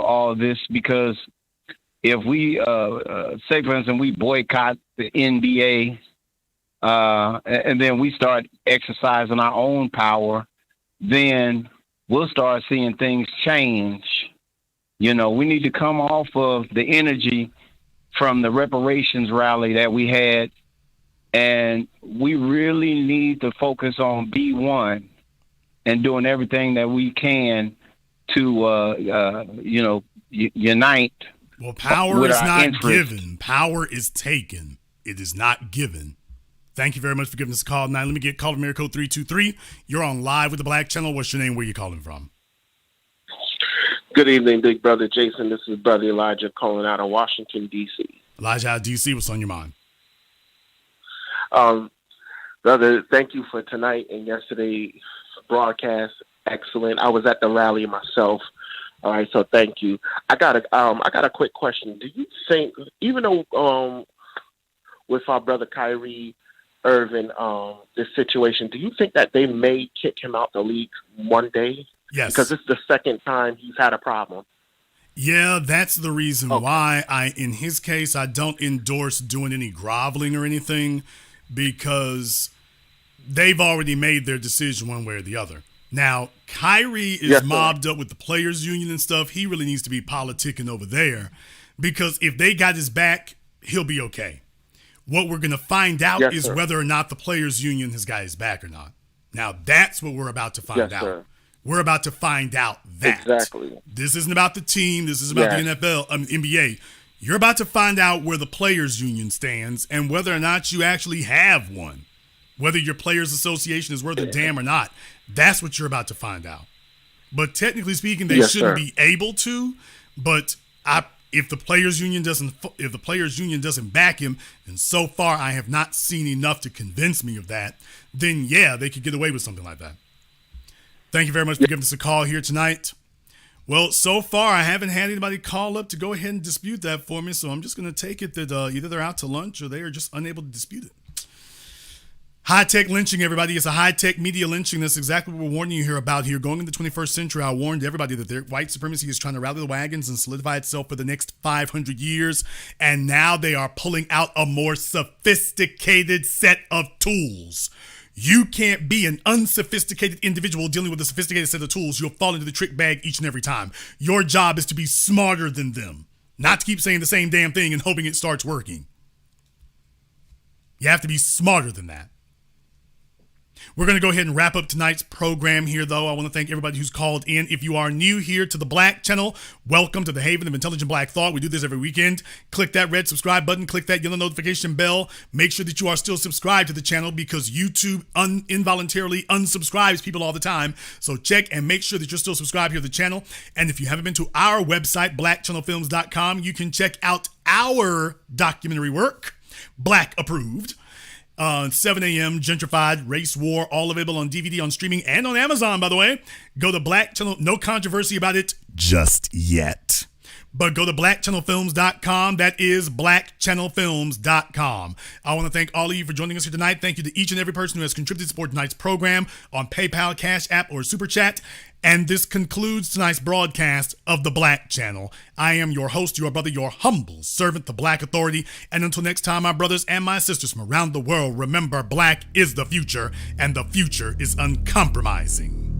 all of this, because if we, say for instance, we boycott the NBA, and then we start exercising our own power, then we'll start seeing things change. You know, we need to come off of the energy from the reparations rally that we had, and we really need to focus on B1 and doing everything that we can to, unite. Well, power is not given. Power is taken. It is not given. Thank you very much for giving us a call. Now, let me get called from area code 323. You're on live with the Black Channel. What's your name? Where are you calling from? Good evening, big brother Jason. This is brother Elijah calling out of Washington, D.C. Elijah out of D.C. What's on your mind? Brother, thank you for tonight and yesterday's broadcast. Excellent. I was at the rally myself. All right, so thank you. I got a quick question. Do you think, even though with our brother Kyrie Irving, this situation, do you think that they may kick him out the league one day? Yes. Because this is the second time he's had a problem. Yeah, that's the reason why in his case, I don't endorse doing any groveling or anything, because they've already made their decision one way or the other. Now, Kyrie is mobbed up with the players union and stuff. He really needs to be politicking over there, because if they got his back, he'll be okay. What we're going to find out is whether or not the players union has got his back or not. Now, that's what we're about to find out. Sir. We're about to find out that. Exactly. This isn't about the team. This is about the NBA. You're about to find out where the players union stands and whether or not you actually have one. Whether your players association is worth a damn or not. That's what you're about to find out. But technically speaking, they shouldn't be able to. But if the players union doesn't back him, and so far I have not seen enough to convince me of that, then yeah, they could get away with something like that. Thank you very much for giving us a call here tonight. Well, so far I haven't had anybody call up to go ahead and dispute that for me, so I'm just going to take it that either they're out to lunch or they are just unable to dispute it. High-tech lynching, everybody. It's a high-tech media lynching. That's exactly what we're warning you here about here. Going into the 21st century, I warned everybody that white supremacy is trying to rally the wagons and solidify itself for the next 500 years. And now they are pulling out a more sophisticated set of tools. You can't be an unsophisticated individual dealing with a sophisticated set of tools. You'll fall into the trick bag each and every time. Your job is to be smarter than them, not to keep saying the same damn thing and hoping it starts working. You have to be smarter than that. We're going to go ahead and wrap up tonight's program here, though. I want to thank everybody who's called in. If you are new here to the Black Channel, welcome to the Haven of Intelligent Black Thought. We do this every weekend. Click that red subscribe button. Click that yellow notification bell. Make sure that you are still subscribed to the channel because YouTube involuntarily unsubscribes people all the time. So check and make sure that you're still subscribed here to the channel. And if you haven't been to our website, blackchannelfilms.com, you can check out our documentary work, Black Approved. 7 a.m. Gentrified Race War, all available on DVD, on streaming, and on Amazon, by the way. Go to Black Channel. No controversy about it just yet. But go to blackchannelfilms.com. That is blackchannelfilms.com. I want to thank all of you for joining us here tonight. Thank you to each and every person who has contributed to support tonight's program on PayPal, Cash App, or Super Chat. And this concludes tonight's broadcast of the Black Channel. I am your host, your brother, your humble servant, the Black Authority. And until next time, my brothers and my sisters from around the world, remember, black is the future, and the future is uncompromising.